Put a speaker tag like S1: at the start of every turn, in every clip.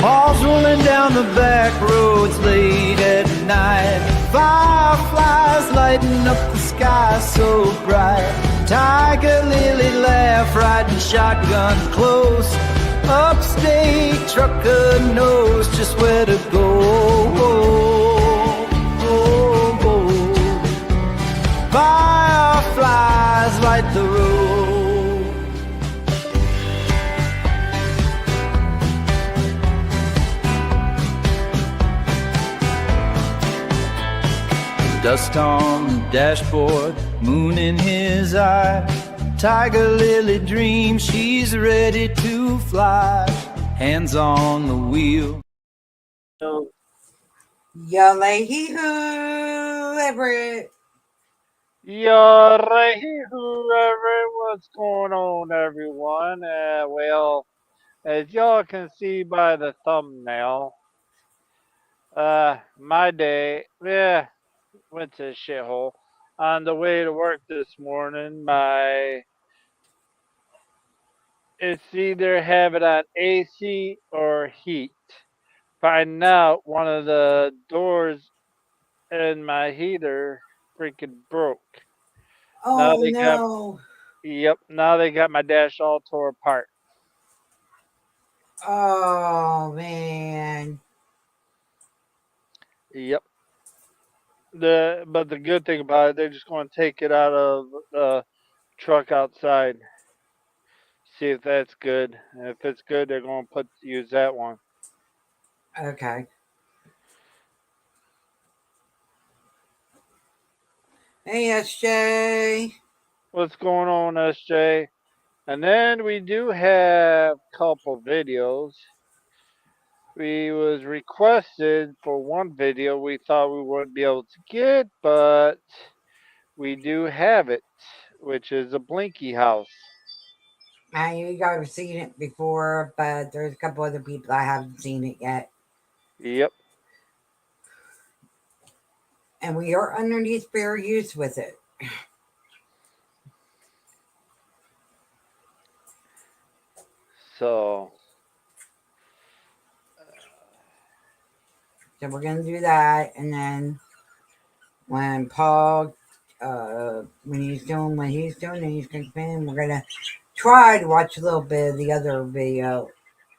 S1: Paul's rolling down the back roads late at night. Fireflies lighting up the sky so bright. Tiger Lily laugh, riding shotgun close. Upstate trucker knows just where to go. Fireflies light the road. Dust on the dashboard, moon in his eye. Tiger Lily dreams she's ready to fly. Hands on the wheel.
S2: Yalay-hee-hoo, Everett.
S3: Whoever, what's going on, everyone? Well, as y'all can see by the thumbnail, my day, went to a shithole. On the way to work this morning, it's either have it on AC or heat. Find out one of the doors in my heater freaking broke.
S2: Oh,
S3: Now they
S2: no.
S3: now they got my dash all tore apart.
S2: Oh, man.
S3: Yep. But the good thing about it, they're just going to take it out of the truck outside. See if that's good. And if it's good, they're going to use that one.
S2: Okay. Hey, SJ.
S3: What's going on, SJ? And then we do have a couple videos. We was requested for one video we thought we wouldn't be able to get, but we do have it, which is a Blinky house.
S2: You guys have seen it before, but there's a couple other people that haven't seen it yet.
S3: Yep.
S2: And we are underneath fair use with it.
S3: So
S2: we're going to do that. And then when Paul, when he's doing what he's doing and he's going to come in, we're going to try to watch a little bit of the other video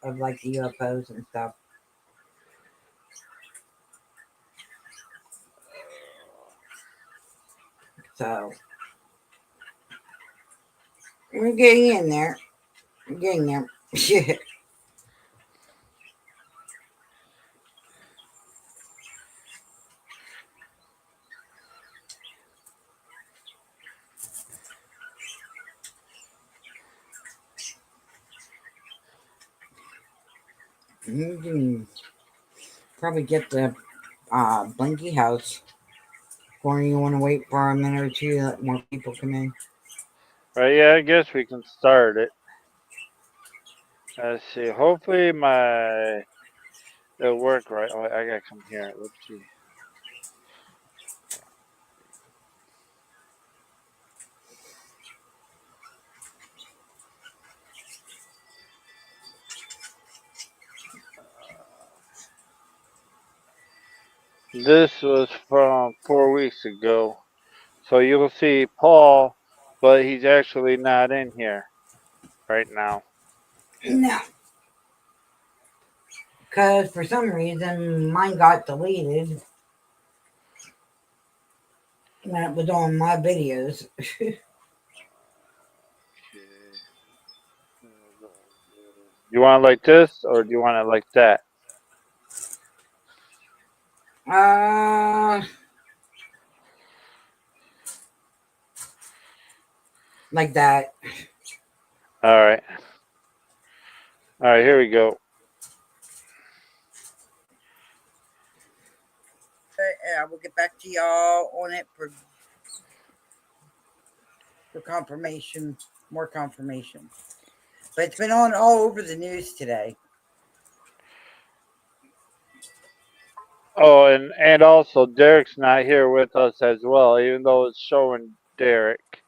S2: of like the UFOs and stuff. So we're getting in there. We're getting there. Shit. You can probably get the Blinky house, or you want to wait for a minute or two to let more people come in.
S3: Right, yeah, I guess we can start it. Let's see. Hopefully it'll work right. Oh, I gotta come here. Let's see. This was from 4 weeks ago. So you'll see Paul, but he's actually not in here right now.
S2: No. Because for some reason mine got deleted when it was on my videos.
S3: You want it like this, or do you want it like that?
S2: Like that.
S3: All right. All right, here we go.
S2: I will get back to y'all on it for confirmation, more confirmation. But it's been on all over the news today.
S3: Oh, and also Derek's not here with us as well, even though it's showing Derek.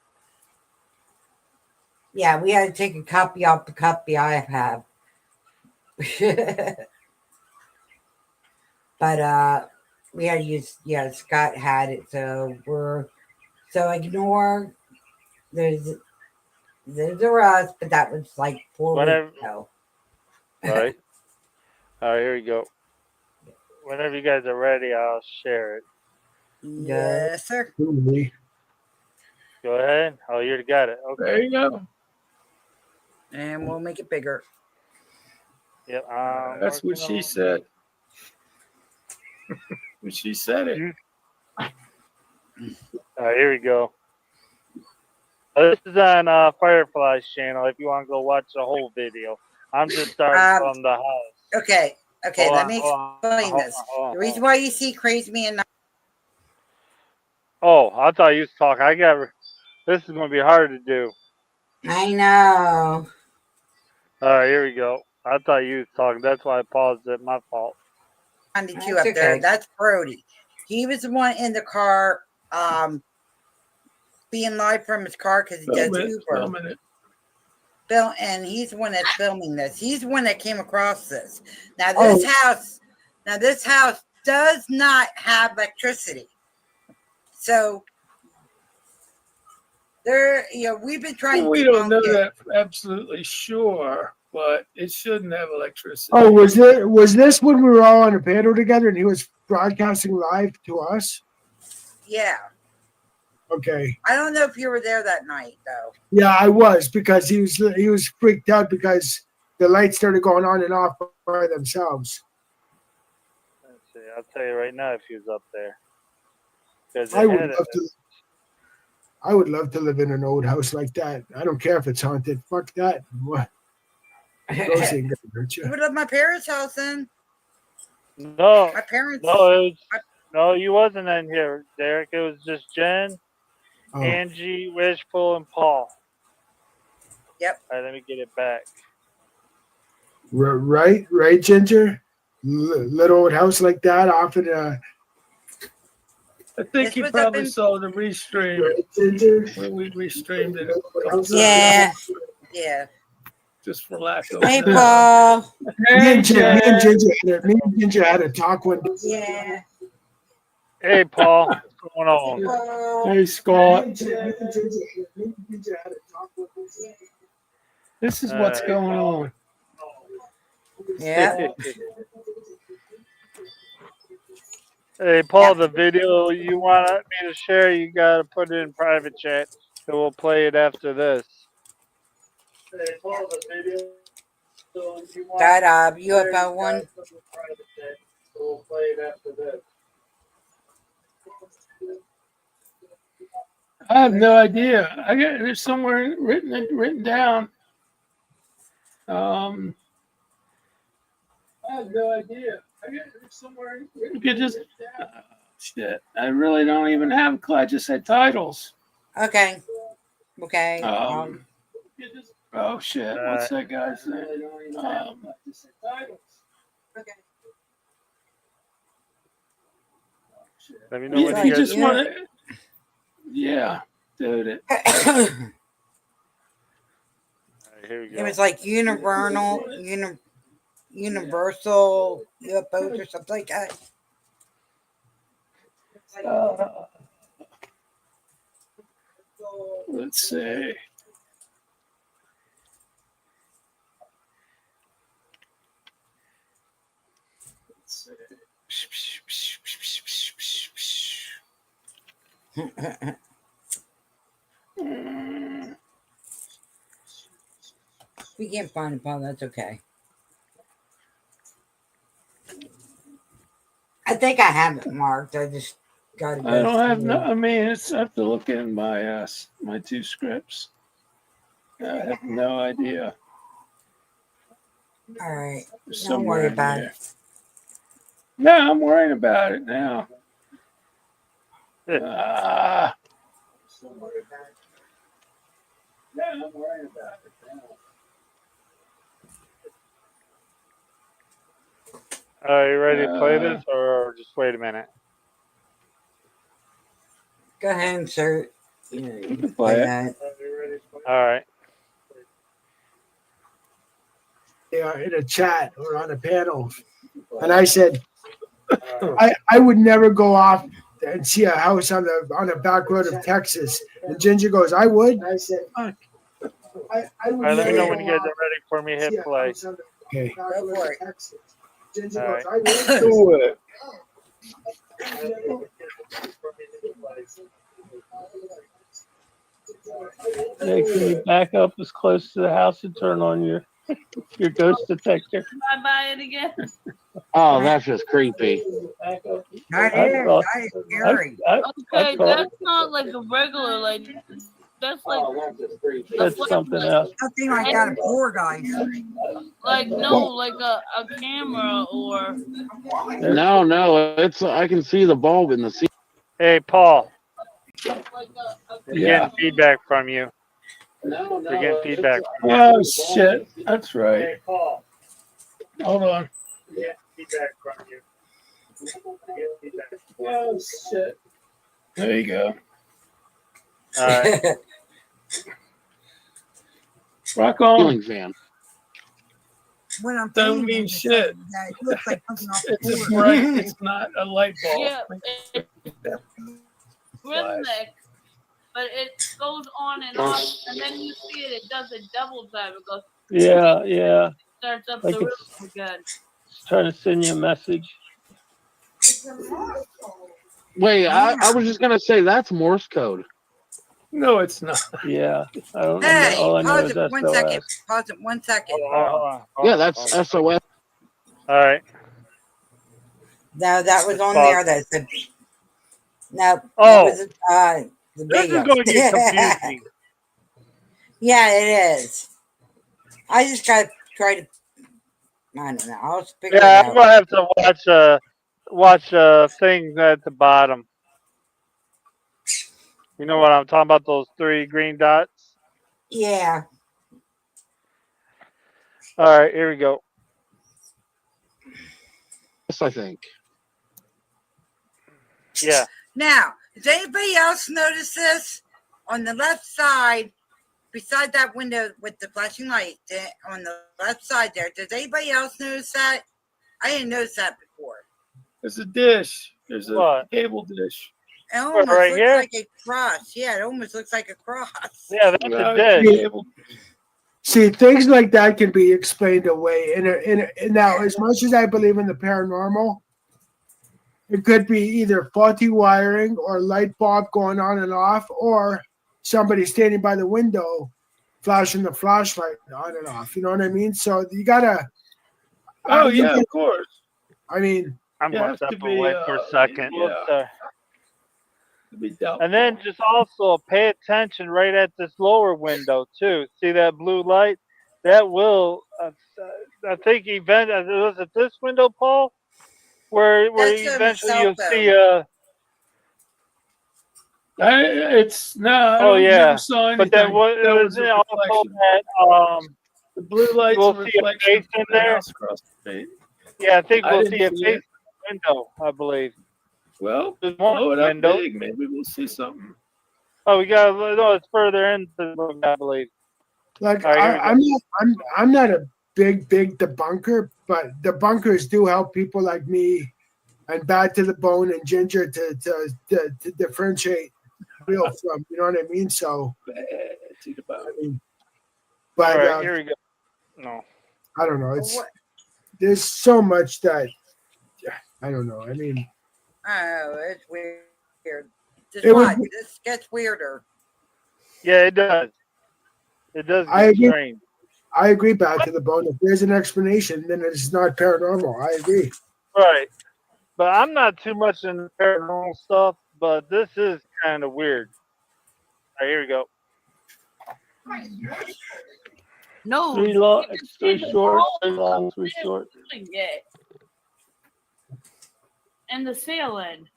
S2: Yeah, we had to take a copy off the copy I have. But we had to use, yeah, Scott had it, so ignore there's a Russ, but that was like 4 weeks
S3: Whenever,
S2: ago.
S3: right? All right, here we go. Whenever you guys are ready, I'll share it.
S2: Yes, sir.
S4: Ooh-wee.
S3: Go ahead. Oh, you already got it.
S4: There
S3: Okay.
S4: you go.
S2: And we'll make it bigger.
S3: Yep.
S4: That's what she said. When she said it.
S3: All right, here we go. This is on Firefly's channel. If you want to go watch the whole video, I'm just starting from the house.
S2: Okay,
S3: Hold
S2: let
S3: on,
S2: me
S3: hold on,
S2: explain
S3: hold
S2: this.
S3: on, hold on,
S2: The
S3: hold
S2: reason
S3: on.
S2: why you see Crazy Man
S3: Oh, I thought you was talking. I got. This is going to be hard to do.
S2: I know.
S3: All right, here we go. I thought you was talking. That's why I paused it. My fault.
S2: 92 That's up there.
S3: Oh.
S2: Okay. That's Brody. He was the one in the car, being live from his car because he does Uber.
S4: Filming it.
S2: And he's the one that's filming this. He's the one that came across this. Now this house does not have electricity. So there, we've been trying
S4: Well,
S2: to
S4: we don't
S2: debunk
S4: know
S2: it.
S4: that for absolutely sure, but it shouldn't have electricity.
S5: Oh, was this when we were all on a panel together and he was broadcasting live to us?
S2: Yeah.
S5: Okay.
S2: I don't know if you were there that night though.
S5: Yeah, I was, because he was freaked out because the lights started going on and off by themselves.
S3: Let's see. I'll tell you right now if he was up there. 'Cause
S5: I
S3: it
S5: would
S3: had
S5: love to. I would love to live in an old house like that. I don't care if it's haunted. Fuck that. What? Those ain't gonna hurt
S2: You
S5: you.
S2: would have my parents' house then.
S3: No,
S2: My parents.
S3: no, you wasn't in here, Derek. It was just Jen,
S5: Oh,
S3: Angie, Wishful, and Paul.
S2: Yep.
S3: All right, let me get it back.
S5: right, Ginger. Little old house like that, often.
S4: I think
S2: This
S4: you
S2: was up
S4: probably
S2: in-
S4: saw the restream
S5: Right, Ginger.
S4: when we restreamed it
S2: Yeah. Yeah.
S4: just for lack of.
S2: Hey, Paul.
S5: Me and Ginger had a talk one day.
S2: Yeah.
S3: Hey, Paul, what's going on?
S4: Hey, Scott.
S5: Me and Ginger had a talk one day.
S4: This is what's going on.
S2: Yeah.
S3: Hey, Paul, the video you want me to share, you got to put it in private chat, and we'll play it after this. Hey, Paul, the video you want
S2: That UFO one.
S3: we'll play it after this.
S4: I have no idea. I got there's somewhere written down. I have no idea. I got there's somewhere. You could just shit. I really don't even have. I just said titles.
S2: Okay. Okay.
S4: Oh shit! What's that guy's name?
S2: Okay.
S3: Let me know when
S4: You
S3: you guys.
S4: just want to. Yeah, dude.
S3: All right, here we go.
S2: It was like universal UFOs or something like that.
S4: Let's see.
S2: We can't find it, Paul. That's okay. I think I have it marked. I just got to go.
S4: I don't have
S2: through.
S4: no. I mean, I have to look in my my two scripts. I have no idea.
S2: All right.
S4: There's
S2: Don't
S4: somewhere
S2: worry
S4: in
S2: about
S4: there.
S2: it.
S4: No, I'm worrying about it now.
S3: Yeah.
S4: Yeah, I'm worrying about it now.
S3: Are you ready to play this, or just wait a minute?
S2: Go ahead, insert. You
S4: can play it.
S2: that.
S3: All right.
S5: Yeah, in a chat or on a panel, and I said, I would never go off and see a house on the back road of Texas. And Ginger goes, I would. I said, fuck. I would
S3: All right, let me know
S5: never
S3: when
S5: go
S3: you guys
S5: off
S3: are ready for me.
S5: and
S3: Hit
S5: see a
S3: play.
S5: house on the
S2: Okay.
S5: back road
S2: Go for
S5: of
S2: it.
S5: Texas. Ginger
S3: All
S5: goes,
S3: right.
S5: I would.
S4: Do it. Nick, can you back up as close to the house and turn on your ghost detector?
S6: I buy it again.
S7: Oh, that's just creepy.
S2: That
S4: I
S2: is,
S4: thought-
S2: that is scary.
S6: Okay, that's not like a regular, like, that's like,
S4: That's something else.
S2: Something like that of poor guys.
S6: like, no, like a camera or,
S7: No, it's I can see the bulb in the ceiling.
S3: Hey, Paul.
S6: like
S3: We're
S4: Yeah.
S3: getting feedback from you. We're getting feedback.
S4: Oh shit, that's right.
S3: Paul.
S4: Hold on.
S3: Yeah, feedback from you.
S4: Oh shit. There you go.
S3: All right.
S4: Rock on.
S7: Ceiling fan.
S2: When I'm
S4: Don't
S2: thinking
S4: mean
S2: it's
S4: shit.
S2: that it looks like something off the
S4: It's a
S2: floor.
S4: bright. It's not a light bulb.
S6: yeah, it's rhythmic, but it goes on and off, and then you see it, it does it double time. It goes,
S4: Yeah.
S6: starts up
S4: Like
S6: the
S4: it's-
S6: rhythm again.
S4: It's trying to send you a message.
S7: Wait, I was just gonna say that's Morse code.
S4: No, it's not. Yeah. I don't know.
S2: Hey,
S4: All I know
S2: pause
S4: is
S2: it 1
S4: SOS.
S2: second. Pause it 1 second.
S7: Yeah, that's SOS.
S3: All right.
S2: No, that was on
S3: Pause.
S2: there. That said, no.
S3: Oh.
S2: That was, the
S3: This
S2: video.
S3: is going to get confusing.
S2: Yeah, it is. I just gotta try to. I don't know. I'll figure
S3: Yeah,
S2: it
S3: I'm
S2: out.
S3: gonna have to watch thing at the bottom. You know what I'm talking about? Those 3 green dots.
S2: Yeah.
S3: All right, here we go.
S7: Yes, I think.
S3: Yeah.
S2: Now, does anybody else notice this? On the left side, beside that window with the flashing light, on the left side there, does anybody else notice that? I didn't notice that before.
S4: There's a dish. There's a
S3: What?
S4: cable dish.
S2: It almost
S3: right
S2: looks
S3: here?
S2: like a cross. Yeah, it almost looks like a cross.
S3: Yeah, that's
S4: No,
S3: a dish.
S4: cable.
S5: See, things like that can be explained away. And now, as much as I believe in the paranormal, it could be either faulty wiring or light bulb going on and off, or somebody standing by the window flashing the flashlight on and off. You know what I mean? So you gotta.
S4: Oh yeah, of course.
S5: I mean,
S3: I'm
S4: You
S3: going
S4: have
S3: to
S4: to
S3: step
S4: be,
S3: away for a second.
S4: yeah. To be doubtful.
S3: And then just also pay attention right at this lower window too. See that blue light? That will, I think, was it this window, Paul? Where
S2: That's on the
S3: eventually
S2: cell
S3: you'll
S2: phone.
S3: see
S4: It's no. I
S3: Oh, yeah.
S4: never saw anything.
S3: but then what
S4: That
S3: was
S4: was a
S3: it also
S4: reflection.
S3: that
S4: The blue lights
S3: we'll
S4: and
S3: see a
S4: reflection
S3: face in
S4: from the
S3: there.
S4: house across the street.
S3: yeah, I think
S4: I
S3: we'll
S4: didn't
S3: see a
S4: see
S3: face
S4: it.
S3: in the window, I believe.
S4: Well,
S3: There's one
S4: blow it up
S3: window.
S4: big. Maybe we'll see something.
S3: Oh, it's further in the room, I believe.
S5: like
S3: All right, here we
S5: I'm not a big debunker, but debunkers do help people like me and Bad to the Bone and Ginger to differentiate real from, you know what I mean? So, I mean, but
S3: All right, here we go. No.
S5: I don't know. It's there's so much that I don't know. I mean,
S2: Oh, it's weird. Just
S5: It was-
S2: watch. This gets weirder.
S3: Yeah, it does. It does
S5: I
S3: get
S5: agree.
S3: strange.
S5: I agree. Bad to the Bone. If there's an explanation, then it's not paranormal. I agree.
S3: Right. But I'm not too much into paranormal stuff, but this is kind of weird. All right, here we go.
S6: No.
S4: 3 long,
S6: you can
S4: 3
S6: see the
S4: short,
S6: wall
S4: 3 long, 3 short.
S6: yet. And the ceiling.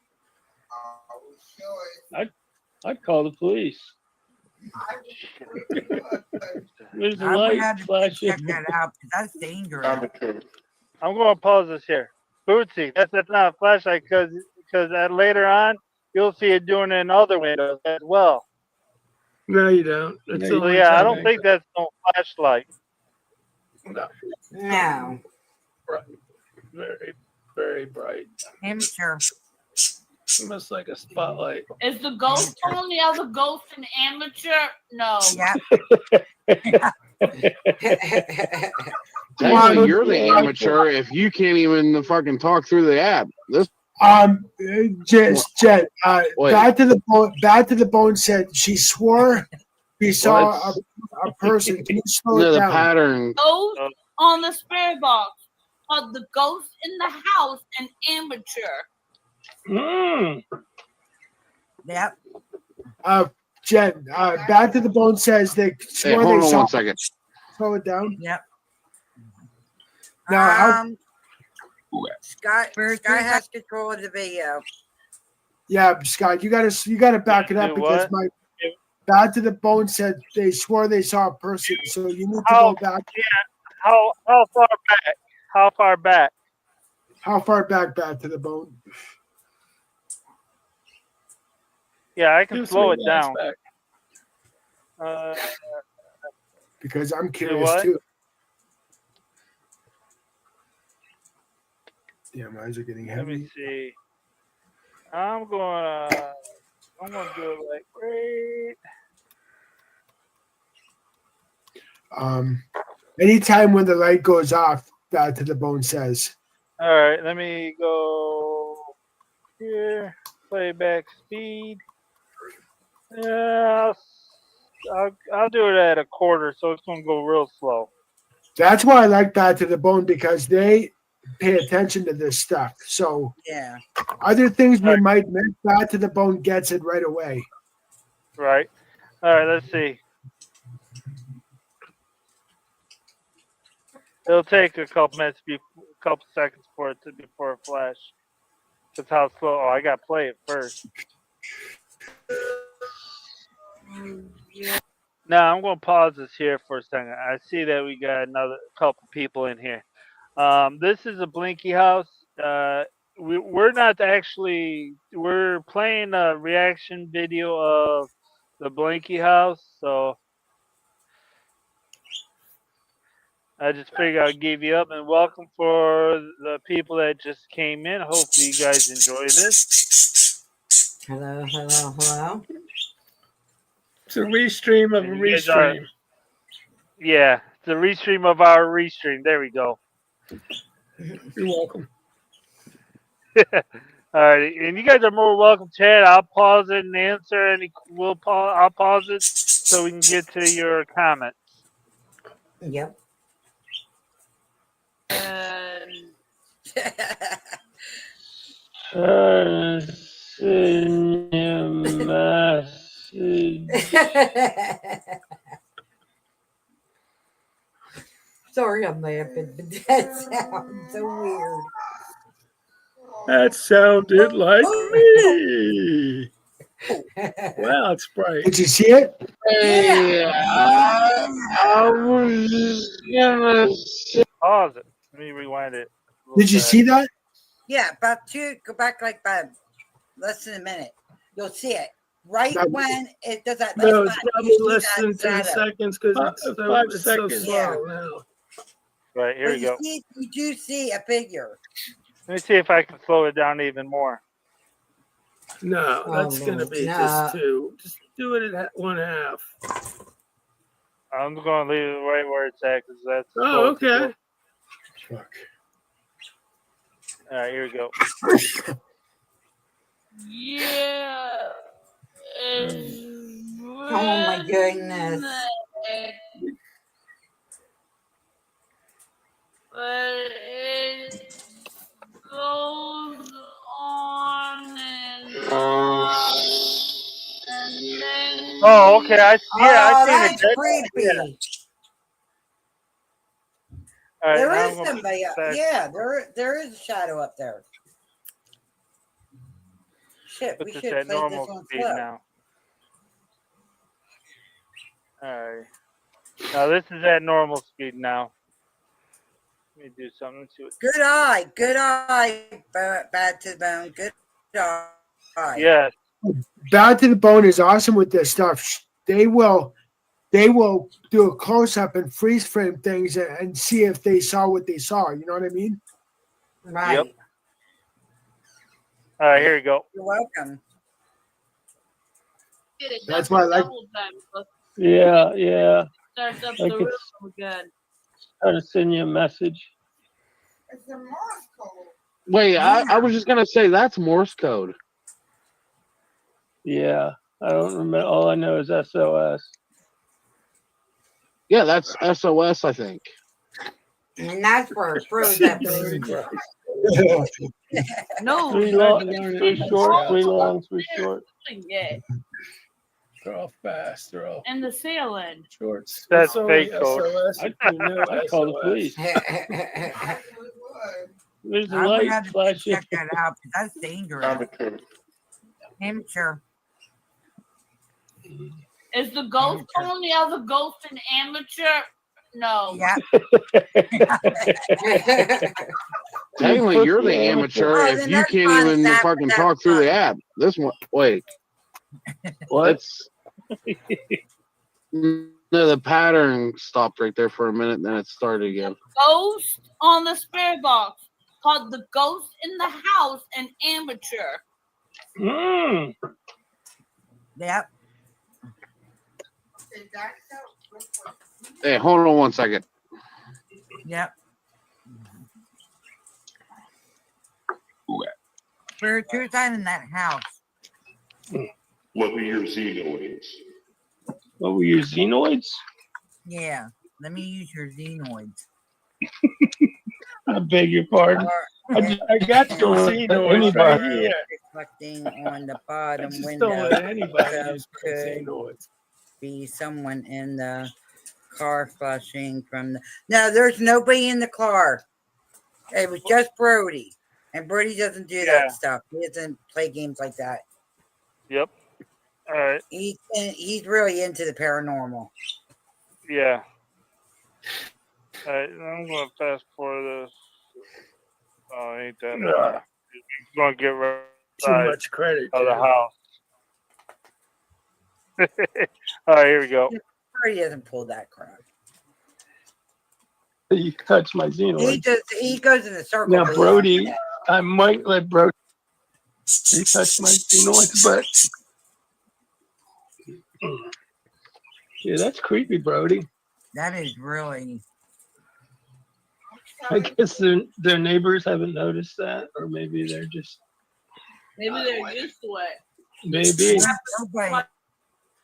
S4: I'd call the police. There's a
S2: I would
S4: light
S2: have to
S4: flashing.
S2: check that out. 'Cause that's dangerous.
S3: I'm going to pause this here. Bootsy, that's not a flashlight because later on you'll see it doing it in other windows as well.
S4: No, you don't. It's
S3: So
S4: only
S3: yeah, I
S4: time
S3: don't think that's no flashlight.
S4: No.
S2: No.
S4: Very, very very bright.
S2: Amateur.
S4: Almost like a spotlight.
S6: Is the ghost on the other ghost an amateur? No.
S2: Yep.
S7: Technically, you're the amateur if you can't even fucking talk through the app. This
S5: Jen,
S7: Wait.
S5: Bad to the Bone said she swore he saw a person. Can you slow it
S7: the
S5: down?
S7: pattern.
S6: Ghost on the spirit box, but the ghost in the house an amateur.
S4: Mm.
S2: Yep.
S5: Jen, Bad to the Bone says they
S7: Hey,
S5: swore
S7: hold
S5: they
S7: on
S5: saw.
S7: 1 second.
S5: Slow it down.
S2: Yep.
S5: Now,
S2: Scott has control of the video.
S5: yeah, Scott, you gotta back it up
S3: Do
S5: because
S3: what?
S5: my Bad to the Bone said they swore they saw a person, so you need to
S3: How-
S5: go back.
S3: How far back? How far back?
S5: How far back, Bad to the Bone?
S3: Yeah, I can
S4: Just
S3: slow
S4: leave
S3: it
S4: that
S3: down.
S4: back.
S5: Because I'm curious
S3: what?
S5: too. Yeah, my eyes are getting
S3: Let me
S5: heavy.
S3: see. I'm gonna do it like right.
S5: Anytime when the light goes off, Bad to the Bone says.
S3: All right, let me go here. Playback speed. Yeah, I'll do it at a quarter, so it's gonna go real slow.
S5: That's why I like Bad to the Bone because they pay attention to this stuff. So
S2: Yeah.
S5: other things we might miss, Bad to the Bone gets it right away.
S3: Right. All right. Let's see. It'll take a couple minutes, a couple seconds for it before it flash. That's how slow. Oh, I gotta play it first. Now I'm gonna pause this here for a second. I see that we got another couple people in here. This is a Blinky House. We're not actually. We're playing a reaction video of the Blinky House, so I just figured I'd give you up and welcome for the people that just came in. Hopefully you guys enjoy this.
S2: Hello, hello, hello.
S4: It's a restream of a
S3: And you guys are-
S4: restream.
S3: Yeah, it's a restream of our restream. There we go.
S4: You're welcome.
S3: All right, and you guys are more welcome, Chad. I'll pause it and answer any. I'll pause it so we can get to your comments.
S2: Yep. Sorry, I'm laughing, but that sounds so weird.
S4: That sounded like me. Wow, it's bright.
S5: Did you see it?
S7: Hey, I was just gonna say.
S3: Pause it. Let me rewind it. a little
S5: Did you
S3: bit.
S5: see that?
S2: Yeah, about go back like about less than a minute. You'll see it. Right
S5: That-
S2: when it does that.
S8: No,
S2: last
S8: it's
S2: line,
S8: probably
S2: you see
S8: less
S2: that
S8: than 10
S2: shadow.
S8: seconds because it's so,
S4: 5
S8: it's so
S4: seconds.
S8: slow now.
S3: Right, here
S2: But
S3: we go.
S2: you do see a figure.
S3: Let me see if I can slow it down even more.
S8: No,
S2: Oh,
S8: that's going to
S2: Lord.
S8: be
S2: No.
S8: just 2. Just do it at 1/2.
S3: I'm just going to leave it right where it's at because that's.
S8: Oh,
S3: close to
S8: okay.
S3: it.
S5: Fuck.
S3: All right, here we go.
S6: Yeah.
S2: Oh my goodness.
S6: But it goes on and on. And then.
S3: Oh, okay. I
S2: Oh,
S3: seen
S2: that's
S3: it.
S2: creepy.
S3: Yeah. All right,
S2: There
S3: now
S2: is
S3: I'm gonna
S2: somebody up.
S3: back-
S2: Yeah, there is a shadow up there. Shit,
S3: Put
S2: we
S3: this
S2: should
S3: at
S2: play this
S3: normal
S2: on
S3: speed
S2: slow.
S3: now. All right. Now this is at normal speed now. Let me do something. Let's see what.
S2: Good eye, bad to the bone. Good eye.
S3: Yes.
S5: Bad to the Bone is awesome with this stuff. They will do a close up and freeze frame things and see if they saw what they saw. You know what I mean?
S2: Right.
S3: Yep. All right, here you go.
S2: You're welcome.
S6: It
S5: That's
S6: does
S5: why I
S6: a
S5: like-
S6: double time. So
S4: Yeah, yeah.
S6: it starts up
S4: Like
S6: the
S4: it's-
S6: rhythm again.
S4: Trying to send you a message.
S2: It's the Morse code.
S7: Wait, I was just gonna say that's Morse code.
S4: Yeah, I don't remember. All I know is SOS.
S7: Yeah, that's SOS, I think.
S2: And that's where it proves that thing.
S6: No,
S4: Three
S6: you're
S4: long,
S8: learn it
S4: three
S8: from
S4: short,
S8: scratch.
S4: three long, three short.
S6: doing it.
S8: They're all fast. They're all
S6: And the sailing.
S8: shorts.
S3: That's
S8: It's only
S3: fake code.
S8: SOS if you know
S4: I'd call the
S8: SOS.
S4: police. There's a
S2: I would
S4: light
S2: have to
S4: flashing.
S2: check that out because that's dangerous. Amateur.
S6: Is the ghost only other ghost an amateur? No.
S2: Yeah.
S7: Technically, you're the
S4: Yeah.
S7: amateur
S2: Oh,
S7: if
S2: then
S7: you
S2: that's
S7: can't
S2: fine.
S7: even
S2: That-
S7: fucking
S2: that's
S7: talk through
S2: fine.
S7: the app. This one, wait,
S4: What?
S7: it's no, the pattern stopped right there for a minute, then it started again.
S6: Ghost on the spirit box called the ghost in the house an amateur.
S4: Mm.
S2: Yep.
S7: Hey, hold on one second.
S2: Yep. We're two times in that house.
S9: What were your xenoids?
S4: What were your xenoids?
S2: Yeah. Let me use your xenoids.
S4: I beg your pardon.
S8: I got your xenoids right here.
S2: Reflecting on the
S8: I
S2: bottom
S8: just
S2: window.
S8: don't let anybody
S2: So
S8: use
S2: could
S8: xenoids.
S2: be someone in the car flushing from the. No, there's nobody in the car. It was just Brody, and Brody doesn't do
S3: Yeah.
S2: that stuff. He doesn't play games like that.
S3: Yep. All right.
S2: He's really into the paranormal.
S3: Yeah. All right. I'm going to fast forward this. Oh, ain't that?
S8: Nah.
S3: He's going to get right
S8: Too much credit.
S3: of the
S8: Jim.
S3: house. All right, here we go.
S2: Brody doesn't pull that crap.
S4: You touch my
S2: He
S4: xenoids.
S2: just he goes in a circle.
S4: Now,
S2: but he
S4: Brody,
S2: doesn't-
S4: I might let Brody touch my xenoids, but yeah, that's creepy, Brody.
S2: That is really.
S4: I guess their neighbors haven't noticed that, or maybe they're just
S6: Maybe they're used to it.
S4: maybe.
S2: Nobody.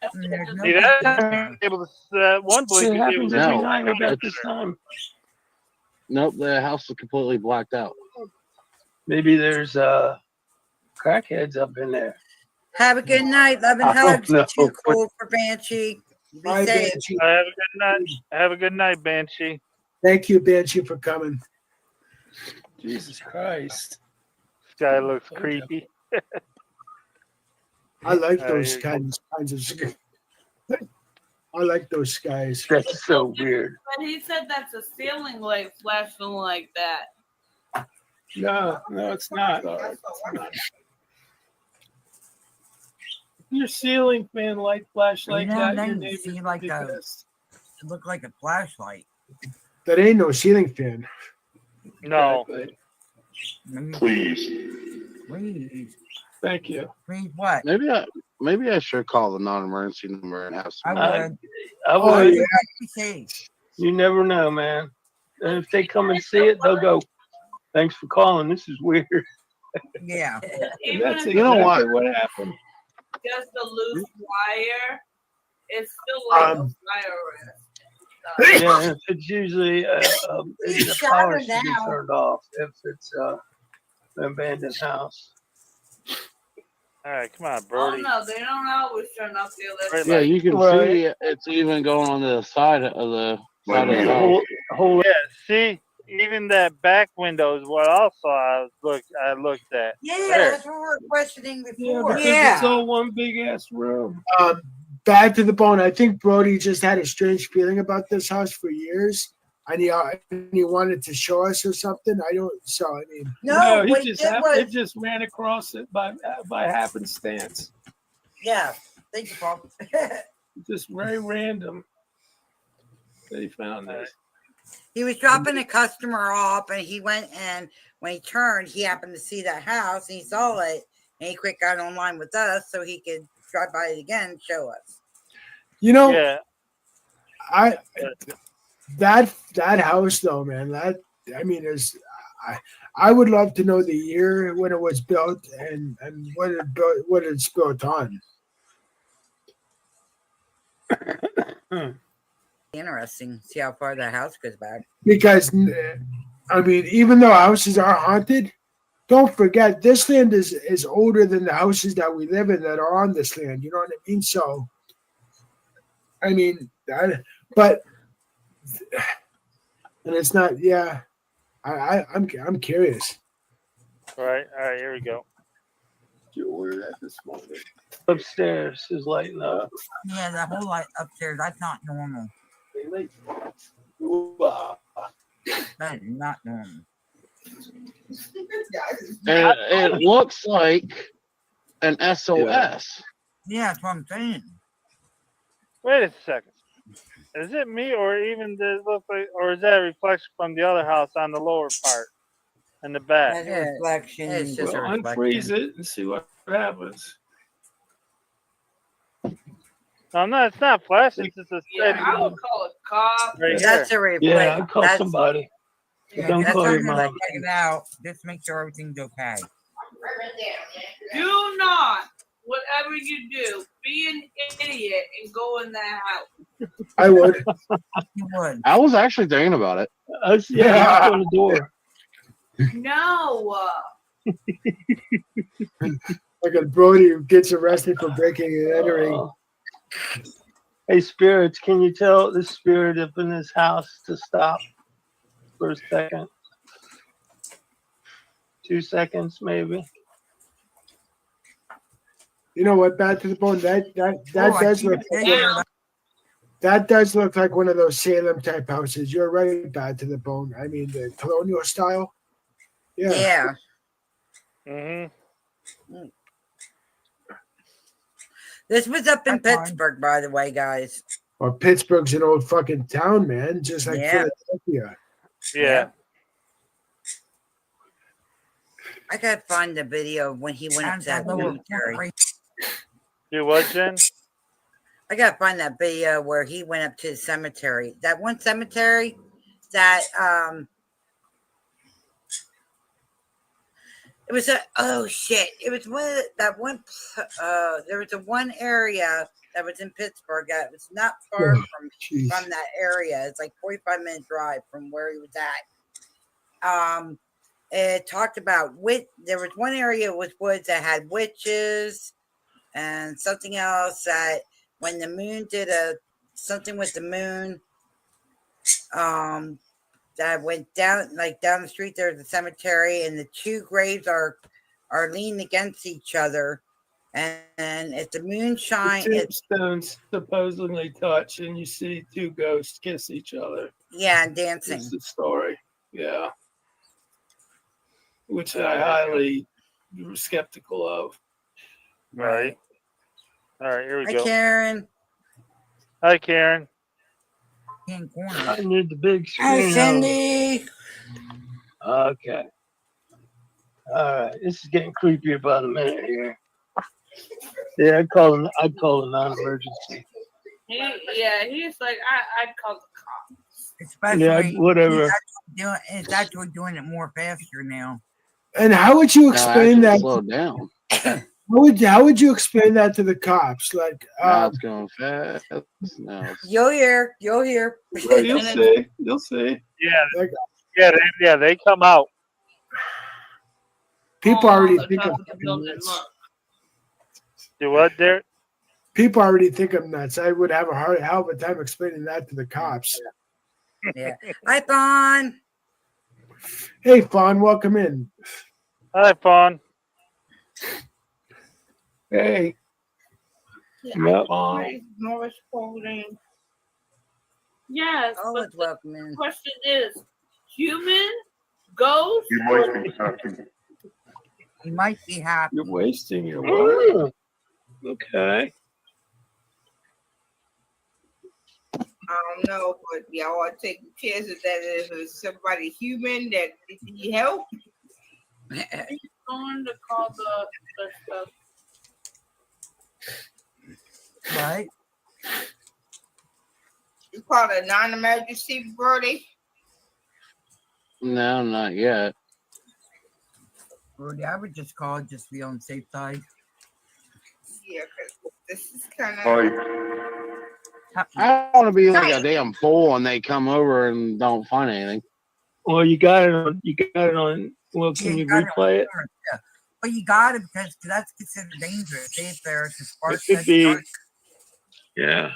S2: There's
S3: See
S2: nobody.
S3: that? Able to one blink.
S4: It happens
S7: No,
S4: every night about
S7: it's-
S4: this time.
S7: Nope, the house is completely blacked out.
S4: Maybe there's crackheads up in there.
S2: Have a good night. Love and
S4: I don't
S2: hugs.
S4: know.
S2: Too cool for Banshee. Be
S5: Bye,
S2: safe.
S5: Banshee.
S3: Have a good night. Have a good night, Banshee.
S5: Thank you, Banshee, for coming.
S8: Jesus Christ.
S3: This guy looks creepy.
S5: I like
S3: Oh,
S5: those
S3: here you
S5: kinds of. I like those guys.
S4: That's so weird.
S6: But he said that's a ceiling light flashing like that.
S8: No, it's not. Your ceiling fan light flash like
S2: Yeah,
S8: that.
S2: then
S8: Your
S2: you
S8: neighbors
S2: see
S8: would
S2: like
S8: be
S2: a-
S8: pissed.
S2: It looked like a flashlight.
S5: That ain't no ceiling fan.
S3: No.
S8: Exactly.
S9: Please.
S2: Please.
S8: Thank you.
S2: Please what?
S7: Maybe I should call the non-emergency number and have
S2: I
S7: some.
S2: would.
S4: I
S5: Oh,
S4: would.
S5: yeah.
S2: Be safe.
S4: You never know, man. And if they come and see it, they'll go, "Thanks for calling. This is weird."
S2: Yeah.
S6: Even
S8: That's
S6: if
S7: You know
S8: exactly
S7: what?
S8: what happened.
S6: it's just a loose wire, it's still like a virus.
S4: Yeah, if it's usually the
S2: Shut
S4: power
S2: her
S4: should be
S2: down.
S4: turned off if it's an abandoned house.
S3: All right, come on,
S6: Oh
S3: Brody.
S6: no, they don't always turn off the electric.
S7: Yeah, you can
S4: Right.
S7: see it's even going on the side of the side of the
S9: Yeah.
S7: house.
S4: Whole
S3: Yeah, see, even that back window is what I saw. I looked at.
S2: Yeah,
S3: There.
S2: that's what we were questioning
S8: Yeah,
S2: before.
S8: because
S2: Yeah.
S8: it's all one big ass room.
S5: Back to the bone. I think Brody just had a strange feeling about this house for years, and he wanted to show us or something. I don't. So I mean,
S2: No,
S8: he
S2: what he
S8: just
S2: did was.
S8: it just ran across it by happenstance.
S2: Yeah. Thank you, Paul.
S8: Just very random that he found this.
S2: He was dropping a customer off, and he went and when he turned, he happened to see that house and he saw it, and he quick got online with us so he could drive by it again and show us.
S5: You know,
S3: Yeah.
S5: that house though, man. That I mean, is I would love to know the year when it was built and what it's built on.
S2: Interesting. See how far the house goes back.
S5: Because I mean, even though houses are haunted, don't forget this land is older than the houses that we live in that are on this land. You know what I mean? So, I mean, but and it's not. Yeah, I'm curious.
S3: All right. Here we go.
S8: You ordered that this morning. Upstairs is lighting up.
S2: Yeah, the whole light upstairs, that's not normal. That is not normal.
S7: And it looks like an SOS.
S2: Yeah, that's what I'm saying.
S3: Wait a second. Is it me, or even does it look like, or is that a reflection from the other house on the lower part in the back?
S2: That's a reflection. It's just
S8: Well,
S2: a reflection.
S8: unfreeze it and see what happens.
S3: No, no, it's not flashing. It's just a
S6: Yeah,
S3: steady
S6: I would call it cop.
S3: right
S2: That's
S3: here.
S2: a reflection.
S8: Yeah, I'll call somebody.
S2: Yeah,
S8: Don't
S2: that's
S8: call your
S2: something to
S8: mom.
S2: check it out. Just make sure everything's okay.
S6: Do not, whatever you do, be an idiot and go in that house.
S5: I would.
S2: You would.
S7: I was actually thinking about it.
S8: Yeah, knock on the door.
S6: No.
S5: Like a Brody who gets arrested for breaking and entering.
S8: Hey, spirits, can you tell the spirit up in this house to stop for a second? 2 seconds, maybe.
S5: You know what? Bad to the bone. That does look. That does look like one of those Salem type houses. You're right, bad to the bone. I mean, the colonial style. Yeah.
S3: Mm-hmm.
S2: This was up in Pittsburgh, by the way, guys.
S5: Well, Pittsburgh's an old fucking town, man. Just like
S2: Yeah.
S5: Philadelphia.
S3: Yeah.
S2: I gotta find the video of when he went up to that cemetery.
S3: Do what, Jen?
S2: I gotta find that video where he went up to the cemetery. That one cemetery that it was a it was one of that one there was a one area that was in Pittsburgh that was not far from that area. It's like 45-minute drive from where he was at. It talked about there was one area with woods that had witches and something else that when the moon did something with the moon, that went down the street. There's a cemetery, and the two graves are leaning against each other. And if the moon shines,
S8: Tombstones supposedly touch, and you see two ghosts kiss each other.
S2: Yeah, and dancing.
S8: That's the story. Yeah, which I highly skeptical of.
S3: Right. All right, here we
S2: Hi,
S3: go.
S2: Karen.
S3: Hi, Karen.
S8: I need the big screen.
S2: Hi, Cindy.
S8: Okay. All right. This is getting creepy about a minute here. Yeah, I'd call a non-emergency.
S6: He's like, I'd call the cops.
S2: Especially,
S8: whatever.
S2: It's actually doing it more faster now.
S5: And how would you explain that?
S7: Slow down.
S5: How would you explain that to the cops? Like,
S7: Now it's going fast. Now it's...
S2: You'll hear.
S8: Well, you'll see. You'll see.
S3: Yeah, they come out.
S5: people already
S6: the
S5: think
S6: top
S5: I'm
S6: of the building,
S5: nuts.
S6: look.
S3: Do what, Derek?
S5: People already think I'm nuts. I would have a hell of a time explaining that to the cops.
S2: Yeah. Hi, Fawn.
S5: Hey, Fawn, welcome in.
S3: Hi, Fawn.
S8: Hey.
S6: Yeah,
S8: Yep.
S6: Norris Holding. Yes,
S2: Oh,
S6: but
S2: it's welcome in.
S6: the question is, human, ghost,
S9: You might be happy.
S2: You might be happy.
S8: You're wasting your word. Okay.
S10: I don't know, but y'all are taking chances that if it's somebody human that need help.
S6: He's going to call the stuff.
S2: Right?
S10: You call it a non-emergency, Brody?
S7: No, not yet.
S2: Rudy, I would just call it just to be on the safe side.
S10: Yeah, because this is kind of.
S9: Hi.
S7: I don't want to be like a damn fool and they come over and don't find anything.
S8: Well, you got it on. You got it on. Well, can you
S2: got it
S8: replay it?
S2: on yeah. But you got it because that's considered dangerous. Stay up there to spark.
S8: It could be. Yeah.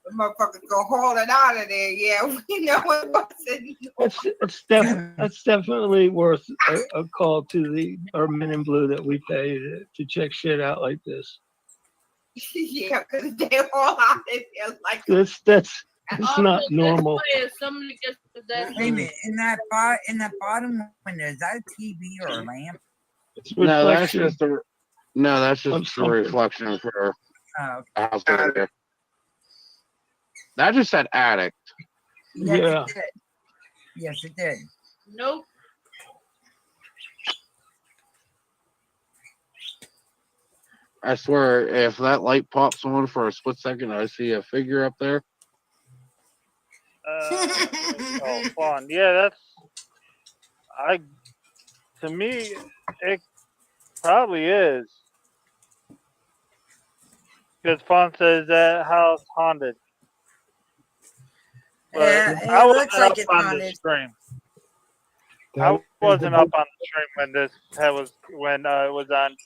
S10: The motherfuckers go haul it out of there. Yeah, we know it wasn't.
S8: That's definitely worth a call to our men in blue that we pay to check shit out like this.
S10: Yeah, because they haul out of there like.
S8: That's not normal.
S6: If somebody gets possessed,
S2: Wait a minute, in that bottom window, is that a TV or a lamp?
S7: No, that's just the
S8: Something.
S7: reflection for
S2: Oh,
S7: a house over there. That just said addict.
S2: yes,
S8: Yeah.
S2: it did. Yes, it did.
S6: nope.
S7: I swear, if that light pops on for a split second, I see a figure up there.
S3: Oh, fun. Yeah, to me, it probably is. Because Fawn says that house haunted. But
S2: Yeah, it
S3: I wasn't
S2: looks like
S3: up
S2: it's
S3: on the
S2: haunted.
S3: stream.
S5: That
S3: I
S5: is
S3: wasn't
S5: the
S3: up on the stream when it was on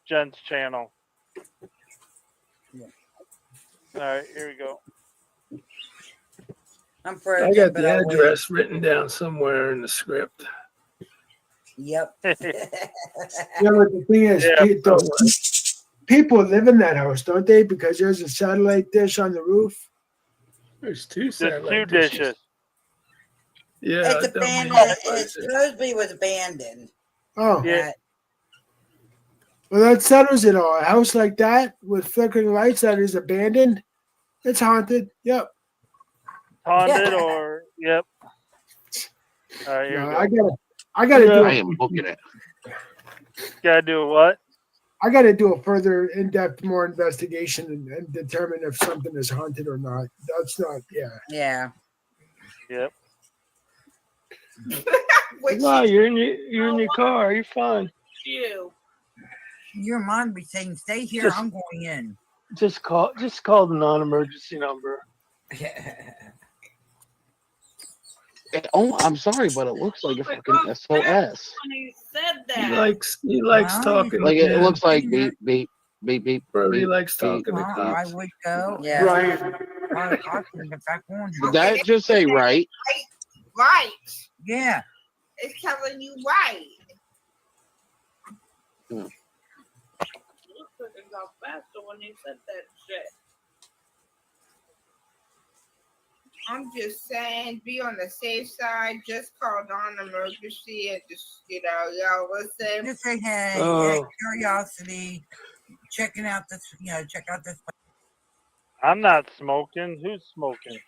S3: Jen's channel.
S2: Yeah.
S3: All right, here we go.
S2: I'm
S8: I
S2: frozen,
S8: got
S2: but
S8: the
S2: I'll wait.
S8: address written down somewhere in the script.
S2: Yep.
S5: Yeah, but the thing is,
S3: Yeah.
S5: people live in that house, don't they? Because there's a satellite dish on the roof.
S8: There's two
S3: There's
S8: satellite
S3: two dishes.
S8: Yeah,
S2: It's
S8: double
S2: abandoned.
S8: decker.
S2: It supposedly was abandoned.
S5: Oh,
S3: Yeah.
S5: well, that settles it all. A house like that with flickering lights that is abandoned, it's haunted. Yep.
S3: Haunted or yep. All right, here
S5: No,
S3: we go.
S5: I gotta do
S7: I
S5: it.
S7: am booking it.
S3: Gotta do what?
S5: I got to do a further in-depth, more investigation and determine if something is haunted or not. That's not, yeah.
S2: Yeah.
S3: Yep.
S8: No, you're in your car. You're fine.
S6: You.
S2: Your mom be saying, "Stay here.
S8: Just-
S2: I'm going in."
S8: Just call the non-emergency number.
S7: Oh, I'm sorry, but it looks like a fucking SOS.
S6: When he said
S8: He
S6: that,
S8: likes
S2: Wow.
S8: talking.
S7: Like
S8: to
S7: it
S8: kids.
S7: looks like beep beep beep beep.
S8: Brody
S7: beep,
S8: likes
S7: beep.
S8: talking to
S2: Well, I
S8: kids.
S2: would go. Yeah.
S5: Right.
S2: I can get back on.
S7: Did that just say right?
S10: Right.
S2: Yeah.
S10: It's telling you right.
S6: it looks like it got faster when he said that shit.
S10: I'm just saying, be on the safe side. Just call non-emergency and just, y'all listen.
S2: Just say, hey,
S8: Oh.
S2: curiosity, checking out this, check out this.
S3: I'm not smoking. Who's smoking?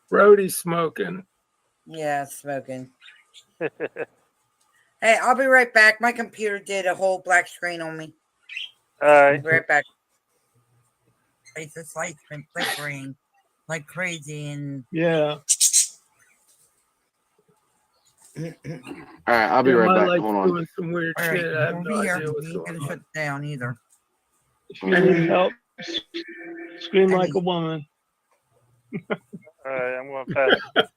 S8: Brody's smoking.
S2: Yeah, smoking. Hey, I'll be right back. My computer did a whole black screen on me.
S3: All
S2: I'll
S3: right.
S2: be right back. This light's been flickering like crazy, and
S8: Yeah.
S7: All right, I'll be
S8: Yeah,
S7: right
S8: my
S7: back.
S8: light's
S7: Hold on.
S8: doing some weird
S2: all right,
S8: shit. I have
S2: we'll
S8: no
S2: be here.
S8: idea what's
S2: We ain't
S8: going
S2: gonna shut
S8: on.
S2: it down either.
S8: If you need help, scream like a woman.
S3: All right, I'm going fast.
S10: I'm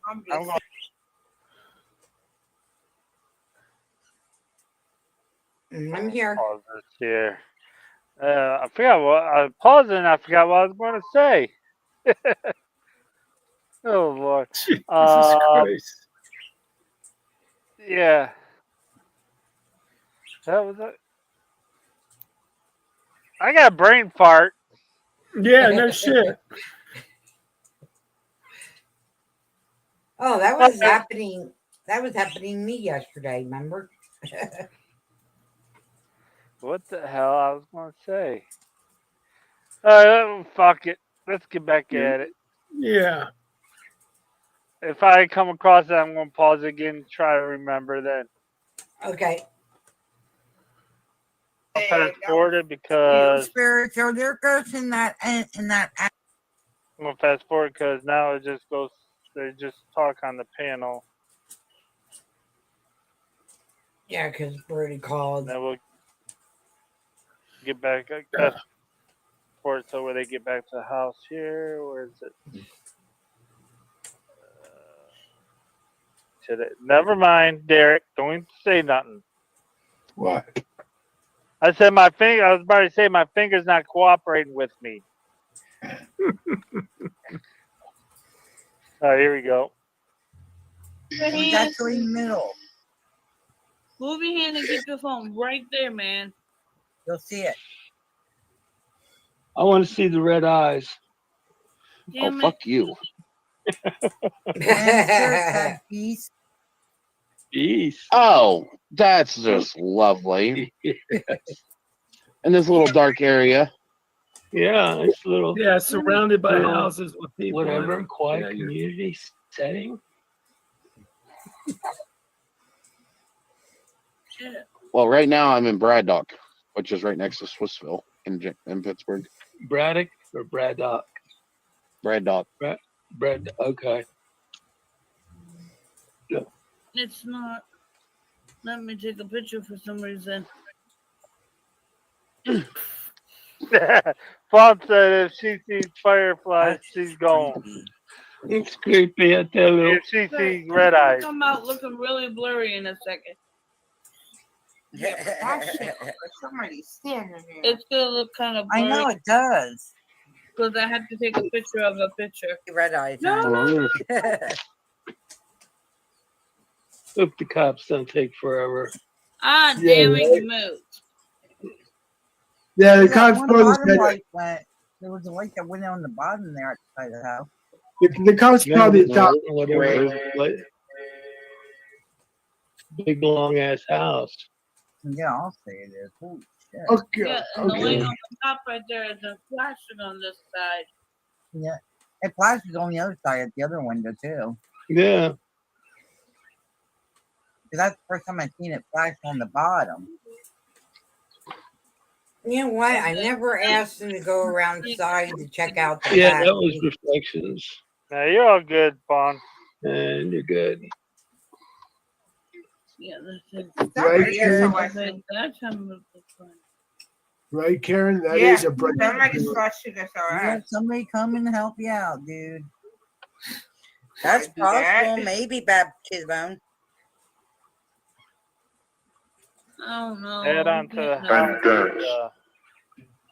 S3: I'm
S10: just
S3: going.
S2: I'm here.
S3: Pause this here. I forgot what I paused and I forgot what I was going to say. Oh Lord.
S8: Jesus
S3: Uh,
S8: Christ.
S3: Yeah. That was it. I got a brain fart.
S8: Yeah, no shit.
S2: Oh, that was happening. That was happening to me yesterday. Remember?
S3: What the hell I was going to say? All right, fuck it. Let's get back at it.
S8: Yeah.
S3: If I come across it, I'm going to pause again and try to remember then.
S2: Okay.
S3: I'll fast forward it
S2: You
S3: because
S2: spiritual, there goes in that
S3: I'm going to fast forward because now it just goes, they just talk on the panel.
S2: yeah, because Birdie called.
S3: And then we'll get back, fast forward so where they get back to the house here. Where is it? Today. Never mind, Derek. Don't even say nothing.
S5: What?
S3: I said my finger. I was about to say my finger's not cooperating with me. All right, here we go.
S2: It's actually middle.
S6: Move your hand and keep your phone right there, man.
S2: You'll see it.
S8: I want to see the red eyes.
S6: Damn
S7: Oh,
S6: it.
S7: fuck you.
S2: And piece.
S8: Jeez.
S7: Oh, that's just lovely. In this little dark area.
S8: Yeah, it's a little
S4: Yeah, surrounded by
S8: Little-
S4: houses with people. in
S8: whatever
S4: it.
S8: quiet
S4: Yeah, you're-
S8: community setting.
S6: Shit.
S7: Well, right now I'm in Braddock, which is right next to Swissville in Pittsburgh.
S8: Braddock or Braddock?
S7: Braddock.
S8: Brad. Okay.
S6: It's not. Let me take a picture for some reason.
S3: Fawn said if she sees fireflies, she's gone.
S8: It's creepy. I tell you.
S3: If she sees red eyes.
S6: Come out looking really blurry in a second.
S10: That shit, somebody's standing there.
S6: It's gonna look kind of
S2: I
S6: blurry
S2: know it does.
S6: because I had to take a picture of a picture.
S2: Red eyes.
S6: No.
S8: Hope the cops don't take forever.
S6: Ah,
S5: Yeah,
S6: damn it,
S5: right.
S6: you moved.
S5: Yeah, the
S2: Yeah,
S5: cops
S2: one
S5: probably
S2: bottom
S5: said
S2: light went. There was a light that went on the bottom there at the side of the house.
S5: the cops probably thought.
S8: Whatever. Big long ass house.
S2: Yeah, I'll say it is. Holy shit.
S5: Okay,
S6: Yeah, and the light
S5: okay.
S6: on the top right there is a flashing on this side.
S2: Yeah. It flashes on the other side at the other window too.
S8: Yeah.
S2: 'Cause that's the first time I've seen it flash on the bottom. You know what? I never asked him to go around side to check out the
S8: Yeah,
S2: back.
S8: that was reflections.
S3: Now you're all good, Fawn.
S8: And you're good.
S6: Yeah, that's it.
S5: Right, Karen?
S6: That's how it looks like.
S5: Right, Karen? That
S10: Yeah,
S5: is a bright.
S10: somebody's flashing us all
S2: You
S10: right.
S2: have somebody come and help you out, dude. That's
S10: Do that.
S2: possible. Maybe baptism.
S6: Oh no.
S3: Head on to the
S6: Okay,
S3: house.
S6: no.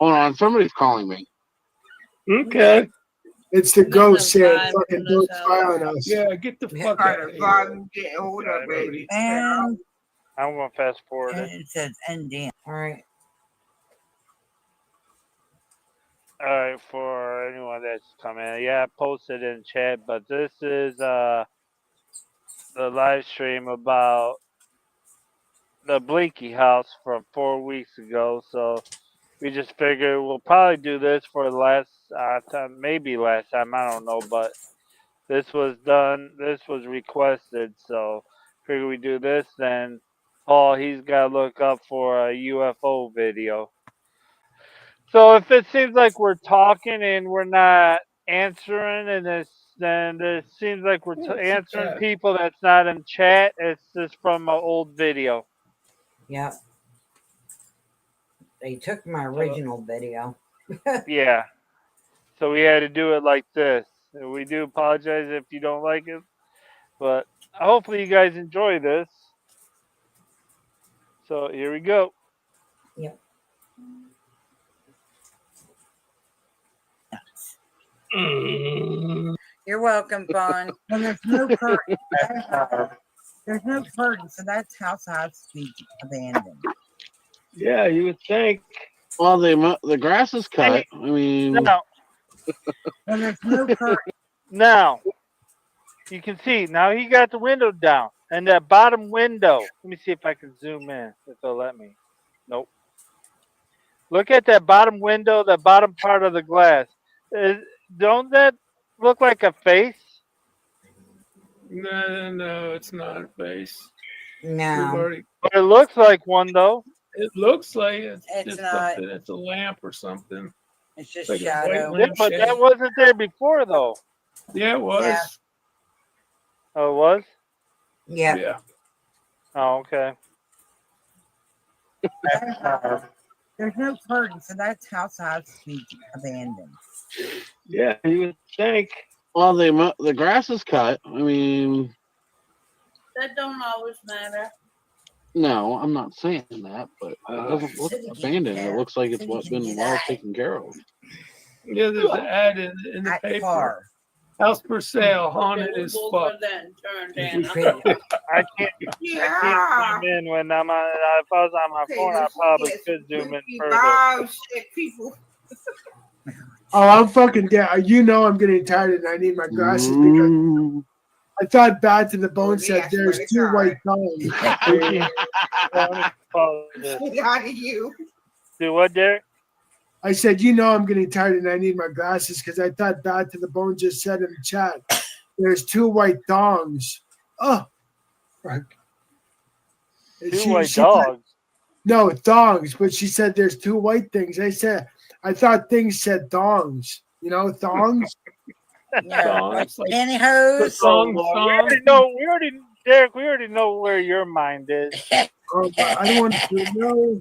S7: Hold on, somebody's calling me.
S8: Okay.
S5: It's the
S6: Let
S5: ghost
S6: them
S5: saying,
S6: vibe
S5: fucking
S6: in
S5: don't
S6: this
S5: spy
S6: house.
S5: on us.
S4: Yeah, get the fuck out
S10: Carter,
S4: of here.
S10: Bob, get older,
S4: Yeah,
S10: baby.
S2: And,
S3: I'm going to fast forward
S2: and
S3: it.
S2: it says ending. All right.
S3: All right, for anyone that's coming, yeah, I posted in chat, but this is the live stream about the Blinky house from 4 weeks ago. So we just figured we'll probably do this for the last time, maybe last time, I don't know, but this was done, this was requested, so figure we do this. Then Paul, he's got to look up for a UFO video. So if it seems like we're talking and we're not answering, and then it seems like we're answering
S4: chat?
S3: people that's not in chat, it's just from an old video.
S2: Yep. They took my original video.
S3: Yeah. So we had to do it like this. And we do apologize if you don't like it, but hopefully you guys enjoy this. So here we go.
S2: Yep.
S8: Mm.
S2: You're welcome, Vaughn. And there's no curtain. There's no curtain, so that house has to be abandoned.
S8: Yeah, you would think.
S7: Well, the grass is cut. I mean,
S3: Now,
S2: And there's no curtain.
S3: now, you can see, now he got the window down. And that bottom window, let me see if I can zoom in, if they'll let me. Nope. Look at that bottom window, the bottom part of the glass. Don't that look like a face?
S4: No, it's not a face. We've
S2: No,
S4: already.
S3: But it looks like one though.
S4: It looks like it's
S2: It's
S4: just
S2: not.
S4: something. It's a lamp or something.
S2: It's just
S4: Like a white
S2: shadow.
S3: Yeah,
S4: lamp
S3: but
S4: shade.
S3: that wasn't there before though.
S4: Yeah, it was.
S2: Yeah.
S3: Oh, it was?
S2: Yeah.
S4: Yeah.
S3: Oh, okay.
S9: There's no curtain, so that house has to be abandoned.
S8: Yeah, you would think.
S7: Well, the grass is cut. I mean,
S6: That don't always matter.
S7: no, I'm not saying that, but it doesn't look
S9: City
S7: abandoned. It
S9: can-
S7: looks like it's
S9: city
S7: what
S9: can do
S7: been well
S9: that.
S7: taken care of.
S4: Yeah, there's an ad in the
S9: That
S4: paper.
S9: far.
S4: House for sale, haunted
S6: Okay,
S4: as
S6: we'll go
S4: fuck.
S6: for that and turn
S2: You
S6: down.
S2: could-
S3: I can't
S10: Yeah.
S3: zoom in when I'm on. If I was on my
S10: Okay,
S3: phone, I
S10: let's
S3: probably
S10: get
S3: could zoom in
S10: creepy
S3: further.
S10: vibes that people.
S5: Oh, I'm fucking dead. You know I'm getting tired and I need my glasses because
S7: Ooh.
S5: I thought Bad to the Bone
S10: Oh,
S5: said
S10: yeah,
S5: there's
S10: swear to
S5: two
S10: God.
S5: white tongues.
S3: Let me pause this.
S10: Get out of you.
S3: Do what, Derek?
S5: I said, you know I'm getting tired and I need my glasses because I thought Bad to the Bone just said in the chat there's two white thongs. Oh, fuck.
S3: Two white
S5: she
S3: dogs.
S5: no, thongs, but she said there's two white things. I thought things said thongs. You know, thongs?
S9: Yeah, like
S4: Songs, like the
S9: pantyhose.
S4: song,
S3: We already know. Derek. We already know where your mind is.
S5: Oh, but I don't want to. No.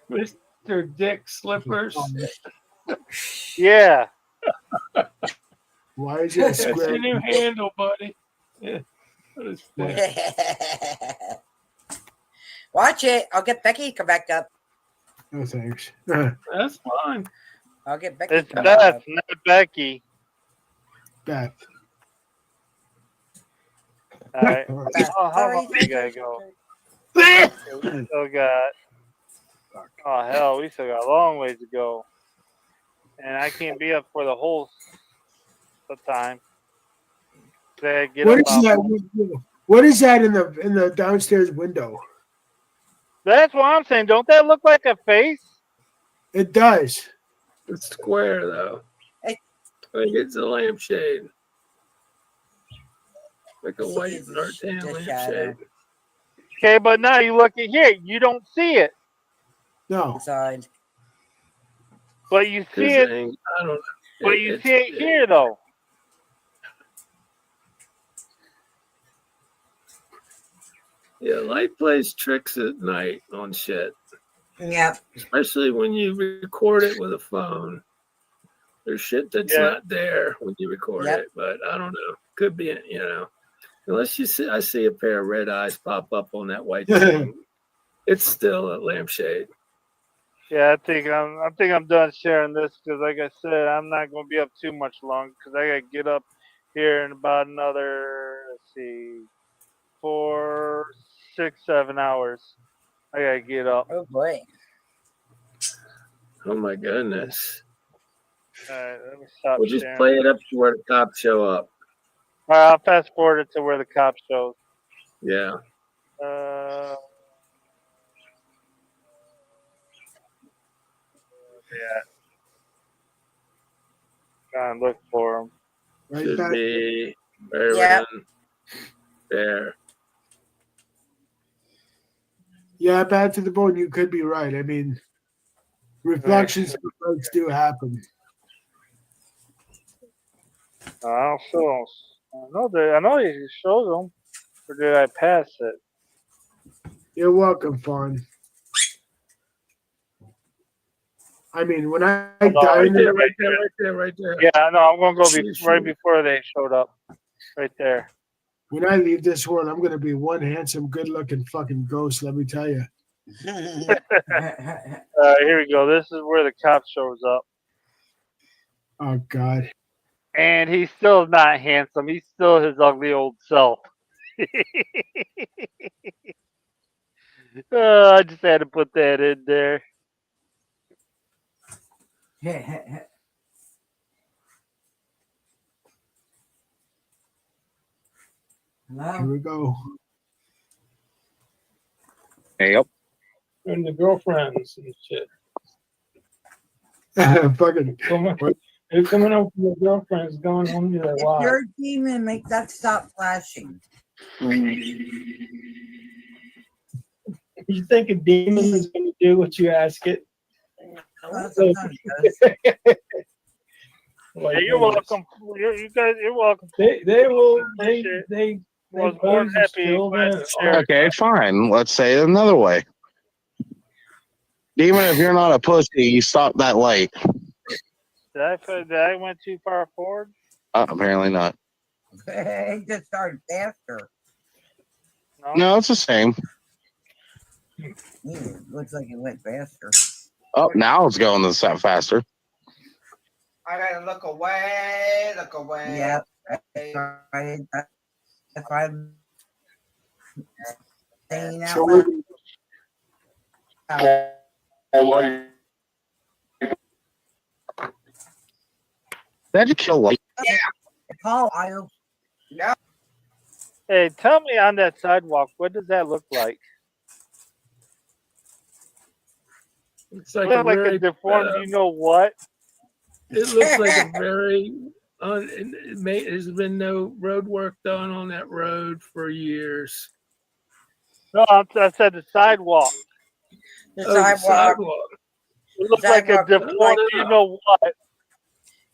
S4: Mr. Dick Slippers.
S3: Yeah.
S5: Why is it a
S4: That's
S5: square?
S4: your new handle, buddy. Yeah. That is fair.
S9: Watch it. I'll get Becky to come back up.
S5: No thanks.
S4: That's fine.
S9: I'll get Becky to
S3: It's
S9: come back
S3: Beth,
S9: up.
S3: not Becky.
S5: Beth.
S3: All right.
S9: Beth.
S3: Oh, how long we gotta go? We still got. Oh hell, we still got a long ways to go, and I can't be up for the whole time. Say get
S5: What
S3: up.
S5: is that? What is that in the downstairs window?
S3: That's what I'm saying. Don't that look like a face?
S5: It does.
S4: It's square, though.
S9: Hey.
S4: I think it's a lampshade. Like a white
S9: It's
S4: Nartan
S9: the
S4: lampshade.
S9: shadow.
S3: Okay, but now you look at here. You don't see it,
S5: No.
S9: Inside.
S3: but you see
S4: This
S3: it.
S4: thing, I don't know.
S3: But you see it here though.
S4: Yeah, light plays tricks at night on shit.
S2: Yep.
S4: Especially when you record it with a phone. There's shit that's
S3: Yeah.
S4: not there when you record
S9: Yep.
S4: it, but I don't know. Could be, unless I see a pair of red eyes pop up on that white thing. It's still a lampshade.
S3: Yeah, I think I'm done sharing this because, like I said, I'm not going to be up too much longer because I got to get up here in about another, 4, 6, 7 hours. I got to get up.
S9: Oh boy.
S4: Oh my goodness.
S3: All right, let me stop
S4: We'll just
S3: sharing.
S4: play it up to where the cops show up.
S3: All right, I'll fast forward it to where the cop shows.
S4: Yeah.
S3: Yeah. Try and look for him.
S5: Right
S4: Should
S5: back.
S4: be right
S9: Yeah.
S4: around there.
S5: Yeah, Bad to the Bone. You could be right. I mean, reflections of folks do happen.
S3: I don't show him. I know he shows them. Or did I pass it?
S5: You're welcome, Fawn. I mean, when I
S3: Hold on,
S5: die
S4: Right
S5: in
S4: there,
S5: the
S4: right there.
S3: Yeah, I know. I'm gonna go
S4: See,
S3: right before they showed up. Right there.
S5: when I leave this world, I'm gonna be one handsome, good-looking fucking ghost. Let me tell you.
S3: Here we go. This is where the cop shows up,
S5: Oh God.
S3: and he's still not handsome. He's still his ugly old self. I just had to put that in there.
S5: Here
S2: Hello?
S5: we go.
S7: Yep.
S4: And the girlfriends and shit.
S5: Fucking.
S4: So much.
S8: They're coming home from their girlfriends, going home to their
S9: If
S8: wives.
S9: you're a demon, make that stop flashing.
S8: You think a demon is going to do what you ask it?
S9: Sometimes it does.
S8: Like,
S3: Hey, you're welcome. You guys, you're welcome.
S8: They will.
S3: Appreciate
S8: They
S3: Was more than
S8: pose as
S3: happy. Glad
S8: children.
S3: to share.
S7: Okay, fine. Let's say it another way. Even if you're not a pussy, you stop that light.
S3: Did I went too far forward?
S7: Apparently not.
S9: It just started faster.
S7: No, it's the same.
S9: Looks like it went faster.
S7: Oh, now it's going this faster.
S10: I gotta look away, look away.
S9: Yep. If I'm saying out
S5: So
S9: loud.
S7: That just kill light.
S9: Paul, I hope
S10: No,
S3: Hey, tell me on that sidewalk, what does that look like?
S4: It's like,
S3: Look
S4: a
S3: like
S4: very,
S3: a deformed, you know what?
S4: it looks like a very. There's been no road work done on that road for years.
S3: No, I said the sidewalk.
S9: the
S4: Oh, the
S9: sidewalk.
S3: It looks like a
S9: Sidewalk.
S3: deformed, you know what?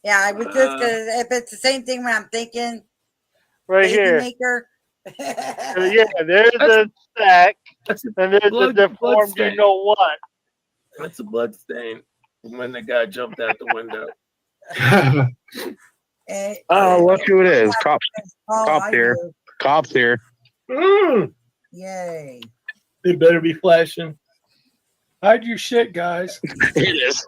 S9: Yeah, I was just gonna, if it's the same thing when I'm thinking
S3: Right
S9: baby
S3: here.
S9: maker.
S3: Yeah, there's the stack,
S4: That's a,
S3: and there's
S4: blood-
S3: the deformed,
S4: blood
S3: you
S4: stain.
S3: know what?
S4: that's a blood stain from when the guy jumped out the window.
S7: Oh, look who it is. Cops.
S9: Paul,
S7: Cop
S9: I
S7: here.
S9: do.
S7: Cops here.
S9: Yay.
S8: They better be flashing.
S4: Hide your shit, guys.
S7: It is.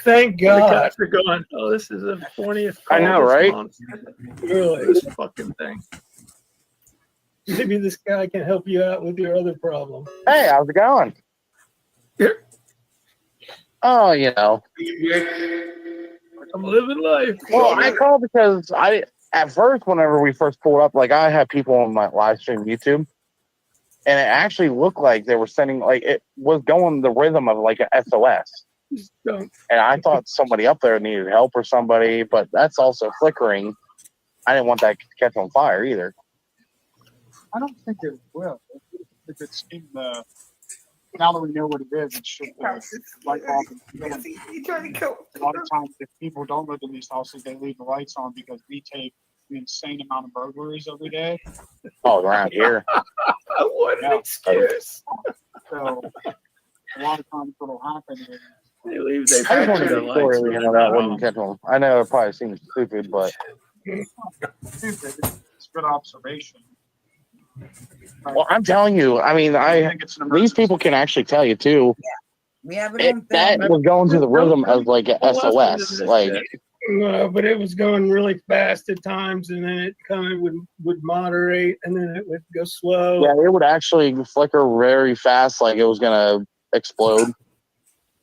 S8: Thank
S4: The
S8: God.
S4: cops are going. Oh, this is the 20th.
S7: I know,
S4: this
S7: right?
S4: month.
S8: Really?
S4: This fucking thing.
S8: Maybe this guy can help you out with your other problem.
S7: Hey, how's it going?
S4: Here.
S7: Oh, you know.
S4: I'm living life.
S7: Well, I called because at first, whenever we first pulled up, like I had people on my live stream YouTube, and it actually looked like they were sending, like it was going the rhythm of like a SOS.
S4: Don't.
S7: And I thought somebody up there needed help or somebody, but that's also flickering. I didn't want that to catch on fire either.
S11: I don't think it will. If it's in the, now that we know what it is, it should light bulb.
S10: you trying to go.
S11: A lot of times, if people don't live in these houses, they leave the lights on because we take an insane amount of burglaries every day.
S7: Oh, around here.
S4: What an
S11: Yeah.
S4: excuse.
S11: So a lot of times, what'll happen is
S4: They
S7: I just
S4: patch
S7: wanted
S4: their
S7: to be
S4: lights.
S7: sure, you know, that wouldn't catch on. I know it probably seems stupid, but
S11: stupid. It's good observation.
S7: well, I'm telling you, I mean,
S11: I think it's an
S7: these
S11: emergency.
S7: people can actually tell you too.
S9: We have it on
S7: That
S9: film.
S7: was going to the rhythm of like a SOS. Like,
S8: No, but it was going really fast at times, and then it kind of would moderate, and then it would go slow.
S7: yeah, it would actually flicker very fast, like it was gonna explode.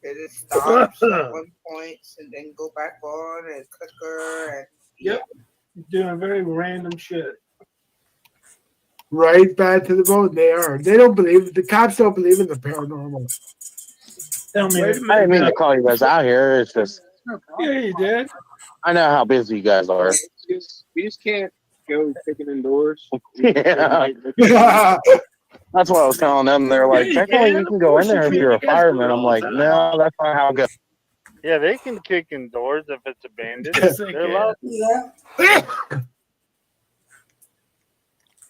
S10: It stops at one point and then go back on and clicker and
S8: Yep. Doing very random shit.
S5: Right, bad to the bone. They are. They don't believe. The cops don't believe in the paranormal.
S8: Tell me.
S4: Wait a
S7: I didn't mean to call you guys out here. It's just
S8: Yeah, you did.
S7: I know how busy you guys are.
S11: We just can't go kicking indoors.
S7: Yeah, that's what I was telling them. They're like, technically, you can go in there if you're a fireman. I'm like, no, that's not how it goes.
S3: Yeah, they can kick indoors if it's abandoned.
S4: Yes, they
S3: They're
S4: can.
S3: allowed.
S9: Yeah.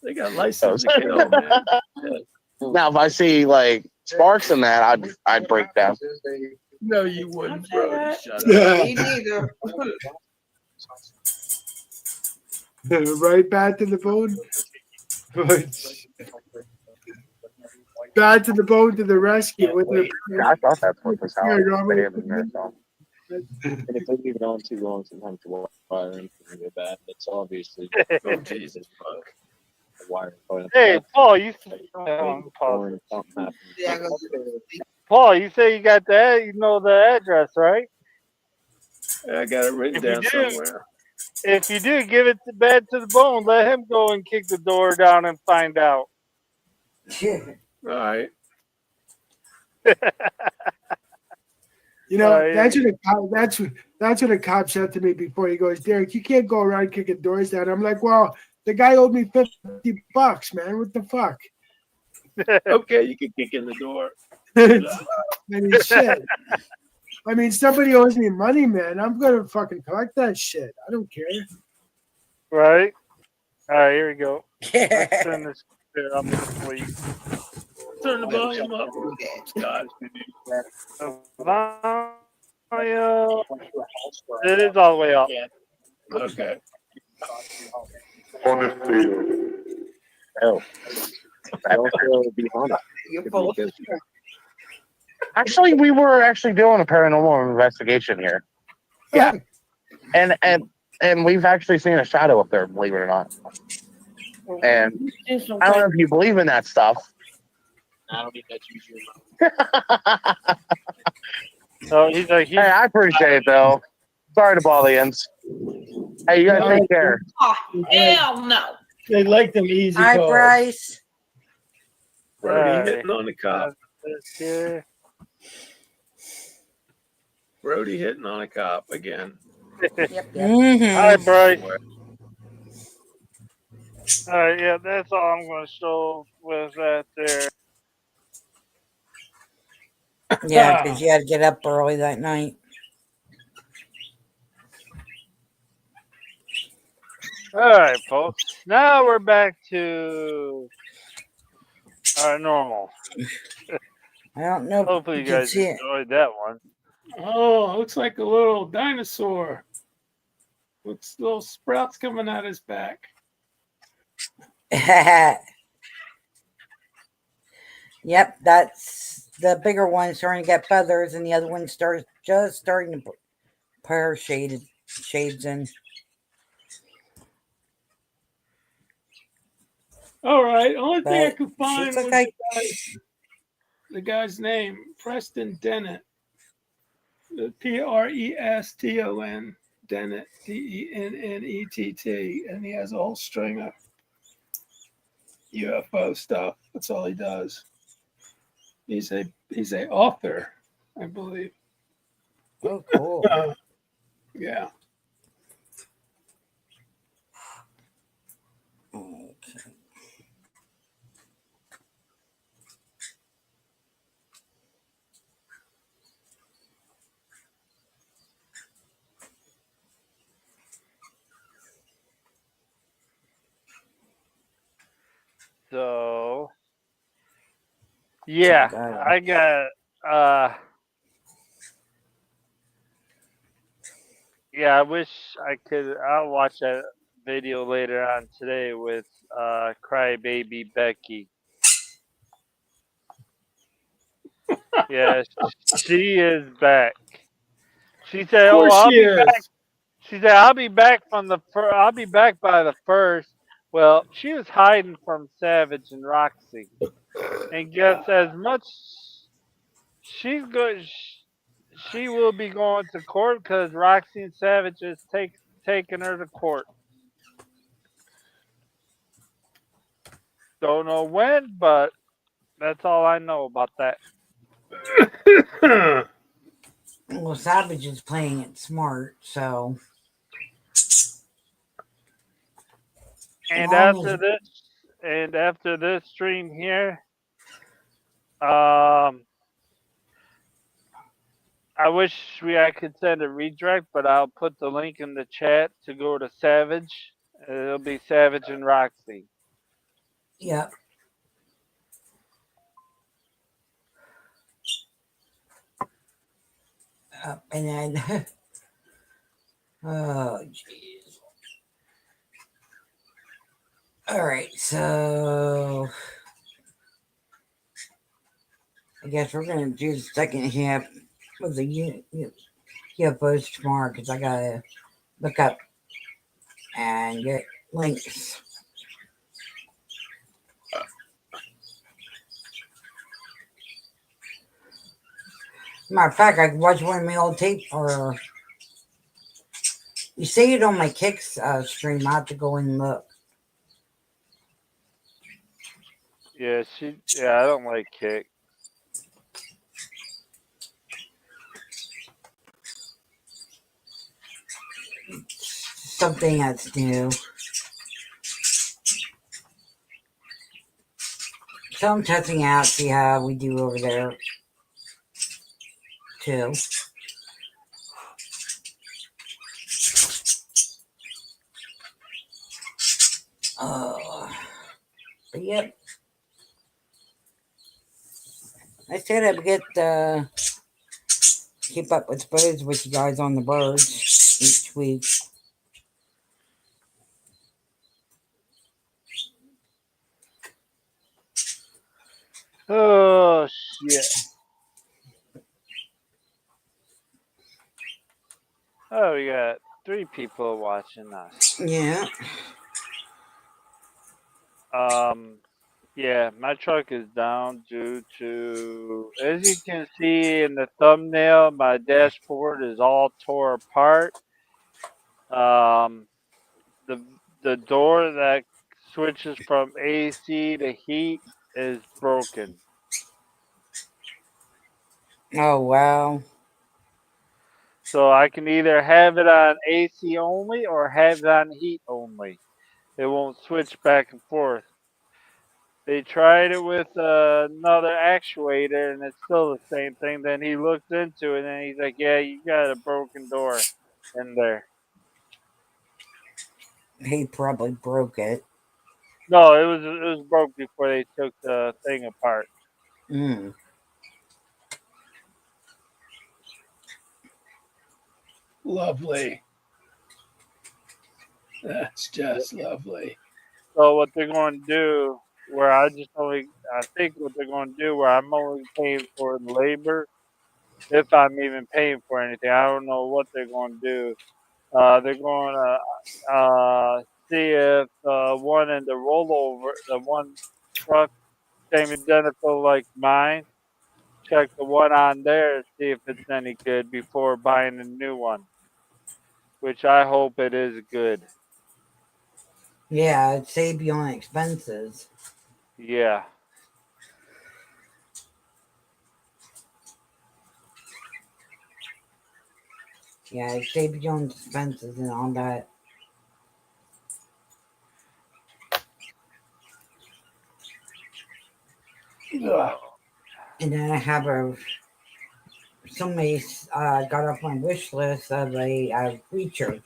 S4: They got license to kill, man.
S7: Now, if I see like sparks in that, I'd break down.
S4: No, you wouldn't, bro. Shut up.
S10: me neither.
S5: Right, bad to the bone. Bad to the bone to the rescue with the
S7: I thought that's what was how
S5: paranormal.
S12: And if they leave it on too long, sometimes the wiring can get bad. It's obviously
S4: Oh, Jesus, fuck.
S12: the wire.
S3: Hey, Paul, you
S12: Or something happens.
S10: Yeah, go-
S3: Paul, you say you got that? You know the address, right?
S4: I got it written
S3: If you
S4: down
S3: do-
S4: somewhere.
S3: If you do, give it to Bad to the Bone. Let him go and kick the door down and find out.
S4: All right.
S5: You know,
S3: Right.
S5: that's what the cop said to me before. He goes, Derek, you can't go around kicking doors down. I'm like, well, the guy owed me $50, man. What the fuck?
S4: Okay, you can kick in the door.
S5: I mean, shit. I mean, somebody owes me money, man. I'm gonna fucking collect that shit. I don't care.
S3: Right. All right, here we go. Let's turn this shit up before you.
S4: Turn the volume up. God.
S3: Volume. It is all the way up.
S4: Okay.
S7: Oh.
S10: You're full of
S7: Actually, we were actually doing a paranormal investigation here.
S4: Yeah.
S7: And we've actually seen a shadow up there, believe it or not. And I don't know if you believe in that stuff.
S12: I don't need that usually.
S3: So he's like,
S7: Hey, I appreciate it though. Sorry to bother you. Hey, you guys take care.
S6: Oh, hell no.
S8: They like them easy
S9: Hi,
S8: calls.
S9: Bryce.
S4: Brody hitting on the cop.
S3: this here.
S4: Brody hitting on a cop again.
S9: Mm-hmm.
S3: Hi, Bryce. All right, yeah, that's all I'm going to show with that there.
S9: Yeah, because you had to get up early that night.
S3: All right, folks. Now we're back to our normal.
S9: I don't know. If
S3: Hopefully, you
S9: can
S3: guys
S9: see it.
S3: enjoyed that one.
S4: Oh, looks like a little dinosaur. Looks little sprouts coming out his back.
S9: Yep, that's the bigger one starting to get feathers, and the other one starting to put her shades in.
S4: All right. Only thing I
S9: But
S4: could find
S9: she's
S4: was
S9: like,
S4: the guy's name, Preston Dennett. Preston Dennett, Dennett, and he has a whole string of UFO stuff. That's all he does. He's a author, I believe.
S9: oh, cool.
S4: Yeah.
S9: Okay.
S3: So, yeah, I got, yeah, I wish I could. I'll watch that video later on today with Crybaby Becky. Yeah, she is back. She said,
S4: Of
S3: "Oh,
S4: course
S3: I'll
S4: she
S3: be
S4: is.
S3: back." She said, "I'll be back I'll be back by the 1st." Well, she was hiding from Savage and Roxy, and guess as much she's good. She will be going to court because Roxy and Savage is taking her to court. Don't know when, but that's all I know about that.
S9: Well, Savage is playing it smart, so.
S3: And
S9: Long
S3: after this stream here, I wish I could send a redirect, but I'll put the link in the chat to go to Savage. It'll be Savage and Roxy.
S9: Yep. And then, oh, jeez. All right, so I guess we're gonna do the second half of the UFOs tomorrow because I gotta look up and get links. Matter of fact, I can watch one of my old tape, or you see it on my Kicks stream. I have to go and look.
S3: Yeah, I don't like Kick.
S9: something that's new. So I'm testing out, see how we do over there too. But yep. I said I'd get keep up with birds with you guys on the birds each week.
S3: Oh shit. Oh, we got 3 people watching us.
S9: Yeah.
S3: Yeah, my truck is down due to, as you can see in the thumbnail, my dashboard is all tore apart. The door that switches from AC to heat is broken.
S9: Oh wow.
S3: So I can either have it on AC only or have it on heat only. It won't switch back and forth. They tried it with another actuator and it's still the same thing. Then he looks into it and he's like, yeah, you got a broken door in there.
S9: He probably broke it.
S3: No, it was broke before they took the thing apart.
S9: Mm.
S4: Lovely. That's just lovely.
S3: So what they're going to do, I think what they're going to do, where I'm only paying for the labor, if I'm even paying for anything. I don't know what they're going to do. They're going to see if the one in the rollover, the one truck, same identical like mine, check the one on there, see if it's any good before buying a new one, which I hope it is good.
S9: Yeah, it'd save you on expenses.
S3: Yeah.
S9: Yeah, it'd save you on expenses and all that.
S4: Ugh.
S9: And then I have somebody got off my wish list of a reacher.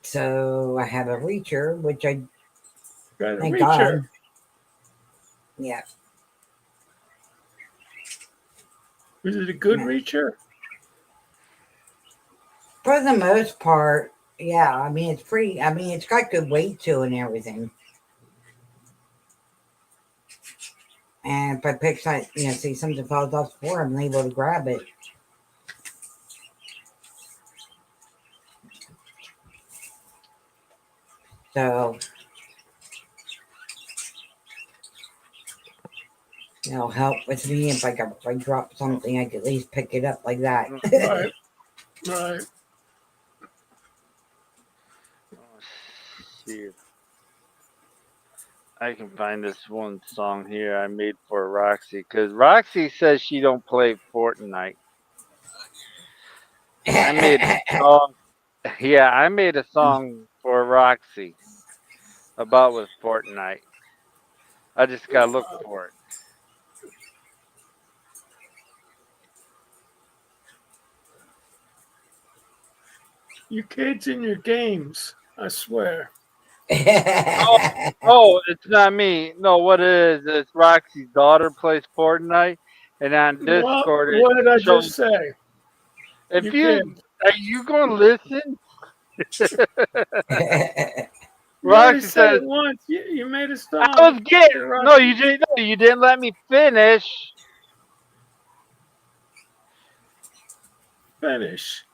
S9: So I have a reacher, which I
S4: Got a
S9: thank
S4: reacher.
S9: God. Yeah.
S4: Is it a good reacher?
S9: For the most part, yeah. I mean, it's pretty. I mean, it's got good weight to it and everything. And if I pick something, see something falls off the floor, I'm able to grab it. So, it'll help with me if I drop something, I can at least pick it up like that.
S4: Right. Right.
S3: Let's see if I can find this one song here I made for Roxy, because Roxy says she don't play Fortnite. I made a song. Yeah, I made a song for Roxy about with Fortnite. I just gotta look for it.
S4: You kids in your games, I swear.
S3: Oh, it's not me. No, what it is, it's Roxy's daughter plays Fortnite, and on Discord,
S4: What did I
S3: shows,
S4: just say?
S3: if
S4: You
S3: you are you gonna listen?
S4: You already
S3: Roxy
S4: said
S3: says,
S4: it once. You made a song.
S3: I was getting, no, you didn't. No, you didn't let me finish.
S4: Finish.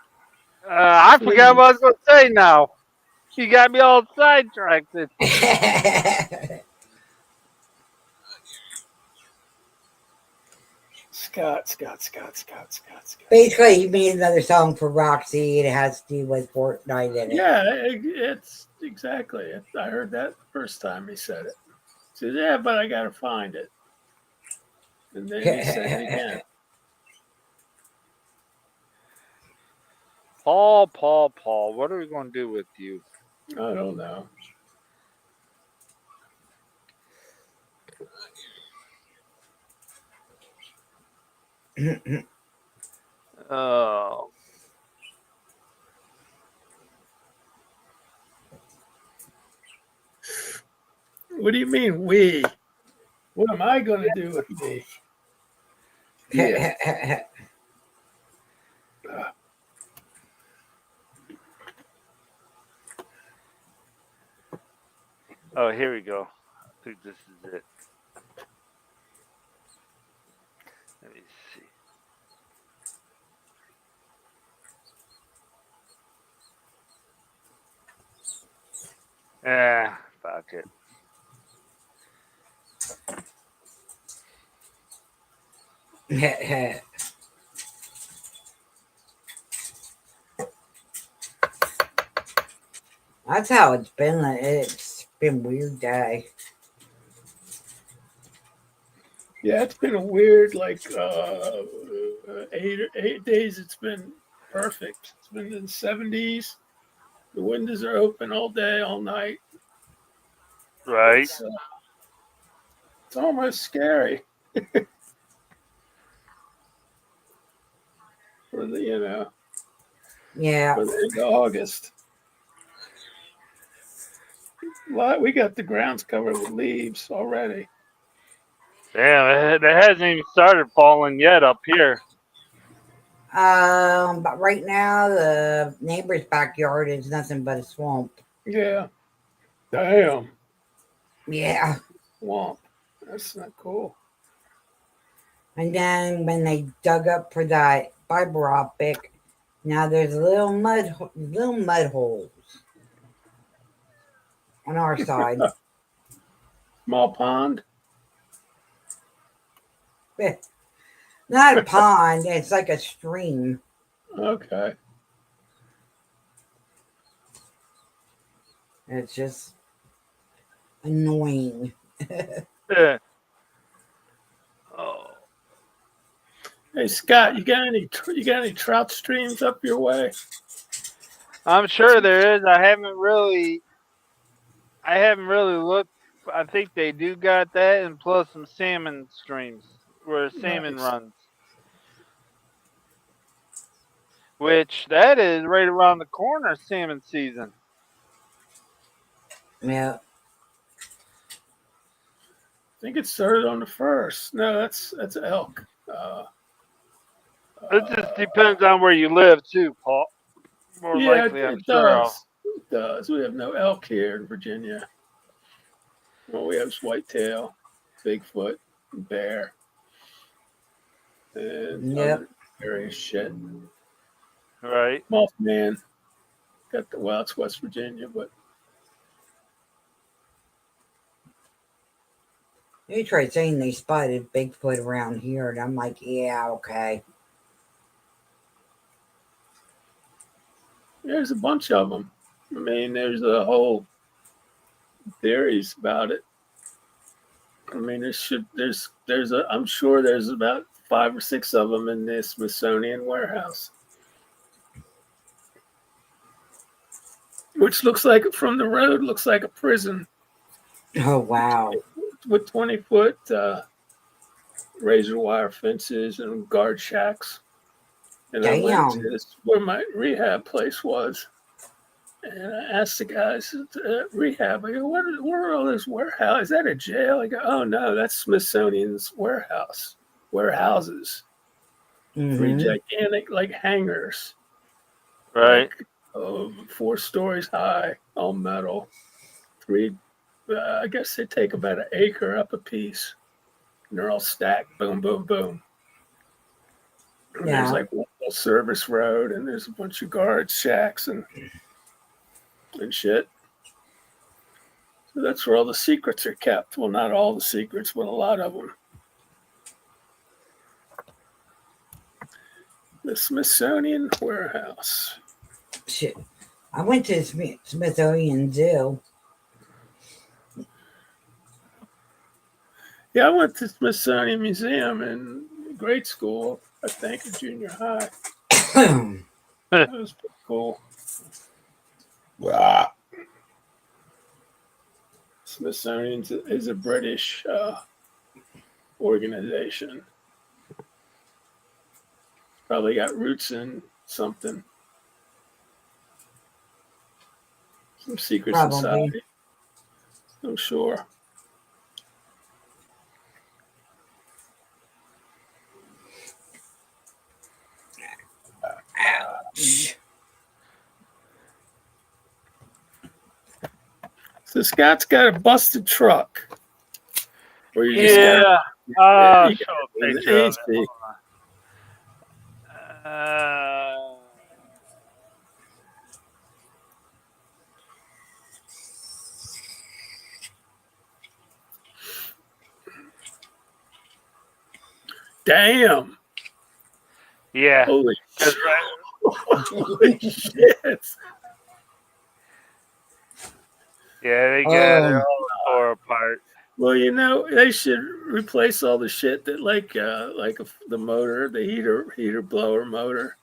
S3: I forgot what I was going to say now. You got me all sidetracked.
S4: Scott.
S9: Basically, he made another song for Roxy. It has to do with Fortnite in it.
S4: Yeah, it's exactly. I heard that the first time he said it. He said, yeah, but I got to find it. And then he said it again.
S3: Paul, what are we going to do with you?
S4: I don't know.
S3: Oh.
S4: What do you mean we? What am I going to do with me? Yeah.
S3: Oh, here we go. I think this is it. Let me see. Fuck it.
S2: That's how it's been. It's been a weird day.
S4: Yeah, it's been a weird, like, 8 days. It's been perfect. It's been in the 70s. The windows are open all day, all night.
S3: Right.
S4: It's almost scary. For the,
S2: Yeah.
S4: for the end of August. We got the grounds covered with leaves already.
S3: Damn, it hasn't even started falling yet up here.
S2: But right now the neighbor's backyard is nothing but a swamp.
S4: Yeah. Damn.
S2: Yeah.
S4: Swamp. That's not cool.
S2: And then when they dug up for that fiber optic, now there's little mud holes on our side.
S4: Small pond.
S2: Not a pond, it's like a stream.
S4: Okay.
S2: It's just annoying.
S3: Yeah. Oh.
S4: Hey Scott, you got any trout streams up your way?
S3: I'm sure there is. I haven't really looked. I think they do got that, and plus some salmon streams where salmon
S4: Nice.
S3: runs. Which that is right around the corner, salmon season.
S2: Yeah.
S4: I think it started on the 1st. No, that's elk.
S3: It just depends on where you live too, Paul. More
S4: Yeah,
S3: likely, I'm
S4: it
S3: sure.
S4: does. It does. We have no elk here in Virginia. Well, we have whitetail, Bigfoot, bear, and other various shit.
S3: Right.
S4: Mothman. It's West Virginia, but
S2: They tried saying they spotted Bigfoot around here, and I'm like, yeah, okay.
S4: there's a bunch of them. I mean, there's a whole theories about it. I mean, I'm sure there's about 5 or 6 of them in the Smithsonian warehouse, which looks like from the road looks like a prison.
S2: Oh, wow.
S4: With 20-foot razor wire fences and guard shacks. And I went to where my rehab place was. And I asked the guys at rehab, I go, where are all this warehouse? Is that a jail? I go, oh no, that's Smithsonian's warehouses.
S2: Mm-hmm.
S4: 3 gigantic like hangars.
S3: Right.
S4: Like, 4 stories high, all metal. 3, I guess they take about an acre up a piece. And they're all stacked, boom, boom, boom. And there's like one little service road, and there's a bunch of guard shacks and shit. So that's where all the secrets are kept. Well, not all the secrets, but a lot of them. The Smithsonian Warehouse.
S2: Shit. I went to Smithsonian Zoo.
S4: Yeah, I went to Smithsonian Museum in grade school, I think, or junior high. That was pretty cool. Wow. Smithsonian is a British organization. Probably got roots in something. Some secret
S9: Probably.
S4: society. I'm sure. So Scott's got a busted truck. Or you just
S3: Yeah.
S4: got, you
S3: Show
S4: got
S3: a picture of it.
S4: AC.
S3: Hold on.
S4: Damn.
S3: Yeah.
S4: Holy
S3: That's
S4: shit.
S3: right.
S4: Holy shit.
S3: Yeah, they got it all tore apart.
S4: Well, you know, they should replace all the shit that the motor, the heater blower motor.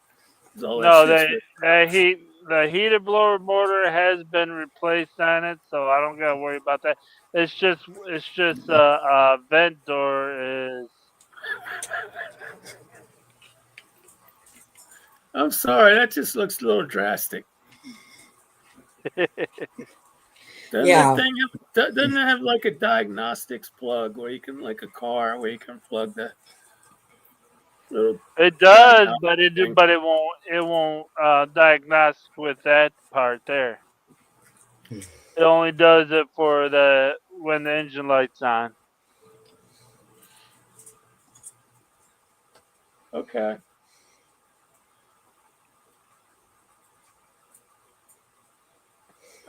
S4: All that
S3: No,
S4: shit's
S3: the heater blower motor has been replaced on it, so I don't gotta worry about that. It's just vent door is.
S4: I'm sorry, that just looks a little drastic. Doesn't
S9: Yeah.
S4: that thing doesn't it have like a diagnostics plug where you can, like a car, where you can plug the little?
S3: It does,
S4: thing?
S3: but it won't diagnose with that part there. It only does it for when the engine light's on.
S4: Okay.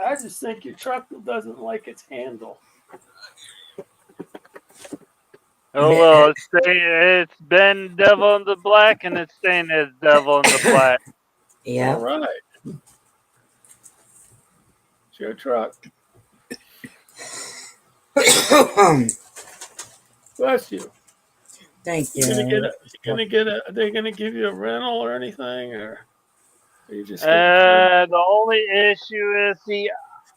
S4: I just think your truck doesn't like its handle.
S3: Oh well, it's been devil in the black, and it's staying as devil in the black.
S9: Yeah.
S4: All right. It's your truck. Bless you.
S9: Thank you.
S4: Are they gonna give you a rental or anything, or are you just?
S3: The only issue is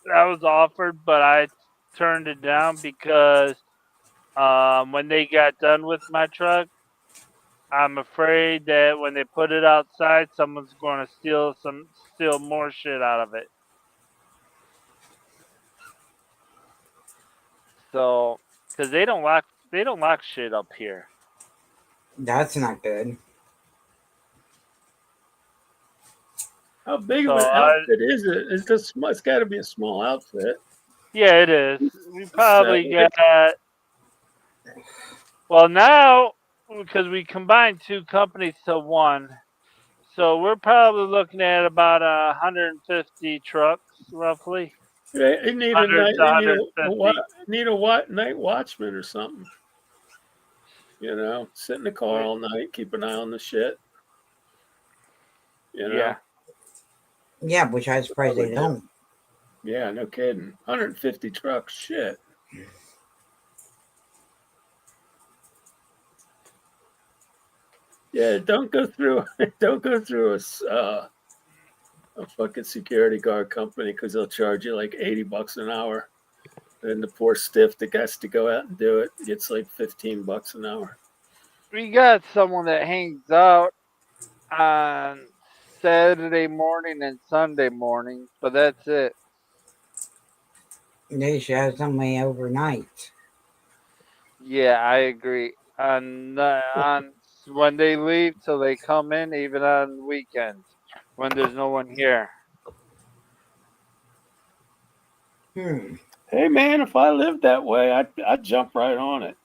S3: that was offered, but I turned it down because when they got done with my truck, I'm afraid that when they put it outside, someone's going to steal more shit out of it. So, because they don't lock shit up here.
S9: That's not good.
S4: How big of an outfit is it? It's got to be a small outfit.
S3: Yeah, it is. We probably got. Well, now because we combined two companies to one, so we're probably looking at about 150 trucks, roughly.
S4: They need a night watchman or something. You know, sit in the car all night, keep an eye on the shit. You know?
S3: Yeah.
S9: Yeah, which I was surprised they don't.
S4: Yeah, no kidding. 150 trucks, shit. Yeah, don't go through a fucking security guard company because they'll charge you like $80 an hour. And the poor stiff that gets to go out and do it gets like $15 an hour.
S3: We got someone that hangs out on Saturday morning and Sunday morning, but that's it.
S9: They should have somebody overnight.
S3: Yeah, I agree. On when they leave till they come in, even on weekends when there's no one here.
S4: Hey man, if I lived that way, I'd jump right on it.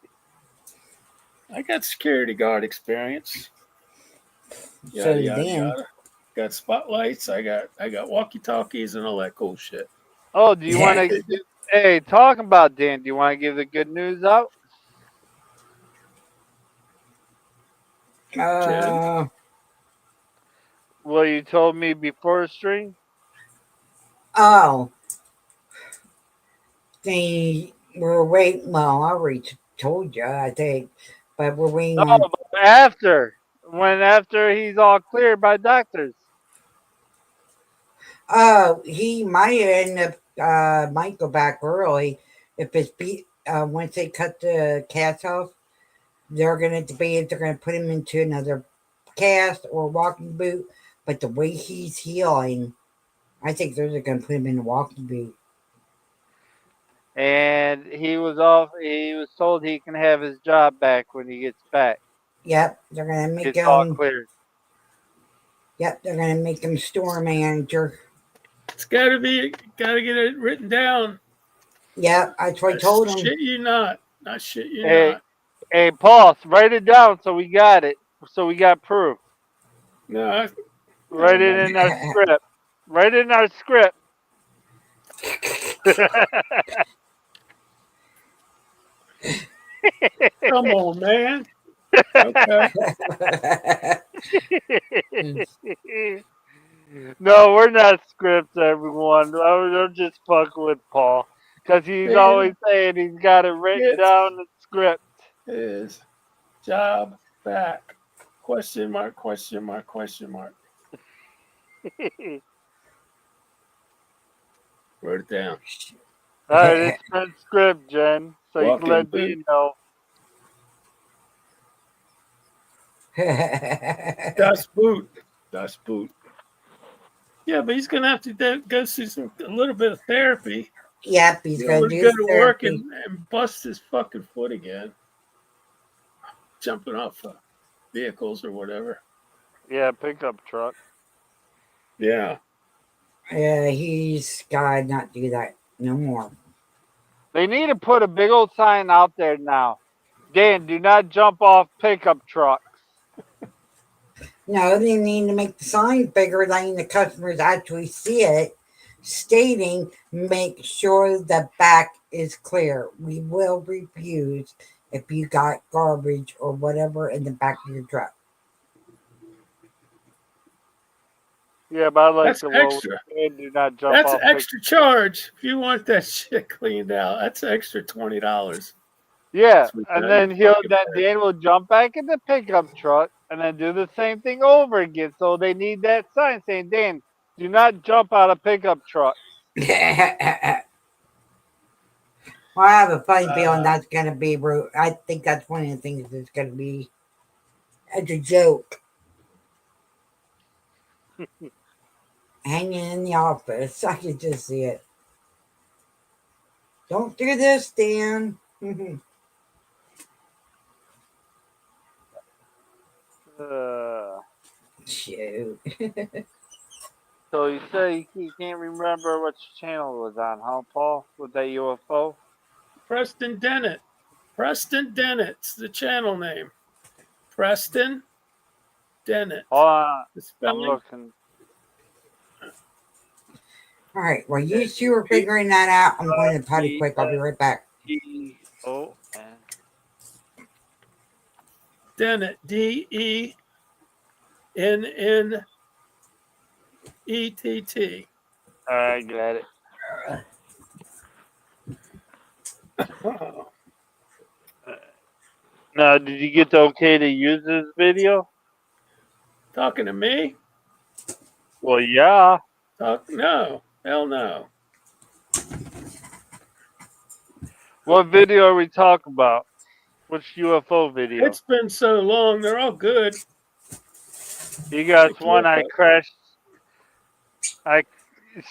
S4: I got security guard experience. Yada, yada, yada. Got spotlights. I got walkie talkies and all that cool shit.
S3: Oh, do you want to? Hey, talking about Dan, do you want to give the good news out? Well, you told me before the stream.
S9: Oh, they were waiting. Well, I already told you, I think, but we're waiting on.
S3: After he's all cleared by doctors.
S2: He might end up might go back early if it's once they cut the cast off. They're gonna debate if they're gonna put him into another cast or walking boot. But the way he's healing, I think they're just gonna put him in a walking boot.
S3: And he was off. He was told he can have his job back when he gets back.
S2: Yep, they're gonna make
S3: It's all
S2: him.
S3: cleared.
S2: Yep, they're gonna make him store manager.
S4: It's gotta get it written down.
S2: Yep, that's what I told him.
S4: Shit you not. Not shit you
S3: Hey,
S4: not.
S3: hey, Paul, write it down so we got it. So we got proof.
S4: No,
S3: Write it in our script. Write it in our script.
S4: come on, man. Okay.
S3: No, we're not scripts, everyone. I'm just fucking with Paul. Because he's
S4: Man.
S3: always saying he's got it written
S4: Yes.
S3: down in the script.
S4: His job back. Question mark, question mark, question mark. Wrote it down.
S3: All right, it's been script, Jen. So you
S4: Walking
S3: can let
S4: boot.
S3: me know.
S4: Das Boot. Das Boot. Yeah, but he's gonna have to go through a little bit of therapy.
S2: Yep, he's
S4: He
S2: gonna
S4: would
S2: do
S4: go to work
S2: therapy.
S4: and bust his fucking foot again. Jumping off vehicles or whatever.
S3: Yeah, pickup truck.
S4: Yeah.
S2: Yeah, he's gotta not do that no more.
S3: They need to put a big old sign out there now. Dan, do not jump off pickup trucks.
S2: No, they need to make the sign bigger, letting the customers actually see it, stating, make sure the back is clear. We will refuse if you got garbage or whatever in the back of your truck.
S3: Yeah, but I like
S4: That's
S3: the one
S4: extra.
S3: with do not jump
S4: That's
S3: off
S4: extra charge. If you want that shit cleaned out, that's extra $20.
S3: Yeah,
S4: That's what
S3: and
S4: that
S3: then
S4: is
S3: he'll
S4: fucking
S3: then
S4: fair.
S3: Dan will jump back in the pickup truck and then do the same thing over again. So they need that sign saying, Dan, do not jump out of pickup truck.
S2: Well, I have a funny feeling that's going to be rude. I think that's one of the things that's going to be as a joke. Hanging in the office. I can just see it. Don't do this, Dan. Shoot.
S3: So you say you can't remember which channel it was on, huh, Paul? With that UFO?
S4: Preston Dennett. Preston Dennett's the channel name. Preston Dennett.
S3: Hold on,
S4: The
S3: I'm
S4: spelling.
S3: looking.
S2: All right. While you two are figuring that out, I'm going to potty quick. I'll be right back.
S3: D-O-N.
S4: Dennett. D-E-N-N-E-T-T.
S3: All right, got it.
S4: Oh.
S3: Now, did you get the okay to use this video?
S4: Talking to me?
S3: Well, yeah.
S4: No. Hell no.
S3: What video are we talking about? Which UFO video?
S4: It's been so long. They're all good.
S3: You got
S4: Like
S3: one I
S4: UFO.
S3: crashed.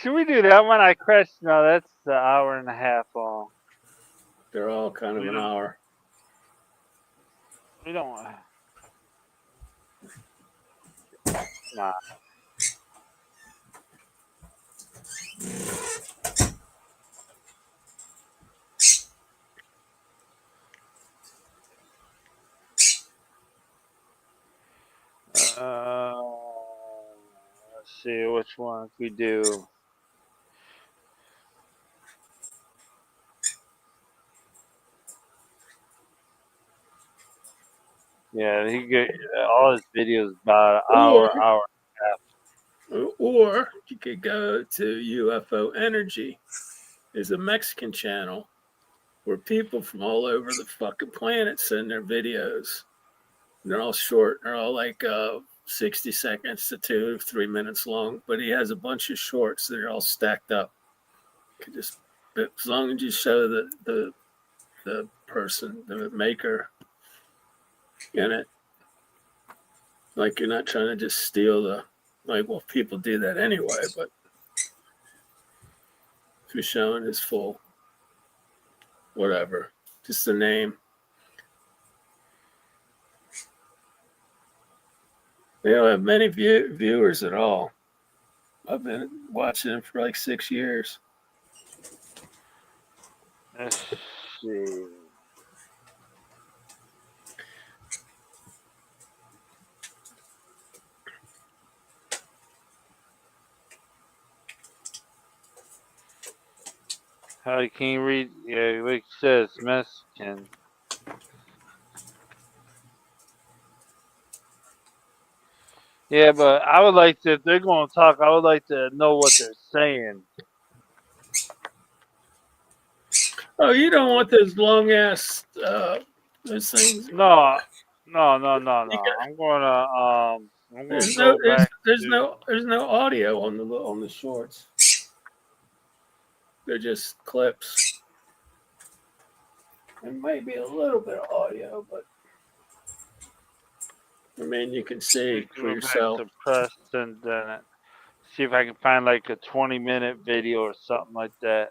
S3: Should we do that one? I crashed. No, that's an hour and a half long.
S4: They're all kind of an hour.
S3: We don't want. Nah. Let's see which one we do. Yeah, he get all his videos about an hour and a half.
S4: Or you could go to UFO Energy. It's a Mexican channel where people from all over the fucking planet send their videos. And they're all short. They're all like 60 seconds to 2-3 minutes long, but he has a bunch of shorts that are all stacked up. You could just, as long as you show the person, the maker in it, like you're not trying to just steal well, people do that anyway, but if you're showing his full, whatever, just the name. They don't have many viewers at all. I've been watching them for like 6 years.
S3: Let's see. How can you read? Yeah, like it says Mexican. Yeah, but I would like to, if they're going to talk, I would like to know what they're saying.
S4: Oh, you don't want those long ass those things.
S3: No. I'm gonna
S4: There's
S3: go back.
S4: there's no audio on the shorts. They're just clips. There might be a little bit of audio, but I mean you can see for yourself.
S3: To Preston Dennett. See if I can find like a 20-minute video or something like that.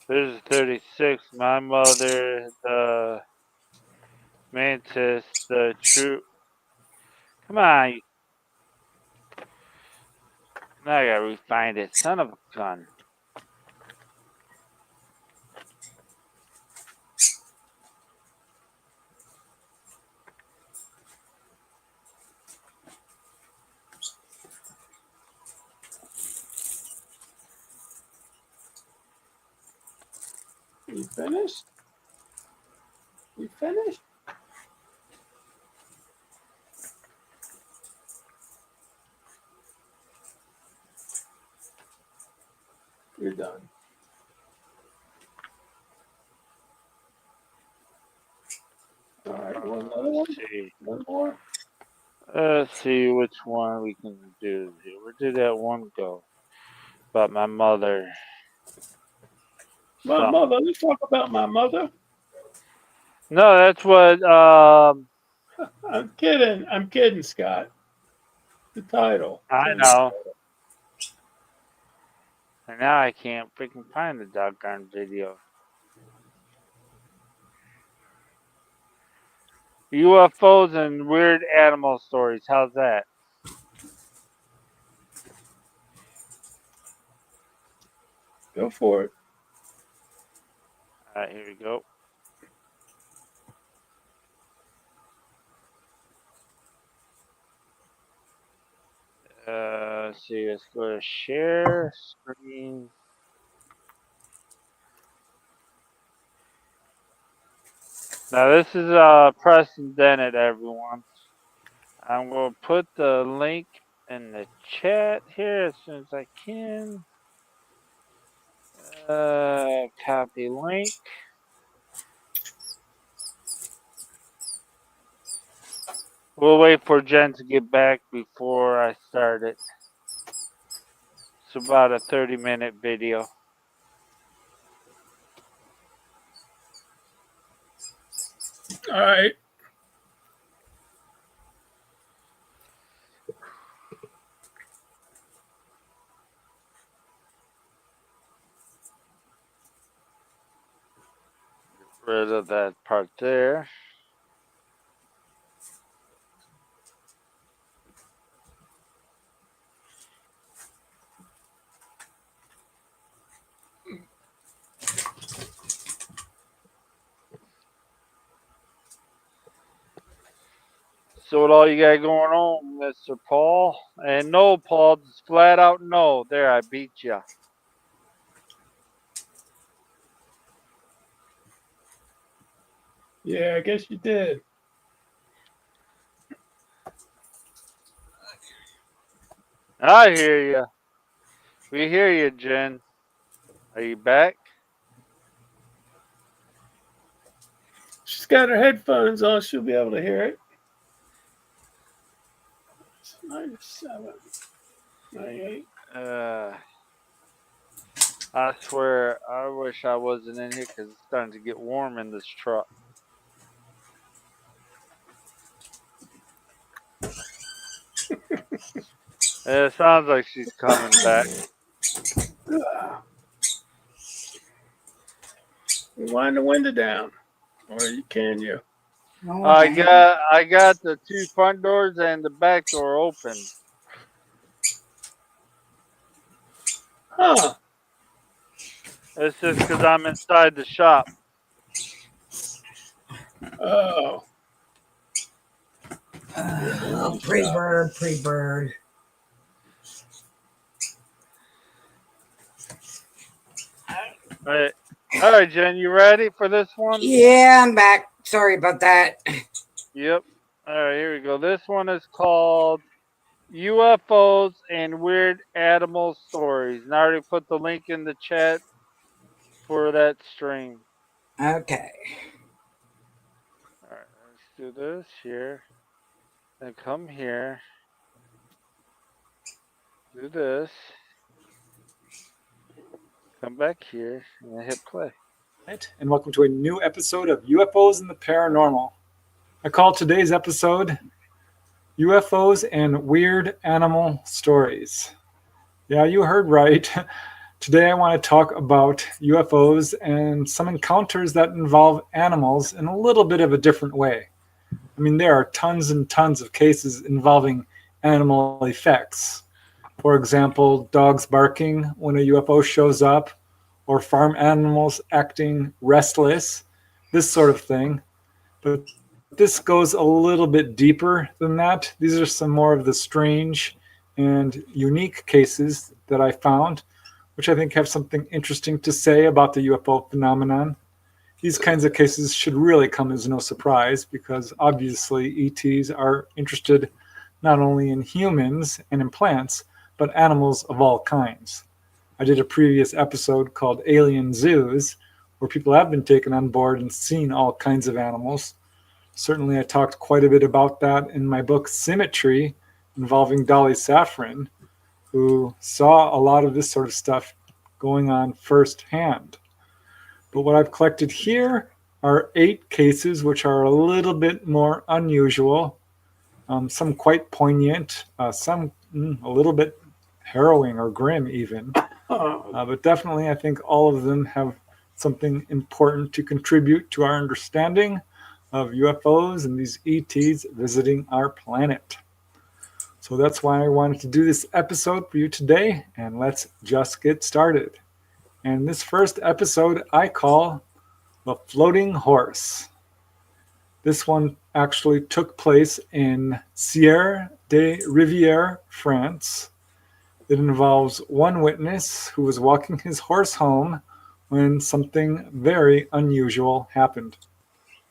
S3: There's 36. My mother, the Mantis, the true. Come on. Now I gotta refind it. Son of a gun.
S4: You finished? You finished? You're done. All right, one more. One more.
S3: Let's see which one we can do. Where did that one go? About my mother.
S4: My mother. Let's talk about my mother.
S3: No, that's what.
S4: I'm kidding, Scott. The title.
S3: I know. And now I can't freaking find the doggone video. UFOs and weird animal stories. How's that?
S4: Go for it.
S3: All right, here we go. Let's see. Let's go to share screen. Now this is Preston Dennett, everyone. I'm going to put the link in the chat here as soon as I can. Copy link. We'll wait for Jen to get back before I start it. It's about a 30-minute video.
S4: All right.
S3: Get rid of that part there. So what all you got going on, Mr. Paul? And no, Paul, just flat out no. There, I beat you.
S4: Yeah, I guess you did.
S3: I hear you. We hear you, Jen. Are you back?
S4: She's She's got her headphones on. She'll be able to hear it. It's 97, 98.
S3: I swear, I wish I wasn't in here because it's starting to get warm in this truck. It sounds like she's coming back.
S4: Wind the window down, or can you?
S3: I got the 2 front doors and the back door open.
S4: Huh.
S3: It's just because I'm inside the shop.
S4: Oh.
S2: Pre-bird.
S3: All right, Jen, you ready for this one?
S2: Yeah, I'm back. Sorry about that.
S3: Yep. All right, here we go. This one is called UFOs and Weird Animal Stories. And I already put the link in the chat for that stream.
S2: Okay.
S3: All right, let's do this here. Then come here. Do this. Come back here and hit play.
S13: And welcome to a new episode of UFOs and the Paranormal. I call today's episode UFOs and Weird Animal Stories. Yeah, you heard right. Today I want to talk about UFOs and some encounters that involve animals in a little bit of a different way. I mean, there are tons and tons of cases involving animal effects. For example, dogs barking when a UFO shows up, or farm animals acting restless, this sort of thing. But this goes a little bit deeper than that. These are some more of the strange and unique cases that I found, which I think have something interesting to say about the UFO phenomenon. These kinds of cases should really come as no surprise because obviously ETs are interested not only in humans and in plants, but animals of all kinds. I did a previous episode called Alien Zoos, where people have been taken on board and seen all kinds of animals. Certainly I talked quite a bit about that in my book Symmetry, involving Dolly Safran, who saw a lot of this sort of stuff going on firsthand. But what I've collected here are 8 cases which are a little bit more unusual, some quite poignant, some a little bit harrowing or grim even. But definitely I think all of them have something important to contribute to our understanding of UFOs and these ETs visiting our planet. So that's why I wanted to do this episode for you today, and let's just get started. And this first episode I call The Floating Horse. This one actually took place in Sierre de Rivière, France. It involves one witness who was walking his horse home when something very unusual happened.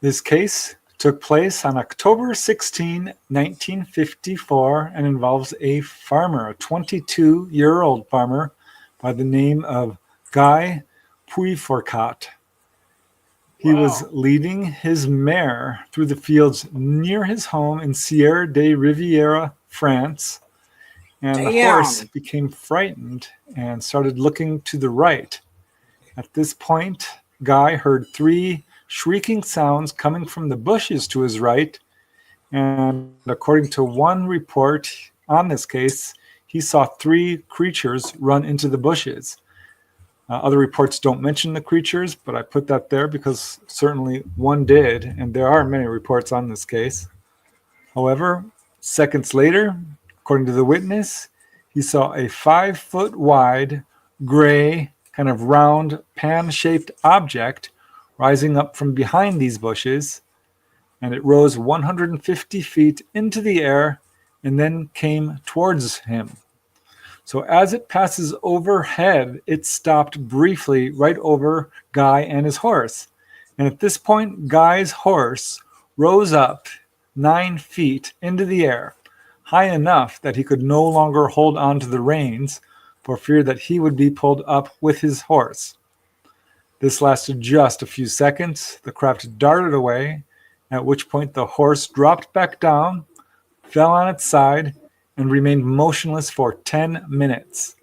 S13: This case took place on October 16, 1954, and involves a farmer, a 22-year-old farmer by the name of Guy Puyfourcat. He was leading his mare through the fields near his home in Sierre de Rivière, France, and the horse became frightened and started looking to the right. At this point, Guy heard 3 shrieking sounds coming from the bushes to his right, and according to one report on this case, he saw 3 creatures run into the bushes. Other reports don't mention the creatures, but I put that there because certainly one did, and there are many reports on this case. However, seconds later, according to the witness, he saw a 5-foot wide, gray, kind of round, pan-shaped object rising up from behind these bushes, and it rose 150 feet into the air and then came towards him. So as it passes overhead, it stopped briefly right over Guy and his horse. And at this point, Guy's horse rose up 9 feet into the air, high enough that he could no longer hold on to the reins for fear that he would be pulled up with his horse. This lasted just a few seconds. The craft darted away, at which point the horse dropped back down, fell on its side, and remained motionless for 10 minutes.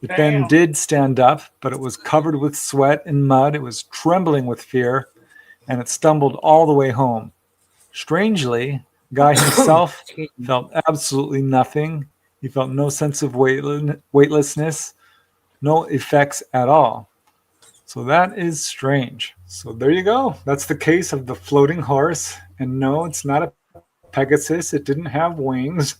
S13: It then did stand up, but it was covered with sweat and mud. It was trembling with fear, and it stumbled all the way home. Strangely, Guy himself felt absolutely nothing. He felt no sense of weightlessness, no effects at all. So that is strange. So there you go. That's the case of the floating horse. And no, it's not a Pegasus. It didn't have wings.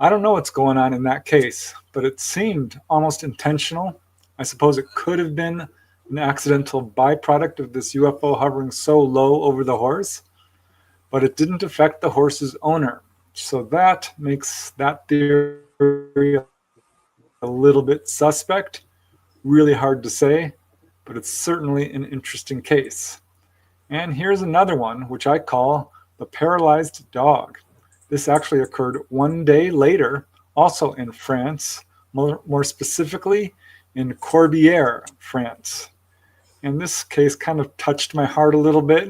S13: I don't know what's going on in that case, but it seemed almost intentional. I suppose it could have been an accidental byproduct of this UFO hovering so low over the horse, but it didn't affect the horse's owner. So that makes that theory a little bit suspect. Really hard to say, but it's certainly an interesting case. And here's another one, which I call the paralyzed dog. This actually occurred one day later, also in France, more specifically in Corbière, France. And this case kind of touched my heart a little bit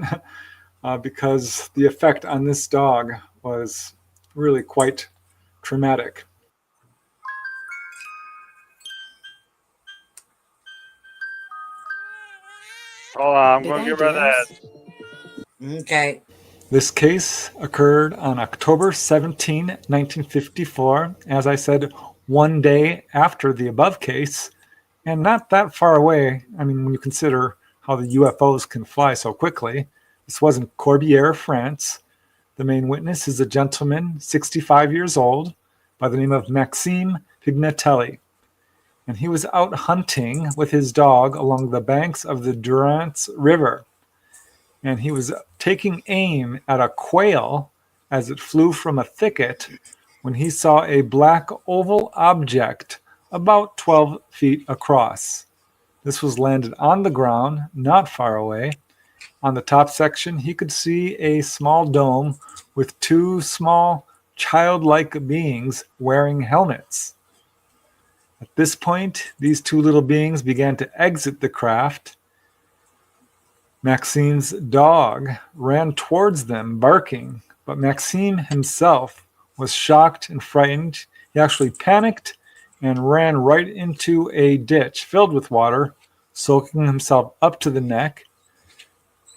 S13: because the effect on this dog was really quite traumatic.
S3: Hold on, I'm going to give her that.
S2: Okay.
S13: This case occurred on October 17, 1954, as I said, one day after the above case, and not that far away. I mean, when you consider how the UFOs can fly so quickly. This was in Corbière, France. The main witness is a gentleman, 65 years old, by the name of Maxime Pignatelli. And he was out hunting with his dog along the banks of the Durance River. And he was taking aim at a quail as it flew from a thicket when he saw a black oval object about 12 feet across. This was landed on the ground, not far away. On the top section, he could see a small dome with two small childlike beings wearing helmets. At this point, these two little beings began to exit the craft. Maxime's dog ran towards them, barking, but Maxime himself was shocked and frightened. He actually panicked and ran right into a ditch filled with water, soaking himself up to the neck.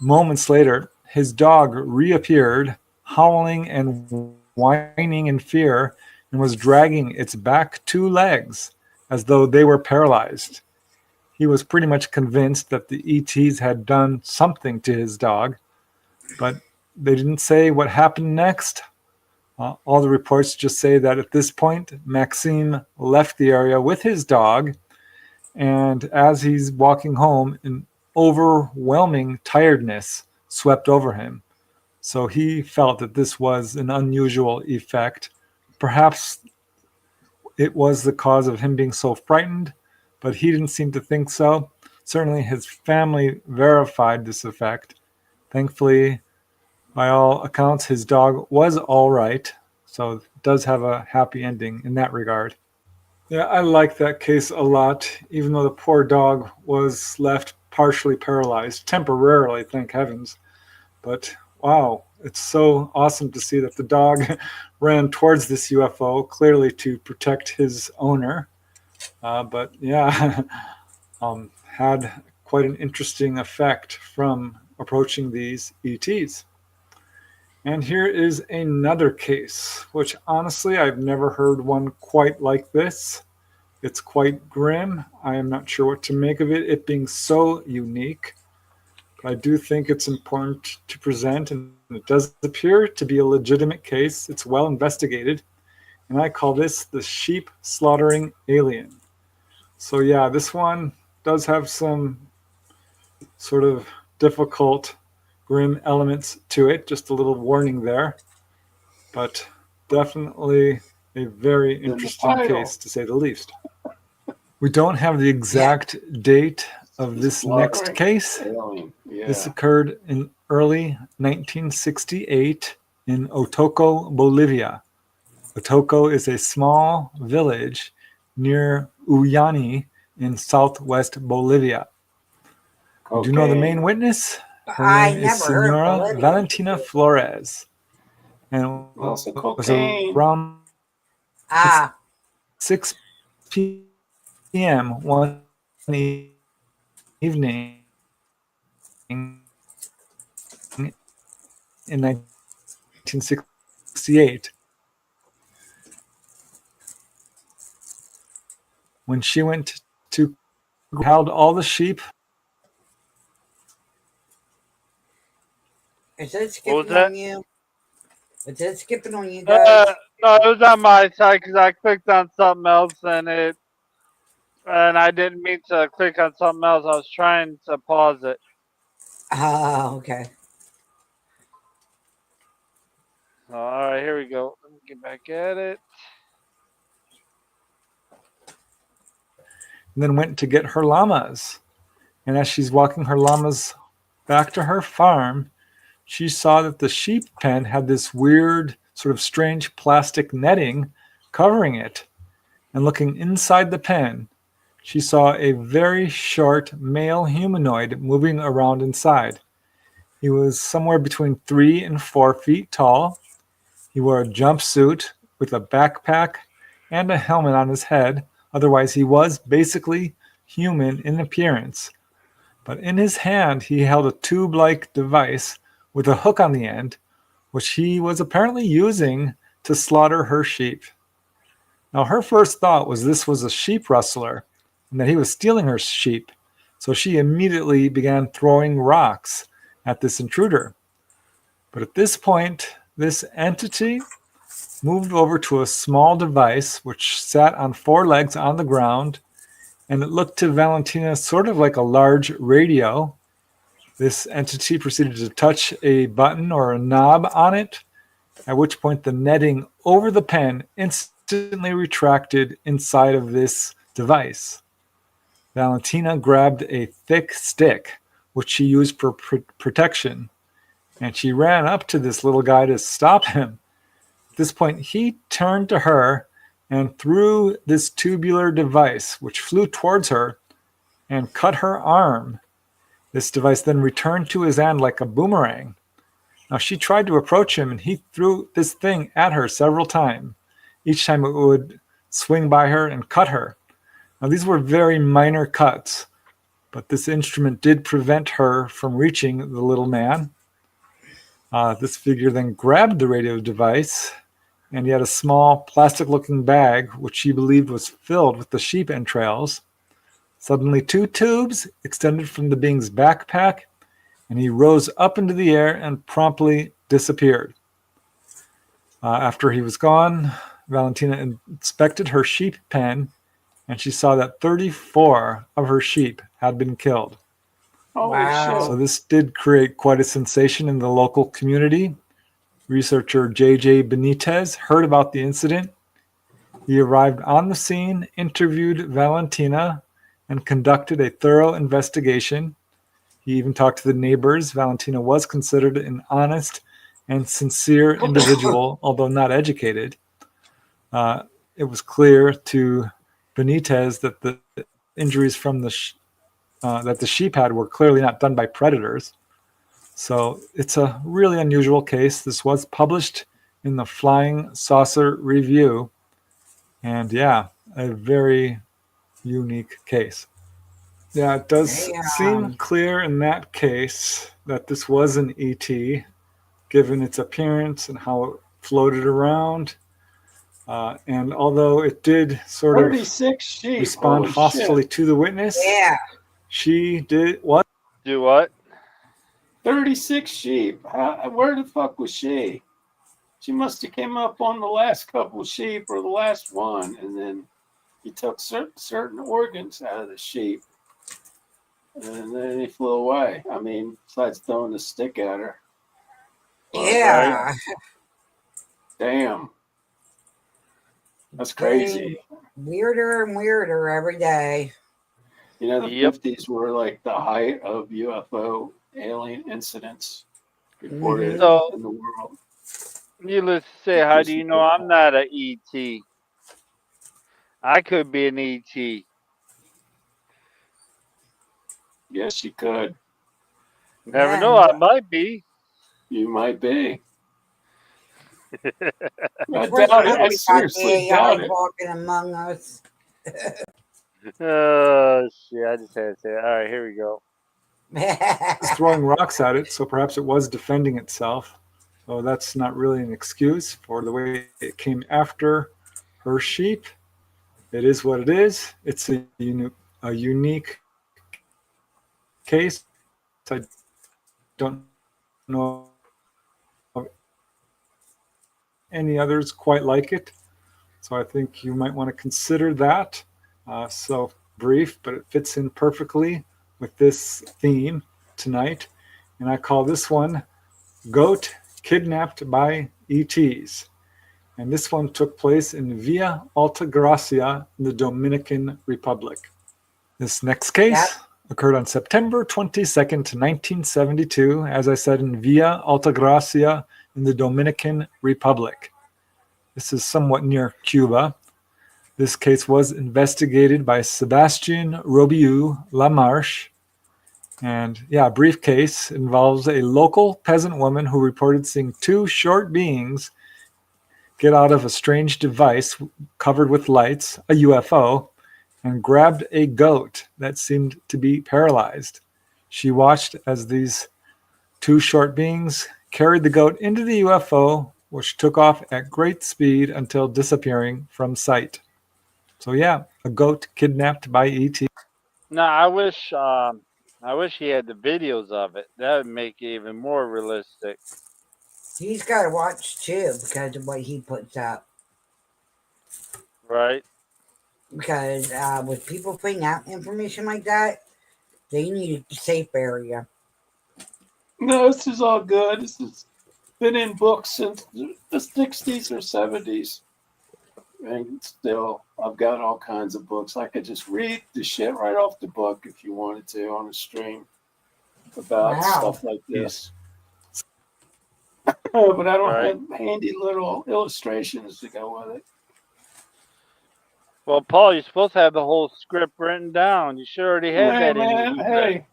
S13: Moments later, his dog reappeared, howling and whining in fear, and was dragging its back two legs as though they were paralyzed. He was pretty much convinced that the ETs had done something to his dog, but they didn't say what happened next. All the reports just say that at this point, Maxime left the area with his dog, and as he's walking home, an overwhelming tiredness swept over him. So he felt that this was an unusual effect. Perhaps it was the cause of him being so frightened, but he didn't seem to think so. Certainly his family verified this effect. Thankfully, by all accounts, his dog was all right, so it does have a happy ending in that regard. Yeah, I like that case a lot, even though the poor dog was left partially paralyzed, temporarily, thank heavens. But wow, it's so awesome to see that the dog ran towards this UFO, clearly to protect his owner. But yeah, had quite an interesting effect from approaching these ETs. And here is another case, which honestly, I've never heard one quite like this. It's quite grim. I am not sure what to make of it being so unique. But I do think it's important to present, and it does appear to be a legitimate case. It's well investigated. And I call this the sheep slaughtering alien. So yeah, this one does have some sort of difficult, grim elements to it. Just a little warning there. But definitely a very interesting case, to say the least. We don't have the exact date of this next case. This occurred in early 1968 in Otoko, Bolivia. Otoko is a small village near Uyani in southwest Bolivia. Do you know the
S4: Okay.
S13: main witness? Her
S2: I
S13: name is
S2: never heard of
S13: Senora
S2: Bolivia.
S13: Valentina Flores. And it
S4: Also
S13: was
S4: cocaine.
S13: around
S2: Ah,
S13: 6 p.m. one evening in 1968 when she went to held all the sheep.
S2: is it
S3: What was
S2: skipping
S3: that?
S2: on you? Is it skipping on you guys?
S3: No, it was on my side because I clicked on something else and I didn't mean to click on something else. I was trying to pause it.
S2: Oh, okay.
S3: All right, here we go. Let me get back at it.
S13: And then went to get her llamas. And as she's walking her llamas back to her farm, she saw that the sheep pen had this weird, sort of strange plastic netting covering it. And looking inside the pen, she saw a very short male humanoid moving around inside. He was somewhere between 3 and 4 feet tall. He wore a jumpsuit with a backpack and a helmet on his head. Otherwise, he was basically human in appearance. But in his hand, he held a tube-like device with a hook on the end, which he was apparently using to slaughter her sheep. Now, her first thought was this was a sheep rustler and that he was stealing her sheep. So she immediately began throwing rocks at this intruder. But at this point, this entity moved over to a small device which sat on 4 legs on the ground, and it looked to Valentina sort of like a large radio. This entity proceeded to touch a button or a knob on it, at which point the netting over the pen instantly retracted inside of this device. Valentina grabbed a thick stick, which she used for protection, and she ran up to this little guy to stop him. At this point, he turned to her and threw this tubular device, which flew towards her and cut her arm. This device then returned to his hand like a boomerang. Now, she tried to approach him, and he threw this thing at her several times. Each time it would swing by her and cut her. Now, these were very minor cuts, but this instrument did prevent her from reaching the little man. This figure then grabbed the radio device, and he had a small plastic-looking bag, which she believed was filled with the sheep entrails. Suddenly, 2 tubes extended from the being's backpack, and he rose up into the air and promptly disappeared. After he was gone, Valentina inspected her sheep pen, and she saw that 34 of her sheep had been killed.
S4: Holy
S13: So
S4: shit.
S13: this did create quite a sensation in the local community. Researcher J.J. Benitez heard about the incident. He arrived on the scene, interviewed Valentina, and conducted a thorough investigation. He even talked to the neighbors. Valentina was considered an honest and sincere individual, although not educated. It was clear to Benitez that the injuries from that the sheep had were clearly not done by predators. So it's a really unusual case. This was published in the Flying Saucer Review. And yeah, a very unique case. Yeah, it does seem clear in that case that this was an ET, given its appearance and how it floated around. And although it did sort of
S4: 36 sheep.
S13: respond
S4: Holy
S13: hostily
S4: shit.
S13: to the witness,
S2: Yeah.
S13: she did what?
S3: Do what?
S4: 36 sheep. Where the fuck was she? She must have came up on the last couple sheep or the last one, and then he took certain organs out of the sheep, and then he flew away. I mean, besides throwing the stick at her.
S2: Yeah.
S4: Damn. That's crazy.
S2: Weirder and weirder every day.
S4: You know, the 50s were like the height of UFO alien incidents reported
S3: So-
S4: in the world.
S3: Needless to say, how do you know I'm not an ET? I could be an ET.
S4: Yes, you could.
S3: Never
S2: Yeah,
S3: know. I might be.
S4: You might be. I
S2: Where's
S4: doubt it. I
S2: Murphy got
S4: seriously
S2: the
S4: doubt
S2: AI
S4: it.
S2: walking among us?
S3: Oh shit! I just had to say it. All right, here we go.
S13: Was throwing rocks at it, so perhaps it was defending itself. So that's not really an excuse for the way it came after her sheep. It is what it is. It's a unique case. I don't know of any others quite like it. So I think you might want to consider that. So brief, but it fits in perfectly with this theme tonight. And I call this one Goat Kidnapped by ETs. And this one took place in Villa Altagracia in the Dominican Republic. This next case occurred on September 22nd, 1972, as I said, in Villa Altagracia in the Dominican Republic. This is somewhat near Cuba. This case was investigated by Sebastian Robiou Lamarche. And yeah, a brief case involves a local peasant woman who reported seeing two short beings get out of a strange device covered with lights, a UFO, and grabbed a goat that seemed to be paralyzed. She watched as these two short beings carried the goat into the UFO, which took off at great speed until disappearing from sight. So yeah, a goat kidnapped by ET.
S3: No, I wish he had the videos of it. That would make it even more realistic.
S2: He's got to watch too because of what he puts out.
S3: Right.
S2: Because with people putting out information like that, they need a safe area.
S4: No, this is all good. This has been in books since the 60s or 70s. And still, I've got all kinds of books. I could just read the shit right off the book if you wanted to on a stream about stuff like this. But I don't have handy little illustrations to go with it.
S3: Well, Paul, you're supposed to have the whole script written down. You sure already had that in you.
S4: Hey.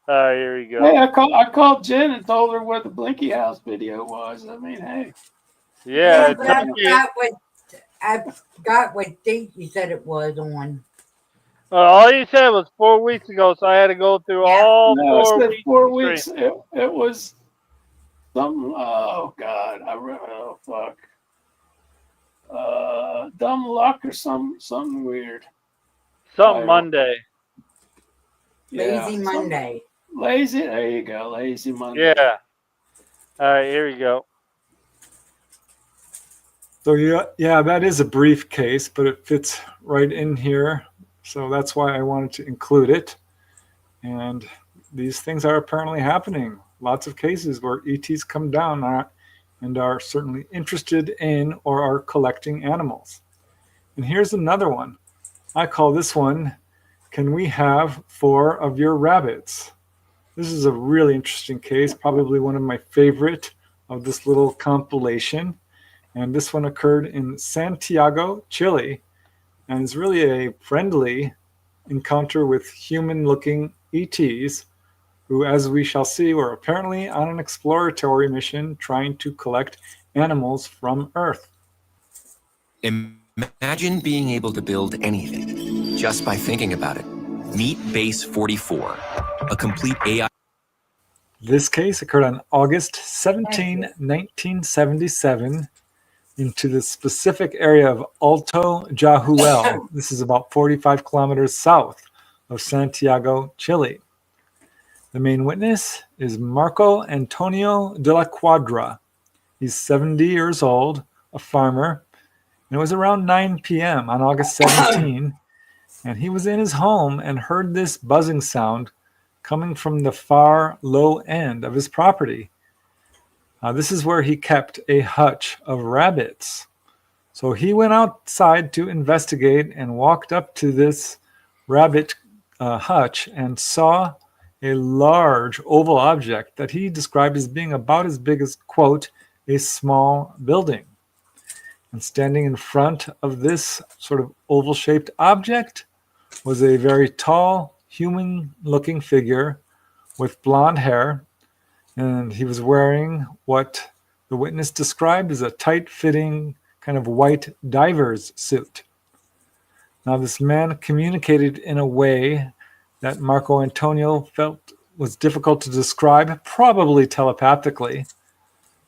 S3: All right, here we go.
S4: Hey, I called Jen and told her where the Blinky House video was. I mean, hey.
S3: Yeah,
S2: but I forgot what date you said it was on.
S3: All you said was 4 weeks ago, so I had to go through all 4 weeks.
S4: 4 weeks. It was something. Oh God, oh fuck. Dumb luck or something weird.
S3: Something Monday.
S2: Lazy Monday.
S4: Lazy. There you go. Lazy Monday.
S3: Yeah. All right, here we go.
S13: So yeah, that is a brief case, but it fits right in here. So that's why I wanted to include it. And these things are apparently happening. Lots of cases where ETs come down and are certainly interested in or are collecting animals. And here's another one. I call this one, Can We Have 4 of Your Rabbits? This is a really interesting case, probably one of my favorite of this little compilation. And this one occurred in Santiago, Chile, and is really a friendly encounter with human-looking ETs who, as we shall see, were apparently on an exploratory mission trying to collect animals from Earth.
S14: Imagine being able to build anything just by thinking about it. Meet Base 44, a complete AI.
S13: This case occurred on August 17, 1977, into the specific area of Alto Jahuel. This is about 45 kilometers south of Santiago, Chile. The main witness is Marco Antonio de la Cuadra. He's 70 years old, a farmer, and it was around 9 p.m. on August 17, and he was in his home and heard this buzzing sound coming from the far low end of his property. This is where he kept a hutch of rabbits. So he went outside to investigate and walked up to this rabbit hutch and saw a large oval object that he described as being about as big as, quote, a small building. And standing in front of this sort of oval-shaped object was a very tall, human-looking figure with blonde hair, and he was wearing what the witness described as a tight-fitting kind of white diver's suit. Now, this man communicated in a way that Marco Antonio felt was difficult to describe, probably telepathically.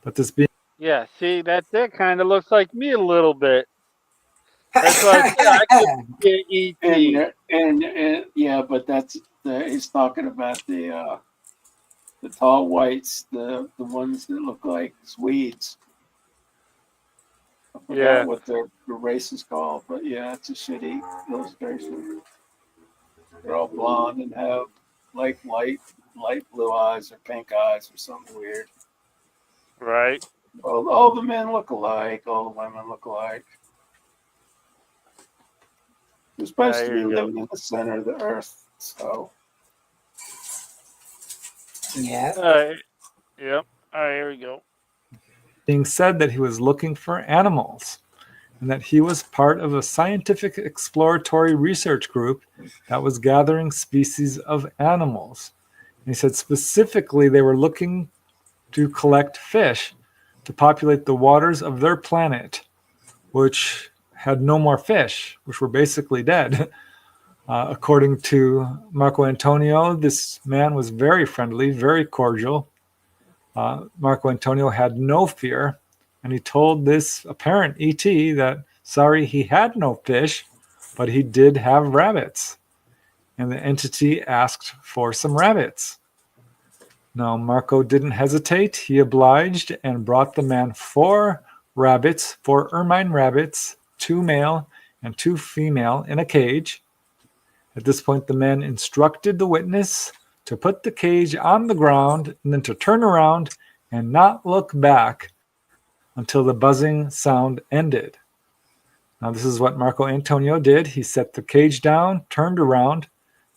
S13: But this being
S3: Yeah, see, that kind of looks like me a little bit. That's why I said I could be an ET.
S4: And yeah, but he's talking about the tall whites, the ones that look like Swedes. I forgot what the race is called, but yeah, it's a shitty illustration. They're all blonde and have like light blue eyes or pink eyes or something weird.
S3: Right.
S4: All the men look alike. All the women look alike. We're supposed to be living in the center of the earth, so.
S2: Yeah.
S3: Yep. All right, here we go.
S13: being said that he was looking for animals and that he was part of a scientific exploratory research group that was gathering species of animals. And he said specifically they were looking to collect fish to populate the waters of their planet, which had no more fish, which were basically dead. According to Marco Antonio, this man was very friendly, very cordial. Marco Antonio had no fear, and he told this apparent ET that, sorry, he had no fish, but he did have rabbits. And the entity asked for some rabbits. Now, Marco didn't hesitate. He obliged and brought the man 4 rabbits, 4 ermine rabbits, 2 male and 2 female in a cage. At this point, the man instructed the witness to put the cage on the ground and then to turn around and not look back until the buzzing sound ended. Now, this is what Marco Antonio did. He set the cage down, turned around,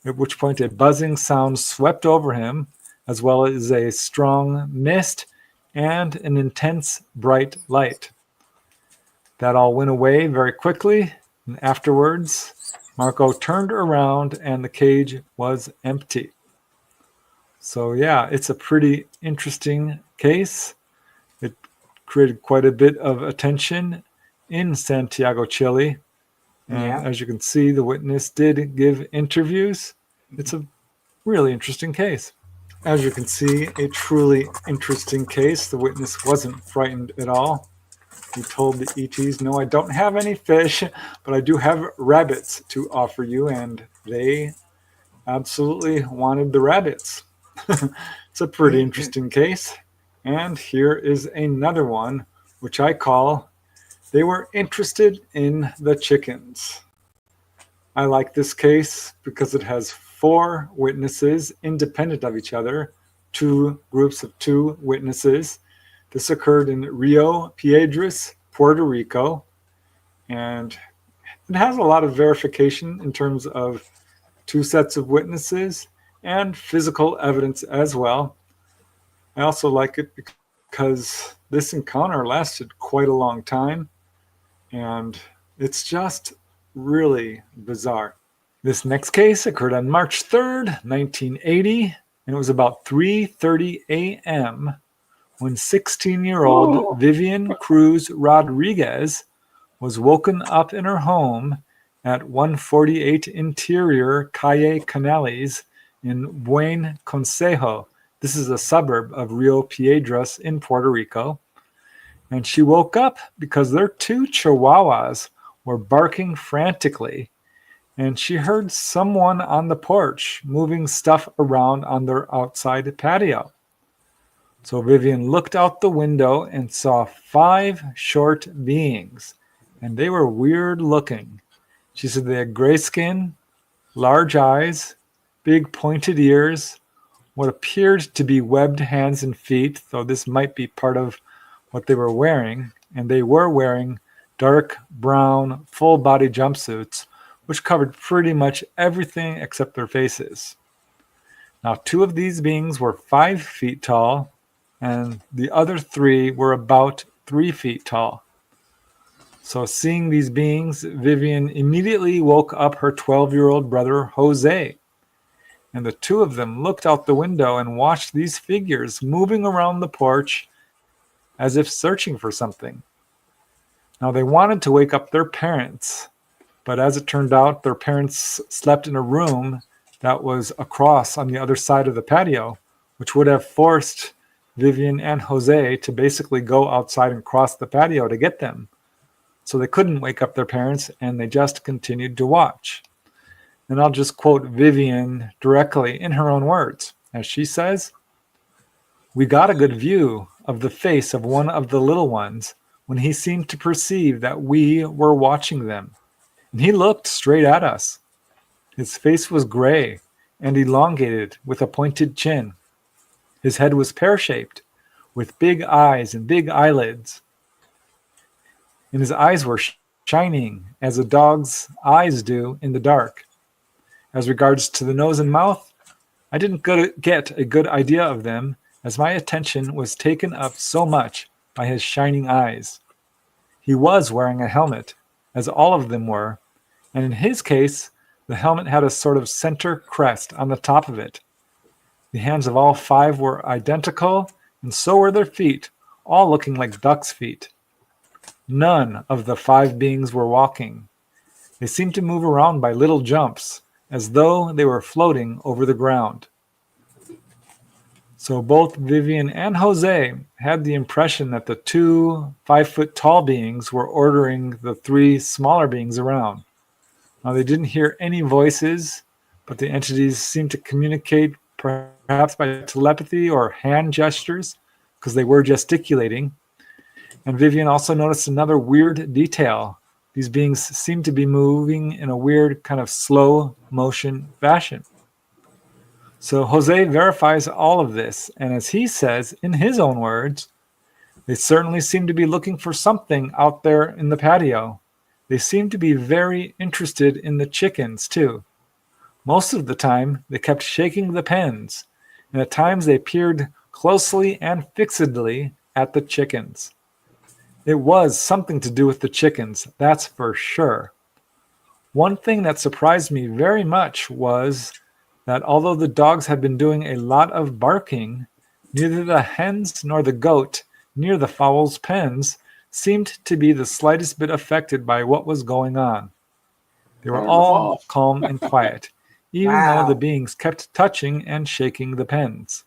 S13: at which point a buzzing sound swept over him, as well as a strong mist and an intense bright light. That all went away very quickly, and afterwards, Marco turned around and the cage was empty. So yeah, it's a pretty interesting case. It created quite a bit of attention in Santiago, Chile. And as you can see, the witness did give interviews. It's a really interesting case. As you can see, a truly interesting case. The witness wasn't frightened at all. He told the ETs, no, I don't have any fish, but I do have rabbits to offer you. And they absolutely wanted the rabbits. It's a pretty interesting case. And here is another one, which I call, they were interested in the chickens. I like this case because it has 4 witnesses independent of each other, 2 groups of 2 witnesses. This occurred in Rio Piedras, Puerto Rico, and it has a lot of verification in terms of 2 sets of witnesses and physical evidence as well. I also like it because this encounter lasted quite a long time, and it's just really bizarre. This next case occurred on March 3rd, 1980, and it was about 3:30 a.m. when 16-year-old Vivian Cruz Rodriguez was woken up in her home at 148 Interior Calle Canales in Buen Consejo. This is a suburb of Rio Piedras in Puerto Rico. And she woke up because their 2 chihuahuas were barking frantically. And she heard someone on the porch moving stuff around on their outside patio. So Vivian looked out the window and saw 5 short beings, and they were weird looking. She said they had gray skin, large eyes, big pointed ears, what appeared to be webbed hands and feet, though this might be part of what they were wearing, and they were wearing dark brown full body jumpsuits, which covered pretty much everything except their faces. Now, 2 of these beings were 5 feet tall, and the other 3 were about 3 feet tall. So seeing these beings, Vivian immediately woke up her 12-year-old brother, Jose. and the two of them looked out the window and watched these figures moving around the porch as if searching for something. Now, they wanted to wake up their parents, but as it turned out, their parents slept in a room that was across on the other side of the patio, which would have forced Vivian and Jose to basically go outside and cross the patio to get them. So they couldn't wake up their parents, and they just continued to watch. And I'll just quote Vivian directly in her own words. As she says, "We got a good view of the face of one of the little ones when he seemed to perceive that we were watching them. And he looked straight at us. His face was gray and elongated with a pointed chin. His head was pear-shaped with big eyes and big eyelids. And his eyes were shining as a dog's eyes do in the dark. As regards to the nose and mouth, I didn't get a good idea of them, as my attention was taken up so much by his shining eyes. He was wearing a helmet, as all of them were, and in his case, the helmet had a sort of center crest on the top of it. The hands of all five were identical, and so were their feet, all looking like duck's feet. None of the five beings were walking. They seemed to move around by little jumps, as though they were floating over the ground." So both Vivian and Jose had the impression that the 2 5-foot-tall beings were ordering the 3 smaller beings around. Now, they didn't hear any voices, but the entities seemed to communicate perhaps by telepathy or hand gestures, because they were gesticulating. And Vivian also noticed another weird detail. These beings seemed to be moving in a weird kind of slow motion fashion. So Jose verifies all of this, and as he says in his own words, they certainly seem to be looking for something out there in the patio. They seem to be very interested in the chickens too. Most of the time, they kept shaking the pens, and at times they peered closely and fixedly at the chickens. It was something to do with the chickens, that's for sure. One thing that surprised me very much was that although the dogs had been doing a lot of barking, neither the hens nor the goat near the fowls' pens seemed to be the slightest bit affected by what was going on. They were all calm and quiet, even though the beings kept touching and shaking the pens.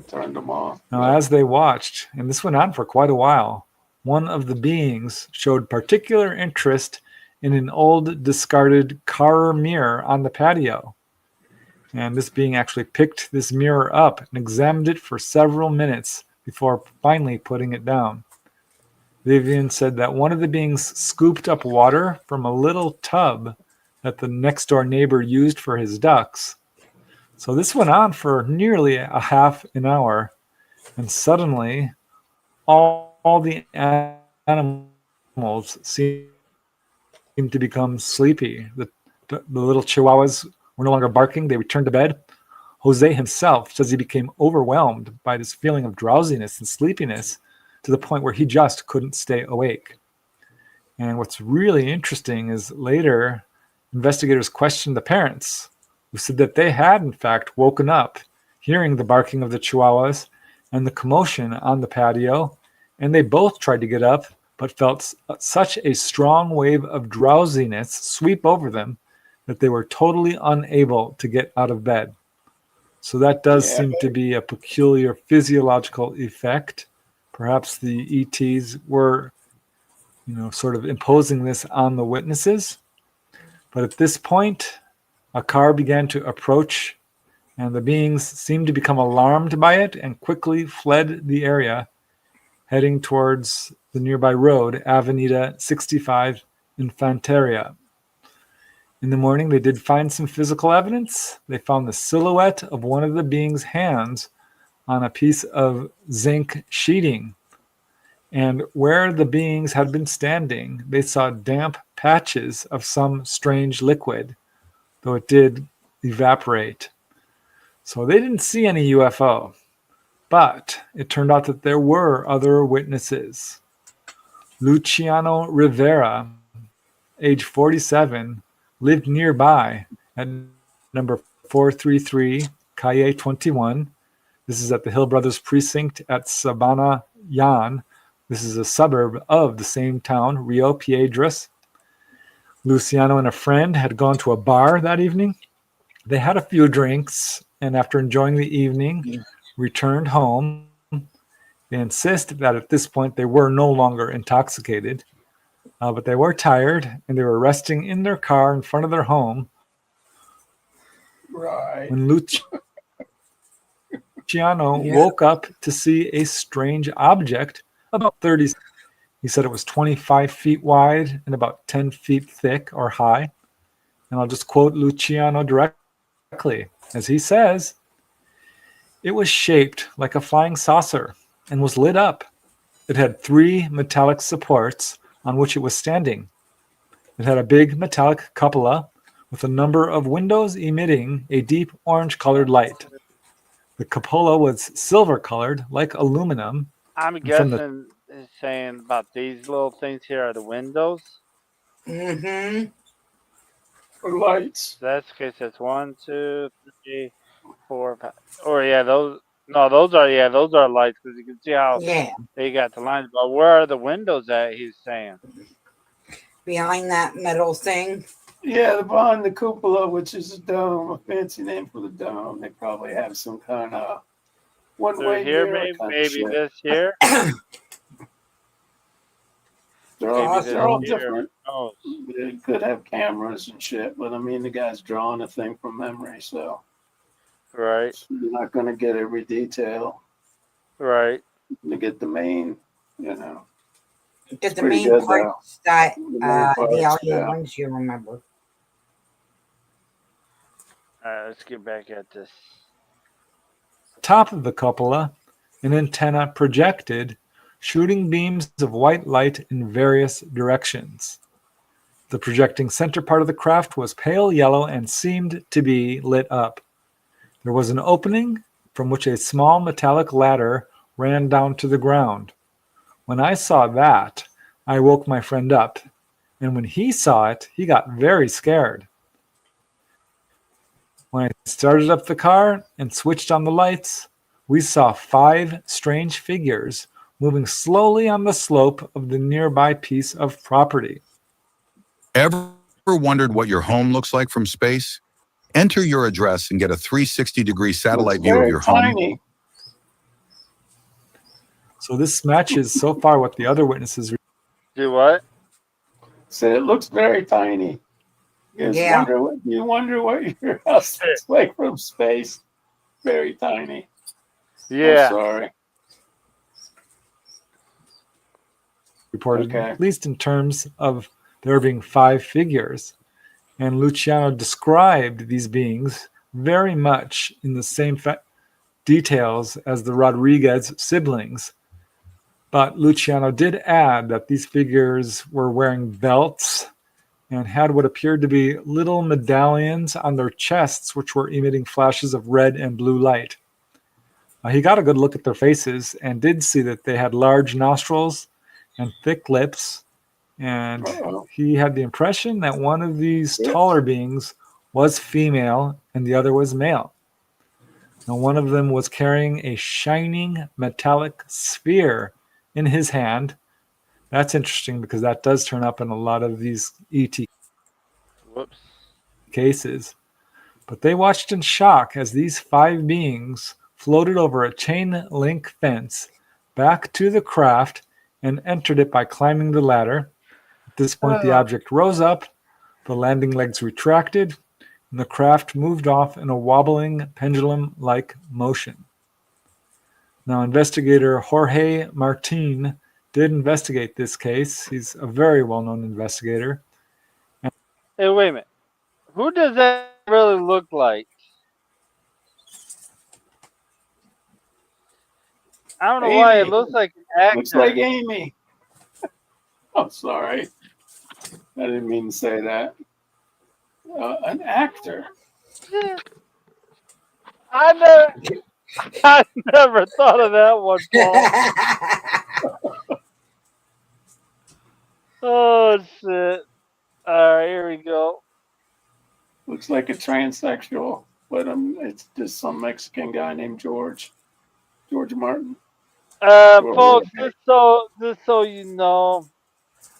S7: Turned them off.
S13: Now, as they watched, and this went on for quite a while, one of the beings showed particular interest in an old discarded car mirror on the patio. And this being actually picked this mirror up and examined it for several minutes before finally putting it down. Vivian said that one of the beings scooped up water from a little tub that the next door neighbor used for his ducks. So this went on for nearly a half an hour, and suddenly all the animals seemed to become sleepy. The little chihuahuas were no longer barking. They returned to bed. Jose himself says he became overwhelmed by this feeling of drowsiness and sleepiness to the point where he just couldn't stay awake. And what's really interesting is later, investigators questioned the parents, who said that they had, in fact, woken up, hearing the barking of the chihuahuas and the commotion on the patio, and they both tried to get up, but felt such a strong wave of drowsiness sweep over them that they were totally unable to get out of bed. So that does seem to be a peculiar physiological effect. Perhaps the ETs were, sort of imposing this on the witnesses. But at this point, a car began to approach, and the beings seemed to become alarmed by it and quickly fled the area, heading towards the nearby road, Avenida 65 Infanteria. In the morning, they did find some physical evidence. They found the silhouette of one of the beings' hands on a piece of zinc sheeting. And where the beings had been standing, they saw damp patches of some strange liquid, though it did evaporate. So they didn't see any UFO, but it turned out that there were other witnesses. Luciano Rivera, age 47, lived nearby at number 433 Calle 21. This is at the Hill Brothers Precinct at Sabana Yan. This is a suburb of the same town, Rio Piedras. Luciano and a friend had gone to a bar that evening. They had a few drinks, and after enjoying the evening, returned home. They insist that at this point they were no longer intoxicated, but they were tired, and they were resting in their car in front of their home
S4: Right.
S13: when Luciano woke up to see a strange object about 30. He said it was 25 feet wide and about 10 feet thick or high. And I'll just quote Luciano directly. As he says, it was shaped like a flying saucer and was lit up. It had 3 metallic supports on which it was standing. It had a big metallic cupola with a number of windows emitting a deep orange-colored light. The cupola was silver-colored, like aluminum.
S3: I'm guessing it's saying about these little things here are the windows.
S2: Mm-hmm.
S4: For lights.
S3: That's the case. That's 1, 2, 3, 4, 5. Or yeah, those. No, those are lights because you can see how they got the lines. But where are the windows at? He's saying
S2: Behind that metal thing.
S4: Yeah, behind the cupola, which is a dome, a fancy name for the dome. They probably have some kind of one-way
S3: here,
S4: mirror
S3: maybe
S4: kind of
S3: maybe
S4: shit.
S3: this here.
S4: They're all
S3: Maybe
S4: they're all
S3: this here.
S4: different.
S3: Oh,
S4: They could have cameras and shit, but I mean, the guy's drawing a thing from memory, so
S3: right,
S4: you're not going to get every detail.
S3: right.
S4: To get the main, you know.
S2: Get
S4: It's
S2: the
S4: pretty
S2: main
S4: good,
S2: parts that
S4: The main
S2: the
S4: parts,
S2: audio
S4: yeah.
S2: ones you remember.
S3: All right, let's get back at this.
S13: Top of the cupola, an antenna projected, shooting beams of white light in various directions. The projecting center part of the craft was pale yellow and seemed to be lit up. There was an opening from which a small metallic ladder ran down to the ground. When I saw that, I woke my friend up, and when he saw it, he got very scared. When I started up the car and switched on the lights, we saw 5 strange figures moving slowly on the slope of the nearby piece of property.
S15: Ever wondered what your home looks like from space? Enter your address and get a 360-degree satellite view of your home.
S4: Tiny.
S13: So this matches so far what the other witnesses.
S3: Do what?
S4: Said it looks very tiny. You just
S2: Yeah.
S4: wonder what your house looks like from space. Very tiny.
S3: Yeah.
S4: I'm sorry.
S13: Reported,
S4: Okay.
S13: at least in terms of there being 5 figures. And Luciano described these beings very much in the same details as the Rodriguez siblings. But Luciano did add that these figures were wearing belts and had what appeared to be little medallions on their chests, which were emitting flashes of red and blue light. He got a good look at their faces and did see that they had large nostrils and thick lips. And he had the impression that one of these taller beings was female and the other was male. Now, one of them was carrying a shining metallic sphere in his hand. That's interesting because that does turn up in a lot of these ET
S3: Whoops.
S13: cases. But they watched in shock as these 5 beings floated over a chain link fence back to the craft and entered it by climbing the ladder. At this point, the object rose up, the landing legs retracted, and the craft moved off in a wobbling pendulum-like motion. Now, investigator Jorge Martin did investigate this case. He's a very well-known investigator.
S3: Hey, wait a minute. Who does that really look like? I don't know why it
S4: Amy.
S3: looks like an actor.
S4: Looks like Amy. I'm sorry. I didn't mean to say that. An actor.
S3: I never thought of that one, Paul. Oh shit! All right, here we go.
S4: Looks like a transsexual. but it's just some Mexican guy named George Martin.
S3: Folks, just so you know,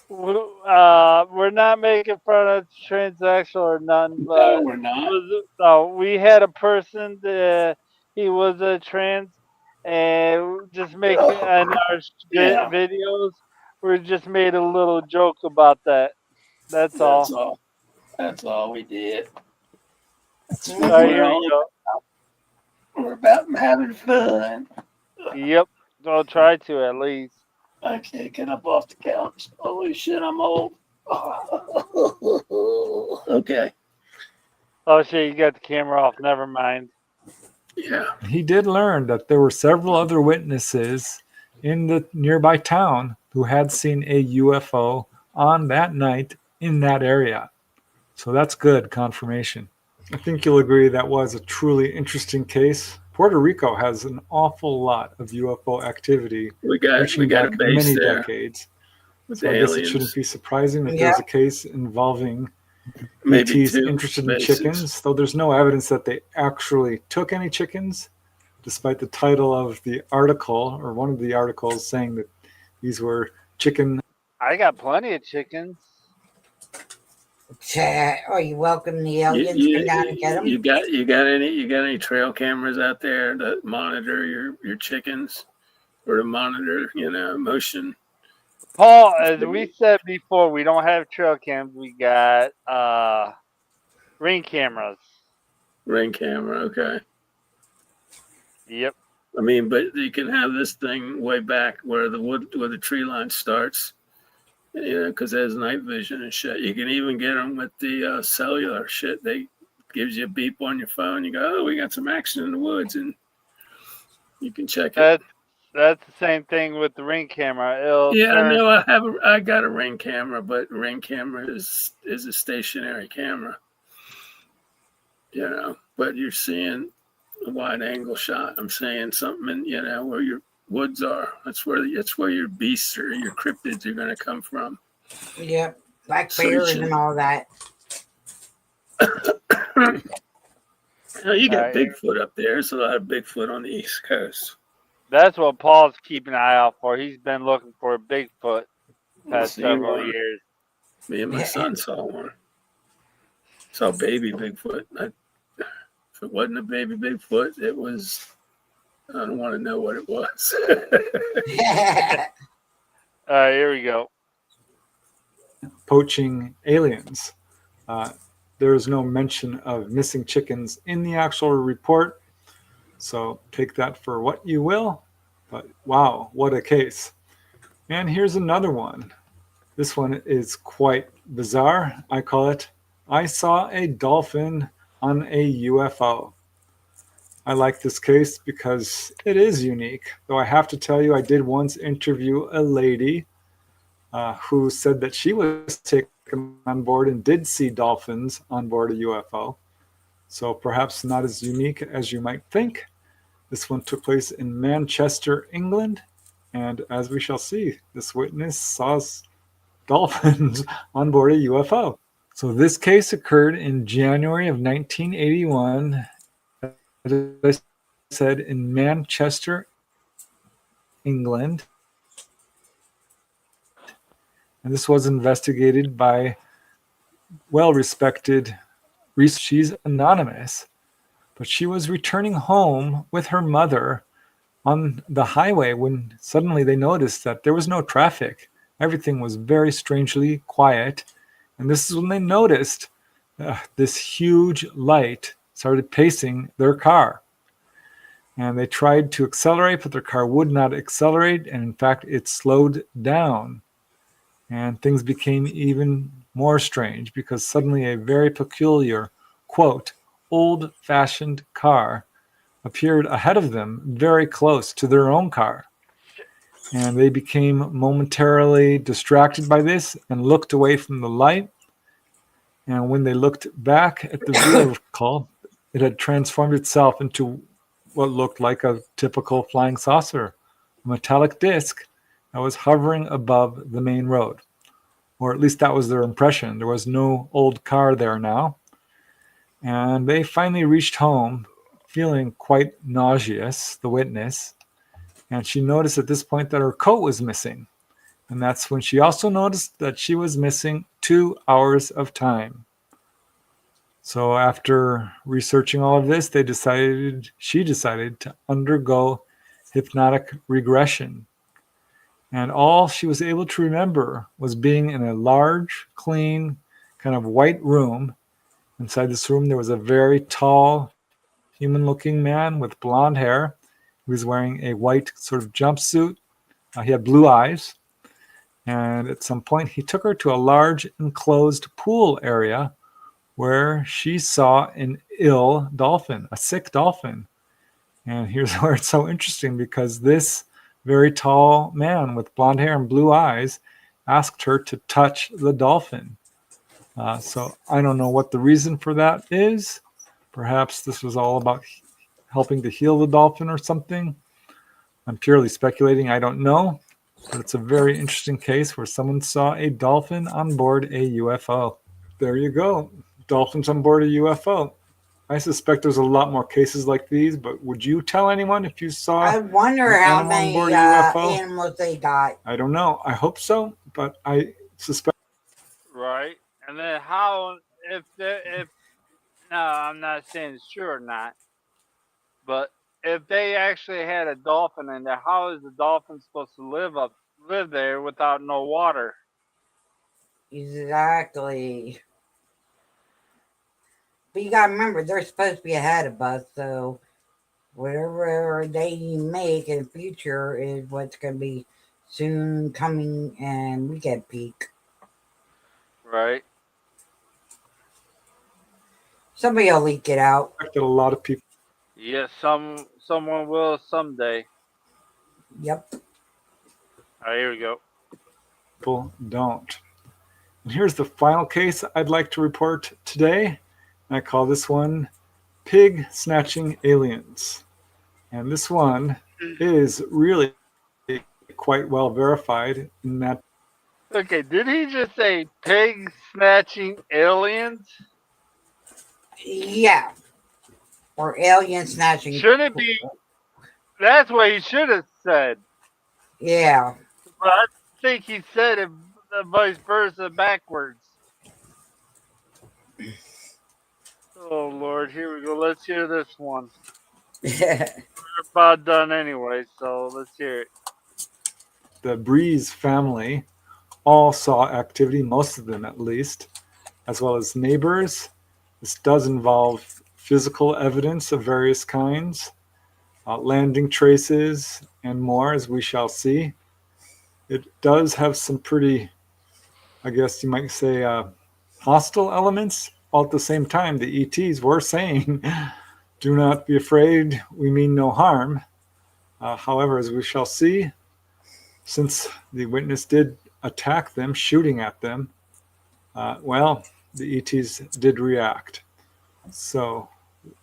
S3: we're not making fun of transsexual or nothing,
S4: No,
S3: but
S4: we're not.
S3: we had a person that he was a trans, and just make in our
S4: Yeah.
S3: videos, we just made a little joke about that. That's all.
S4: That's all we did. That's
S3: So
S4: what
S3: here you go.
S4: we're about having fun.
S3: Yep, I'll try to at least.
S4: I can't get up off the couch. Holy shit, I'm old. Okay.
S3: Oh shit, you got the camera off. Never mind.
S4: Yeah.
S13: He did learn that there were several other witnesses in the nearby town who had seen a UFO on that night in that area. So that's good confirmation. I think you'll agree that was a truly interesting case. Puerto Rico has an awful lot of UFO activity
S4: We got
S13: reaching
S4: a
S13: back
S4: base
S13: many
S4: there
S13: decades.
S4: with
S13: So I guess it
S4: aliens.
S13: shouldn't be surprising that
S2: Yeah.
S13: there's a case involving
S4: Maybe
S13: ETs
S4: 2
S13: interested
S4: bases.
S13: in chickens, though there's no evidence that they actually took any chickens, despite the title of the article, or one of the articles, saying that these were chicken.
S3: I got plenty of chickens.
S2: Are you welcome the aliens to come down and get them?
S4: You got any trail cameras out there that monitor your chickens, or to monitor motion?
S3: Paul, as we said before, we don't have trail cams. We got ring cameras.
S4: Ring camera, okay.
S3: Yep.
S4: I mean, but you can have this thing way back where the tree line starts, because there's night vision and shit. You can even get them with the cellular shit. They gives you a beep on your phone. You go, oh, we got some action in the woods, and you can check it.
S3: That's the same thing with the ring camera.
S4: I know. I got a ring camera, but ring camera is a stationary camera. But you're seeing a wide angle shot. I'm saying something in where your woods are. That's where your beasts or your cryptids are going to come from.
S2: Yep, black bears and all that.
S4: You got Bigfoot up there. There's a lot of Bigfoot on the East Coast.
S3: That's what Paul's keeping an eye out for. He's been looking for a Bigfoot past several years.
S4: Me and my son saw one. Saw baby Bigfoot. If it wasn't a baby Bigfoot, it was. I don't want to know what it was.
S3: All right, here we go.
S13: Poaching aliens. There is no mention of missing chickens in the actual report, so take that for what you will. But wow, what a case. And here's another one. This one is quite bizarre. I call it, I saw a dolphin on a UFO. I like this case because it is unique, though I have to tell you, I did once interview a lady who said that she was taken on board and did see dolphins on board a UFO. So perhaps not as unique as you might think. This one took place in Manchester, England. And as we shall see, this witness saw dolphins on board a UFO. So this case occurred in January of 1981. As I said, in Manchester, England. And this was investigated by well-respected researchers. She's anonymous, but she was returning home with her mother on the highway when suddenly they noticed that there was no traffic. Everything was very strangely quiet. And this is when they noticed this huge light started pacing their car. And they tried to accelerate, but their car would not accelerate. And in fact, it slowed down. And things became even more strange because suddenly a very peculiar, quote, old-fashioned car appeared ahead of them, very close to their own car. And they became momentarily distracted by this and looked away from the light. And when they looked back at the vehicle, it had transformed itself into what looked like a typical flying saucer, a metallic disc that was hovering above the main road. Or at least that was their impression. There was no old car there now. And they finally reached home feeling quite nauseous, the witness. And she noticed at this point that her coat was missing. And that's when she also noticed that she was missing 2 hours of time. So after researching all of this, she decided to undergo hypnotic regression. And all she was able to remember was being in a large, clean, kind of white room. Inside this room, there was a very tall, human-looking man with blonde hair. He was wearing a white sort of jumpsuit. He had blue eyes. And at some point, he took her to a large enclosed pool area where she saw an ill dolphin, a sick dolphin. And here's where it's so interesting, because this very tall man with blonde hair and blue eyes asked her to touch the dolphin. So I don't know what the reason for that is. Perhaps this was all about helping to heal the dolphin or something. I'm purely speculating. I don't know. But it's a very interesting case where someone saw a dolphin on board a UFO. There you go. Dolphins on board a UFO. I suspect there's a lot more cases like these, but would you tell anyone if you saw
S2: I wonder
S13: an
S2: how
S13: animal on
S2: many
S13: board a UFO?
S2: animals they got.
S13: I don't know. I hope so, but I suspect.
S3: Right. And then how, if no, I'm not saying it's true or not, but if they actually had a dolphin in there, how is the dolphin supposed to live there without no water?
S2: Exactly. But you gotta remember, they're supposed to be ahead of us, so whatever they make in the future is what's gonna be soon coming, and we get peak.
S3: Right.
S2: Somebody will leak it out.
S13: A lot of people.
S3: Yes, someone will someday.
S2: Yep.
S3: All right, here we go.
S13: People don't. And here's the final case I'd like to report today. I call this one Pig Snatching Aliens. And this one is really quite well verified in that.
S3: Okay, did he just say pig snatching aliens?
S2: Yeah. Or alien snatching.
S3: Should it be? That's what he should have said.
S2: Yeah.
S3: But I think he said it vice versa backwards. Oh Lord, here we go. Let's hear this one. We're about done anyway, so let's hear it.
S13: The Breeze family all saw activity, most of them at least, as well as neighbors. This does involve physical evidence of various kinds, landing traces, and more, as we shall see. It does have some pretty, I guess you might say, hostile elements. All at the same time, the ETs were saying, do not be afraid, we mean no harm. However, as we shall see, since the witness did attack them, shooting at them, well, the ETs did react. So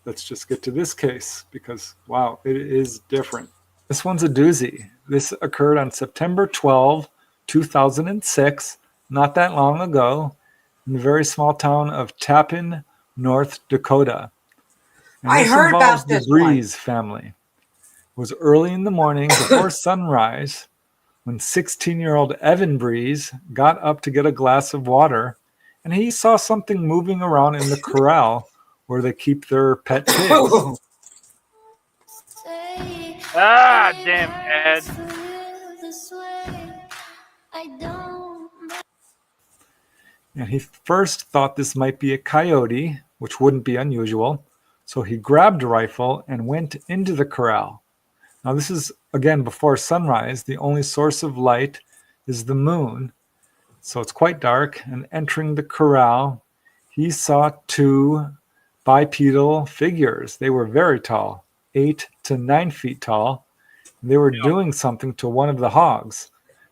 S13: let's just get to this case because, wow, it is different. This one's a doozy. This occurred on September 12, 2006, not that long ago, in the very small town of Tappan, North Dakota. And
S2: I heard about this
S13: the Breeze family. It was early in the morning before sunrise when 16-year-old Evan Breeze got up to get a glass of water, and he saw something moving around in the corral where they keep their pet pigs.
S3: Ah, damn, Ed.
S13: And he first thought this might be a coyote, which wouldn't be unusual. So he grabbed a rifle and went into the corral. Now this is, again, before sunrise. The only source of light is the moon. So it's quite dark. And entering the corral, he saw two bipedal figures. They were very tall, 8 to 9 feet tall. They were doing something to one of the hogs.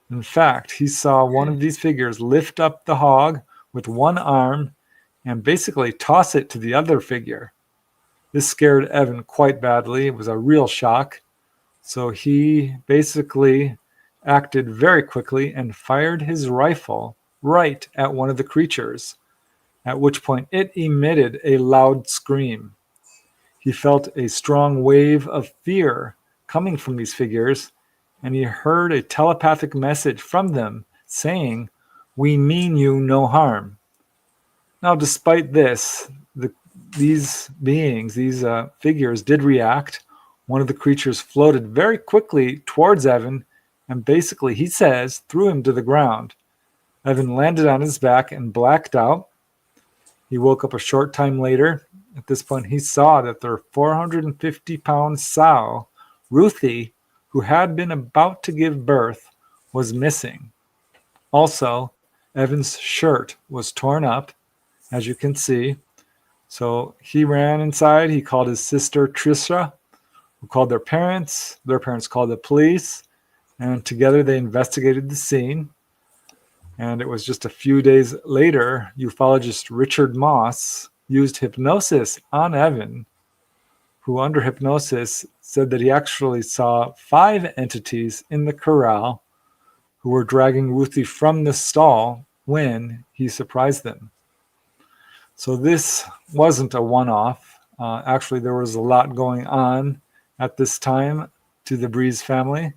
S13: In fact, he saw one of these figures lift up the hog with one arm and basically toss it to the other figure. This scared Evan quite badly. It was a real shock. So he basically acted very quickly and fired his rifle right at one of the creatures. at which point it emitted a loud scream. He felt a strong wave of fear coming from these figures, and he heard a telepathic message from them saying, "We mean you no harm." Now, despite this, these beings, these figures did react. One of the creatures floated very quickly towards Evan, and basically, he says, threw him to the ground. Evan landed on his back and blacked out. He woke up a short time later. At this point, he saw that their 450-pound sow, Ruthie, who had been about to give birth, was missing. Also, Evan's shirt was torn up, as you can see. So he ran inside. He called his sister Trisha, who called their parents. Their parents called the police, and together they investigated the scene. And it was just a few days later, ufologist Richard Moss used hypnosis on Evan, who under hypnosis said that he actually saw 5 entities in the corral who were dragging Ruthie from the stall when he surprised them. So this wasn't a one-off. Actually, there was a lot going on at this time to the Breeze family,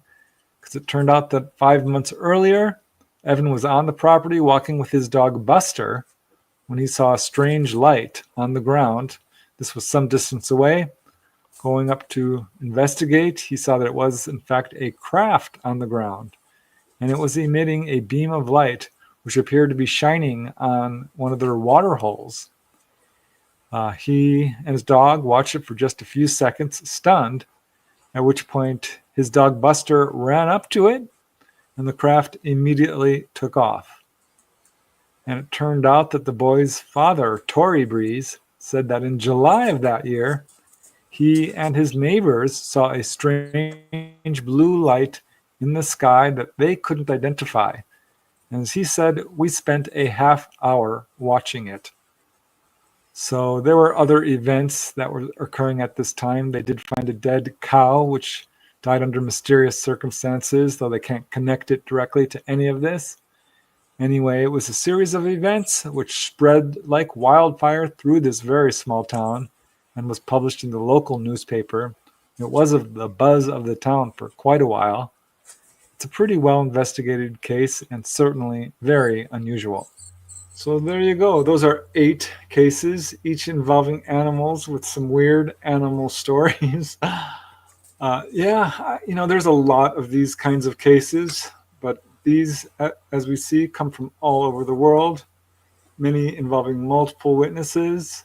S13: because it turned out that 5 months earlier, Evan was on the property walking with his dog Buster when he saw a strange light on the ground. This was some distance away. Going up to investigate, he saw that it was, in fact, a craft on the ground, and it was emitting a beam of light which appeared to be shining on one of their water holes. He and his dog watched it for just a few seconds, stunned, at which point his dog Buster ran up to it, and the craft immediately took off. And it turned out that the boy's father, Tory Breeze, said that in July of that year, he and his neighbors saw a strange blue light in the sky that they couldn't identify. And as he said, we spent a half hour watching it. So there were other events that were occurring at this time. They did find a dead cow, which died under mysterious circumstances, though they can't connect it directly to any of this. Anyway, it was a series of events which spread like wildfire through this very small town and was published in the local newspaper. It was of the buzz of the town for quite a while. It's a pretty well investigated case and certainly very unusual. So there you go. Those are 8 cases, each involving animals with some weird animal stories. There's a lot of these kinds of cases, but these, as we see, come from all over the world, many involving multiple witnesses,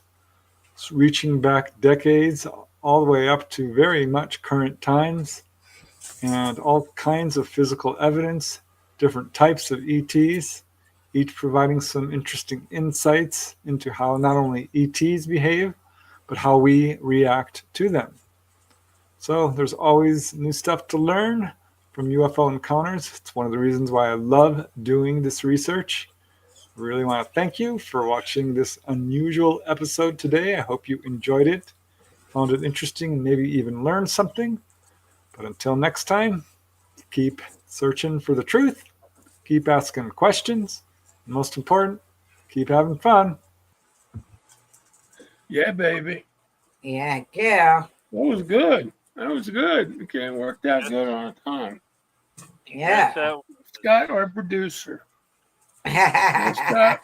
S13: reaching back decades, all the way up to very much current times, and all kinds of physical evidence, different types of ETs, each providing some interesting insights into how not only ETs behave, but how we react to them. So there's always new stuff to learn from UFO encounters. It's one of the reasons why I love doing this research. I really want to thank you for watching this unusual episode today. I hope you enjoyed it, found it interesting, and maybe even learned something. But until next time, keep searching for the truth, keep asking questions, and most important, keep having fun.
S4: Yeah, baby.
S2: Yeah.
S4: That was good. It can't work that good on a time.
S2: Yeah.
S4: Scott, our producer. Scott,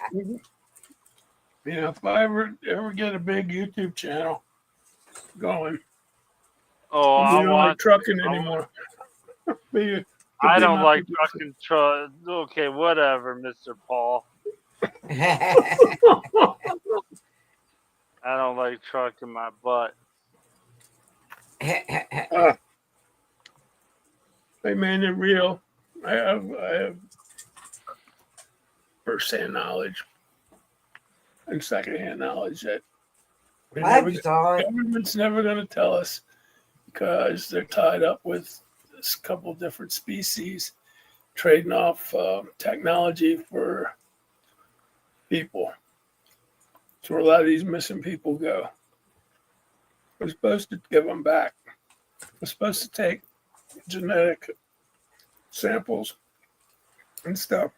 S4: if I ever get a big YouTube channel going,
S3: I
S4: don't like trucking anymore.
S3: I don't like trucking. Okay, whatever, Mr. Paul. I don't like trucking my butt.
S4: Hey man, they're real. I have first-hand knowledge and second-hand knowledge that government's never going to tell us, because they're tied up with a couple different species trading off technology for people. That's where a lot of these missing people go. We're supposed to give them back. We're supposed to take genetic samples and stuff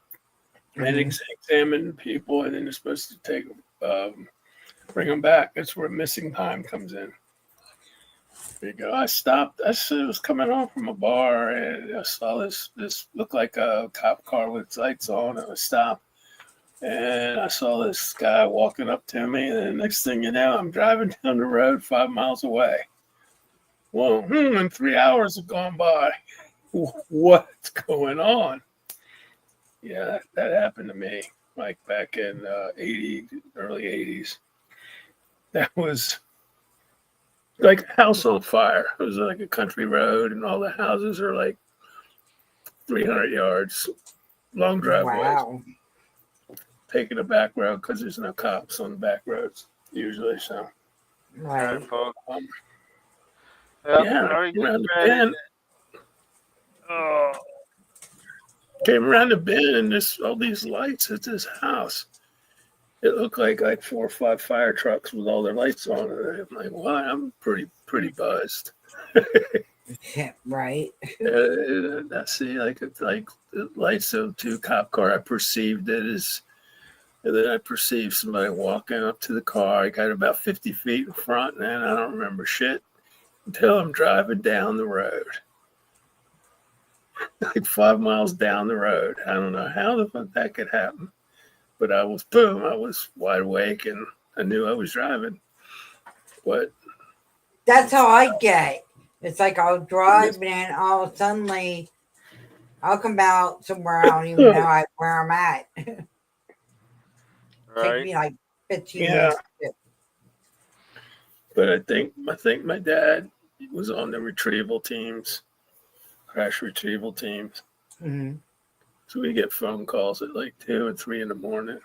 S4: and examine people, and then they're supposed to take them bring them back. That's where missing time comes in. There you go. I stopped. I was coming home from a bar and I saw this looked like a cop car with its lights on. And I stopped and I saw this guy walking up to me. And the next thing you know, I'm driving down the road 5 miles away. Well, and 3 hours have gone by. What's going on? Yeah, that happened to me, like back in early 80s. That was like a house on fire. It was like a country road, and all the houses are like 300 yards, long driveways.
S2: Wow.
S4: Taking a back road because there's no cops on the back roads usually. So,
S2: Right.
S4: yeah, came around the bend, and there's all these lights at this house. It looked like 4 or 5 fire trucks with all their lights on. And I'm like, well, I'm pretty buzzed.
S2: Yeah, right.
S4: I see like the lights of 2 cop car. I perceived it as, and then I perceived somebody walking up to the car. I got about 50 feet in front, and then I don't remember shit until I'm driving down the road. Like 5 miles down the road. I don't know how the fuck that could happen. But I was wide awake and I knew I was driving. But
S2: that's how I get. It's like I'll drive and I'll suddenly I'll come out somewhere I don't even know where I'm at. Take me like 15 minutes.
S4: But I think my dad was on the retrieval teams, crash retrieval teams.
S2: Mm-hmm.
S4: So we get phone calls at like 2 and 3 in the morning.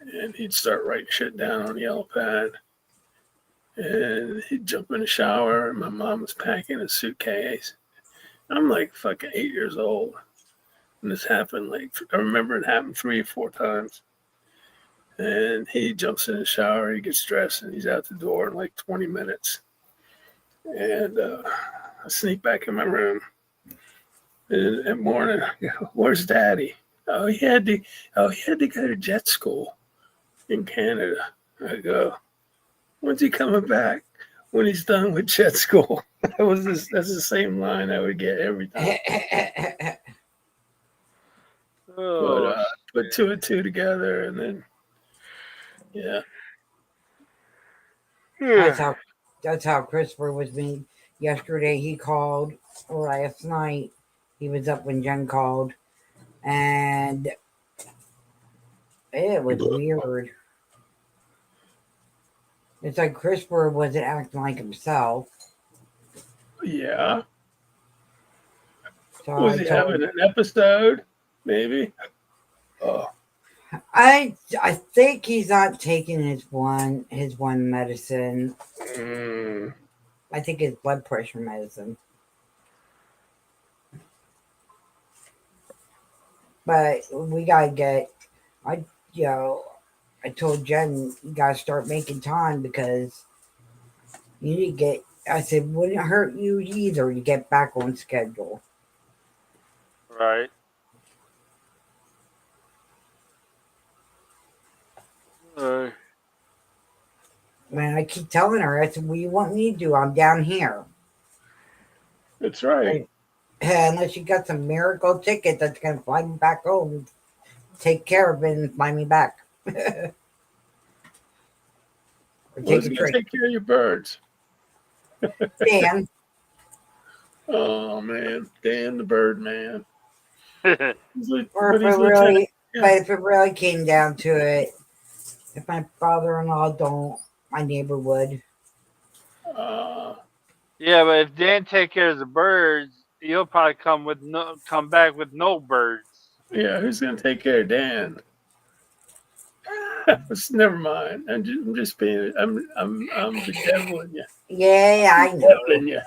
S4: And he'd start writing shit down on the yellow pad. And he'd jump in the shower, and my mom was packing a suitcase. I'm like fucking 8 years old. And this happened I remember it happened 3 or 4 times. And he jumps in the shower, he gets dressed, and he's out the door in like 20 minutes. And I sneak back in my room. And that morning, I go, where's Daddy? Oh, he had to go to jet school in Canada. I go, when's he coming back? When he's done with jet school. That's the same line I would get every time. Put 2 and 2 together, and then
S2: That's how Christopher was being. Yesterday he called, or last night he was up when Jen called, and it was weird. It's like Christopher wasn't acting like himself.
S4: Yeah.
S2: So
S4: was he having an episode? Maybe. Oh.
S2: I think he's not taking his one medicine. I think it's blood pressure medicine. But we gotta get. I told Jen you gotta start making time because you need to get. I said wouldn't it hurt you either to get back on schedule.
S3: Right.
S2: Man, I keep telling her, I said, what do you want me to do? I'm down here.
S4: That's right.
S2: Unless you got some miracle ticket that's going to fly me back home, take care of it and fly me back. Or
S4: Who's going to take care of your birds?
S2: Dan.
S4: Oh, man. Dan the bird man.
S2: Or if it really came down to it, if my father-in-law don't, my neighbor would.
S3: Yeah, but if Dan take care of the birds, you'll probably come back with no birds.
S4: Yeah, who's gonna take care of Dan? Never mind. I'm just being. I'm the devil in you.
S2: Yeah, I know.
S4: Devil in you.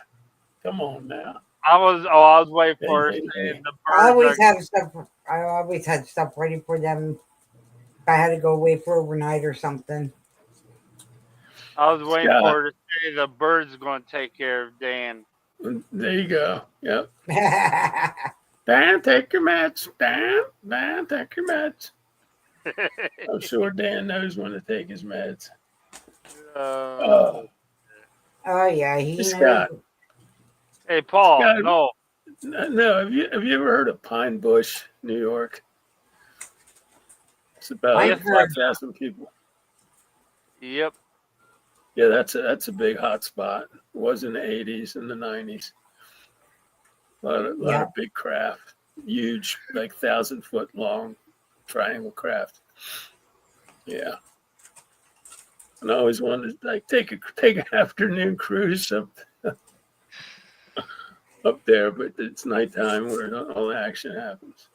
S4: Come on now.
S3: I was waiting for the birds.
S2: I always had stuff ready for them. If I had to go away for overnight or something.
S3: I was waiting for her to say the bird's going to take care of Dan.
S4: There you go. Yep. Dan, take your meds. Dan, take your meds. I'm sure Dan knows when to take his meds.
S3: Uh,
S2: Oh yeah, he
S4: It's
S2: knows.
S4: got,
S3: hey, Paul.
S4: got-
S3: No.
S4: no, have you ever heard of Pine Bush, New York? It's about
S2: I've heard.
S4: 5,000 people.
S3: Yep.
S4: Yeah, that's a big hot spot. It was in the 80s and the 90s. A lot of big craft, huge, like 1,000-foot long triangle craft. Yeah. And I always wanted to like take an afternoon cruise up there, but it's nighttime where all the action happens.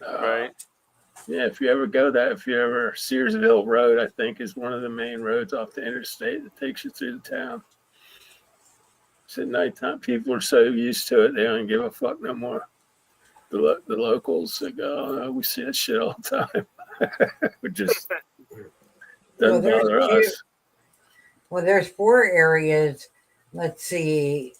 S3: Right.
S4: Yeah, if you ever Searsville Road, I think, is one of the main roads off the interstate that takes you through the town. It's at nighttime. People are so used to it, they don't give a fuck no more. The locals, they go, oh, no, we see that shit all the time. We just doesn't bother us.
S2: Well, there's 4 areas. Let's see.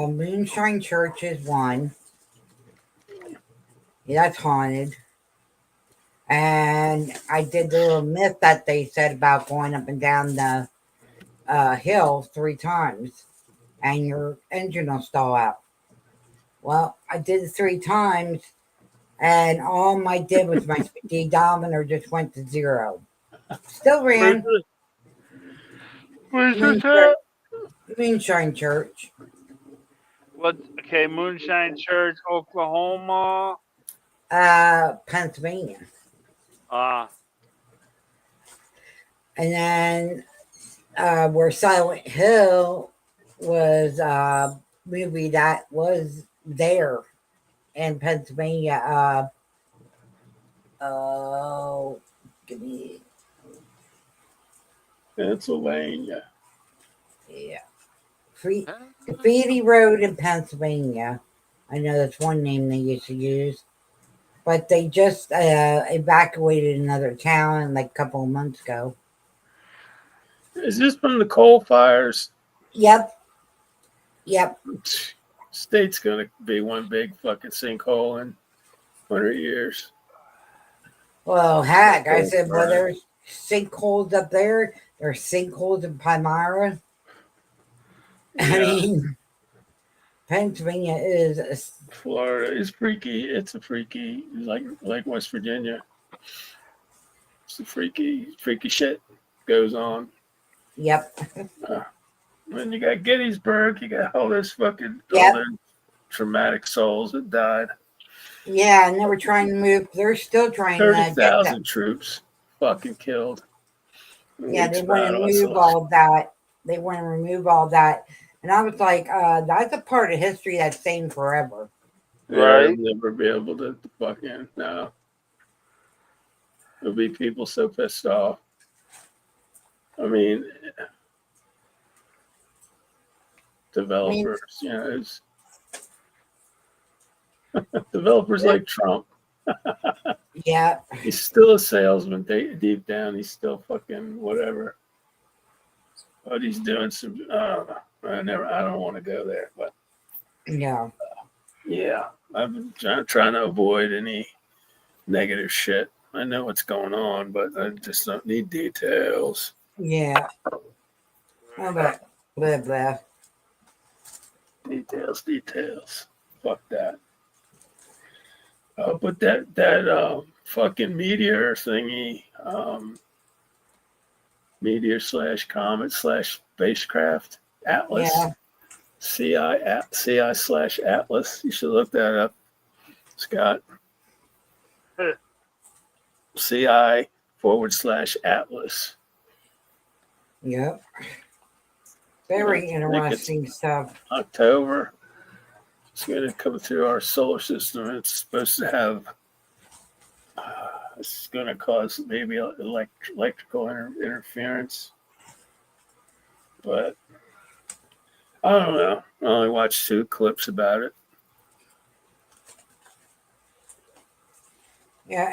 S2: Moonshine Church is one. Yeah, that's haunted. And I did the little myth that they said about going up and down the hill 3 times and your engine will stall out. Well, I did it 3 times and all I did was my speedometer just went to 0. Still ran.
S3: Where's this at?
S2: Moonshine Church.
S3: What? Okay, Moonshine Church, Oklahoma.
S2: Pennsylvania. And then where Silent Hill was a movie that was there in Pennsylvania. Give me
S4: Pennsylvania.
S2: Yeah. Graffiti Road in Pennsylvania. I know that's one name they used to use. But they just evacuated another town like a couple of months ago.
S4: Is this from the coal fires?
S2: Yep.
S4: State's gonna be one big fucking sinkhole in 100 years.
S2: Well, heck, I said, well, there's sinkholes up there. There's sinkholes in Palmyra. I mean, Pennsylvania is
S4: Florida is freaky. It's a freaky, like West Virginia. It's a freaky shit goes on.
S2: Yep.
S4: Then you got Gettysburg. You got all those fucking
S2: Yep.
S4: all the traumatic souls that died.
S2: Yeah, and they were trying to move. They're still trying to get
S4: 30,000 troops fucking killed.
S2: Yeah, they want to remove all that. They want to remove all that. And I was like, that's a part of history that's staying forever.
S4: Right. I'll never be able to fucking, no. There'll be people so pissed off. I mean, developers, you know, it's developers like Trump.
S2: Yeah.
S4: He's still a salesman. Deep down, he's still fucking whatever. But he's doing some, I don't want to go there, but
S2: yeah.
S4: Yeah, I've been trying to avoid any negative shit. I know what's going on, but I just don't need details.
S2: Yeah. How about blah blah?
S4: Details. Fuck that. But that fucking meteor thingy, meteor / comet / spacecraft Atlas.
S2: Yeah.
S4: CI/Atlas. You should look that up, Scott. CI/Atlas.
S2: Yep. Very interesting stuff.
S4: October. It's going to come through our solar system. It's supposed to have. It's going to cause maybe electrical interference, but I don't know. I only watched 2 clips about it.
S2: Yeah,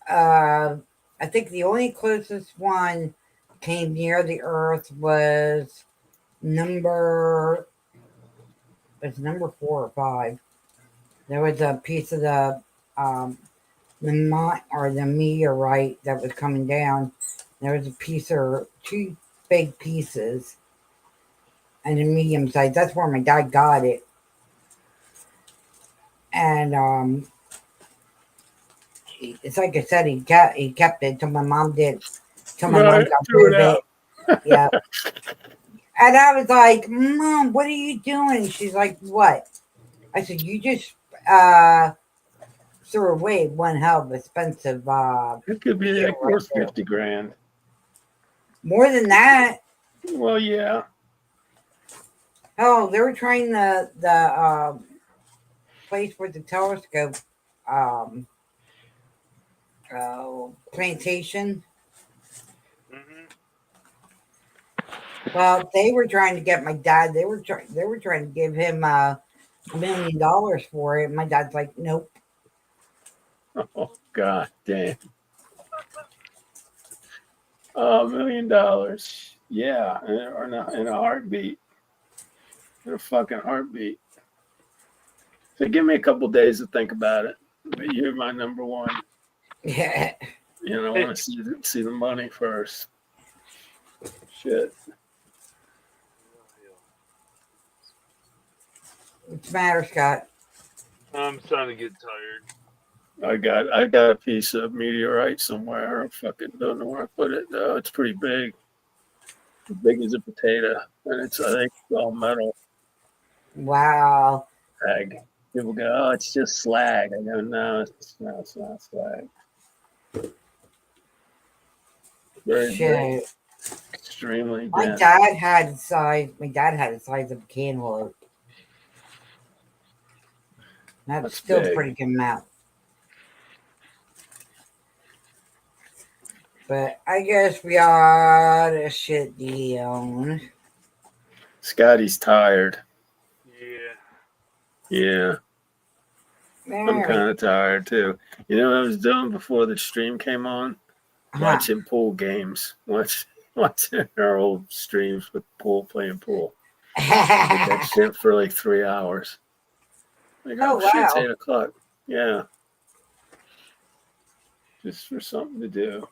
S2: I think the only closest one came near the Earth was number It's number 4 or 5. There was a piece of the meteorite that was coming down. There was a piece or 2 big pieces and a medium size. That's where my dad got it. And it's like I said, he kept it till my mom did. Till my mom got rid of it. Yeah. And I was like, Mom, what are you doing? She's like, what? I said, you just threw away one hell of expensive.
S4: It could be like worth 50 grand.
S2: More than that.
S4: Well, yeah.
S2: Oh, they were trying the place with the telescope plantation. Well, they were trying to get my dad. They were trying to give him $1 million for it. My dad's like, nope.
S4: Oh, God damn. Oh, $1 million. Yeah, in a heartbeat. In a fucking heartbeat. So give me a couple days to think about it. But you're my number one.
S2: Yeah.
S4: You know, I want to see the money first. Shit.
S2: What's the matter, Scott?
S3: I'm starting to get tired.
S4: I got a piece of meteorite somewhere. I fucking don't know where I put it though. It's pretty big. As big as a potato. And it's, I think, all metal.
S2: Wow.
S4: Slag. People go, oh, it's just slag. I go, no, it's not slag. Very big. Extremely
S2: My
S4: dense.
S2: dad had the size of a cantaloupe. That's still
S4: big.
S2: pretty good amount. But I guess we ought to shit down.
S4: Scotty's tired.
S3: Yeah.
S4: Yeah. I'm kind of tired too. You know what I was doing before the stream came on? Watching pool games. Watching our old streams with playing pool. Did that shit for like 3 hours. Like,
S2: Oh,
S4: shit's
S2: wow.
S4: 8 o'clock. Yeah. Just for something to do.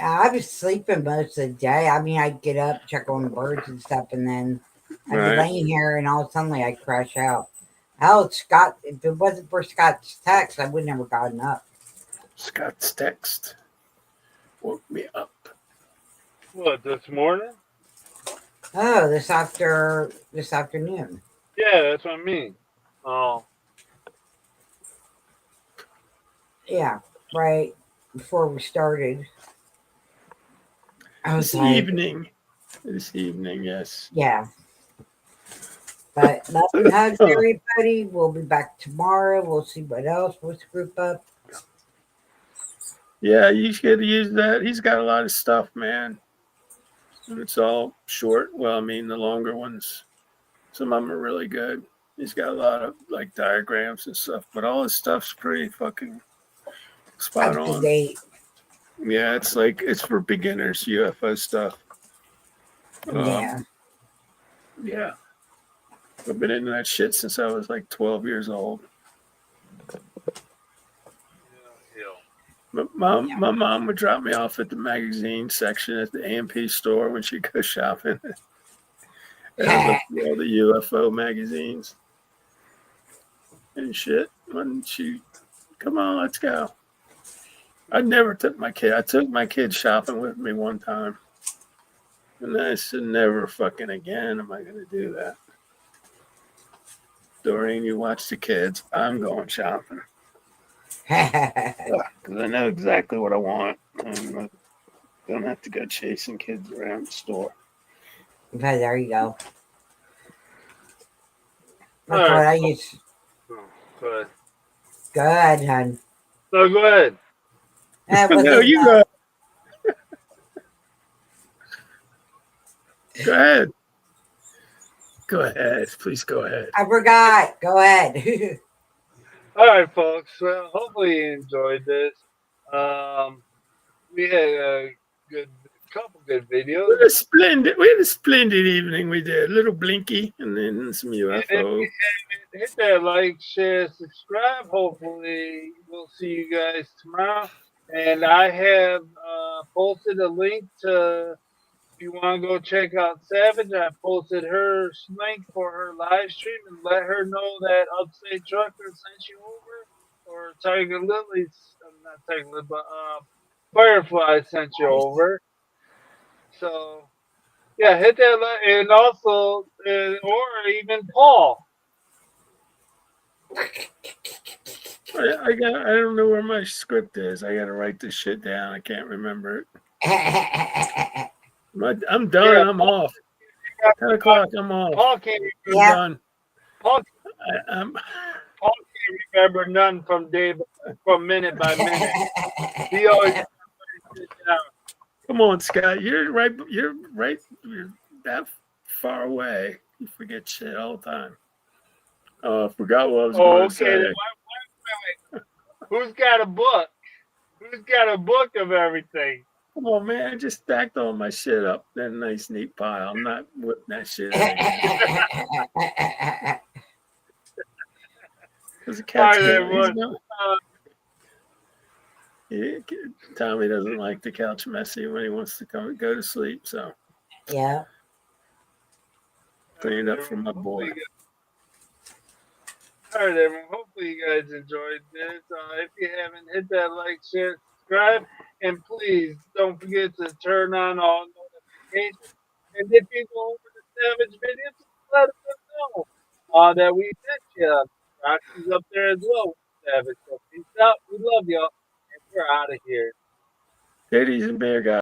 S2: I was sleeping most of the day. I mean, I'd get up, check on the birds and stuff, and then I'd
S4: Right.
S2: be laying here, and all of a sudden I'd crash out. Hell, Scott, if it wasn't for Scott's text, I would never gotten up.
S4: Scott's text woke me up.
S3: What, this morning?
S2: Oh, this afternoon.
S3: Yeah, that's what I mean. Oh.
S2: Yeah, right before we started. I was
S4: This evening. This evening, yes.
S2: Yeah. But nothing hugs everybody. We'll be back tomorrow. We'll see what else. Let's group up.
S4: Yeah, you should use that. He's got a lot of stuff, man. And it's all short. Well, I mean, the longer ones, some of them are really good. He's got a lot of like diagrams and stuff, but all his stuff's pretty fucking spot
S2: Up to
S4: on.
S2: date.
S4: Yeah, it's for beginners, UFO stuff.
S2: Yeah.
S4: Yeah. I've been into that shit since I was like 12 years old. My mom would drop me off at the magazine section at the AMP store when she'd go shopping. And I looked through all the UFO magazines and shit. When she, come on, let's go. I never took my kid. I took my kid shopping with me one time. And I said, never fucking again am I going to do that. Doreen, you watch the kids. I'm going shopping. Because I know exactly what I want. I don't have to go chasing kids around the store.
S2: Okay, there you go.
S3: All
S2: That's what
S3: right.
S2: I use.
S3: Go ahead.
S2: Go ahead, hon.
S3: No, go ahead.
S4: No, you go. Go ahead. Go ahead. Please go ahead.
S2: I forgot. Go ahead.
S3: All right, folks. Well, hopefully you enjoyed this. We had a good couple good videos.
S4: We had a splendid evening. We did a little Blinky and then some
S3: And if you
S4: UFO.
S3: haven't hit that like, share, subscribe. Hopefully, we'll see you guys tomorrow. And I have posted a link to, if you want to go check out Savage, I posted her link for her live stream and let her know that Upstate Trucker sent you over, or Tiger Lily's, not Tiger Lily, but Firefly sent you over. So, yeah, hit that, and also, or even Paul.
S4: I don't know where my script is. I gotta write this shit down. I can't remember it. I'm done.
S3: Yeah,
S4: I'm off. 10 o'clock. I'm off.
S3: Paul can't
S4: I'm
S3: remember.
S4: done.
S3: Paul
S4: I'm
S3: can't remember none from minute by minute. He always sit down.
S4: Come on, Scott. You're right. You're that far away. You forget shit all the time. Oh, I forgot what I was going to say.
S3: Okay. Wait. Who's got a book? Who's got a book of everything?
S4: Come on, man. I just stacked all my shit up in a nice, neat pile. I'm not whipping that shit out. Because the cat's Tommy doesn't like the couch messy when he wants to go to sleep. So
S9: Yeah.
S4: clean it up for my boy.
S3: All right, everyone. Hopefully you guys enjoyed this. If you haven't, hit that like, share, subscribe, and please don't forget to turn on all notifications. And if you go over to Savage Videos, let us know that we sent you. Roxy's up there as well with Savage. So peace out. We love y'all, and we're out of here.
S4: Ladies and bear guys.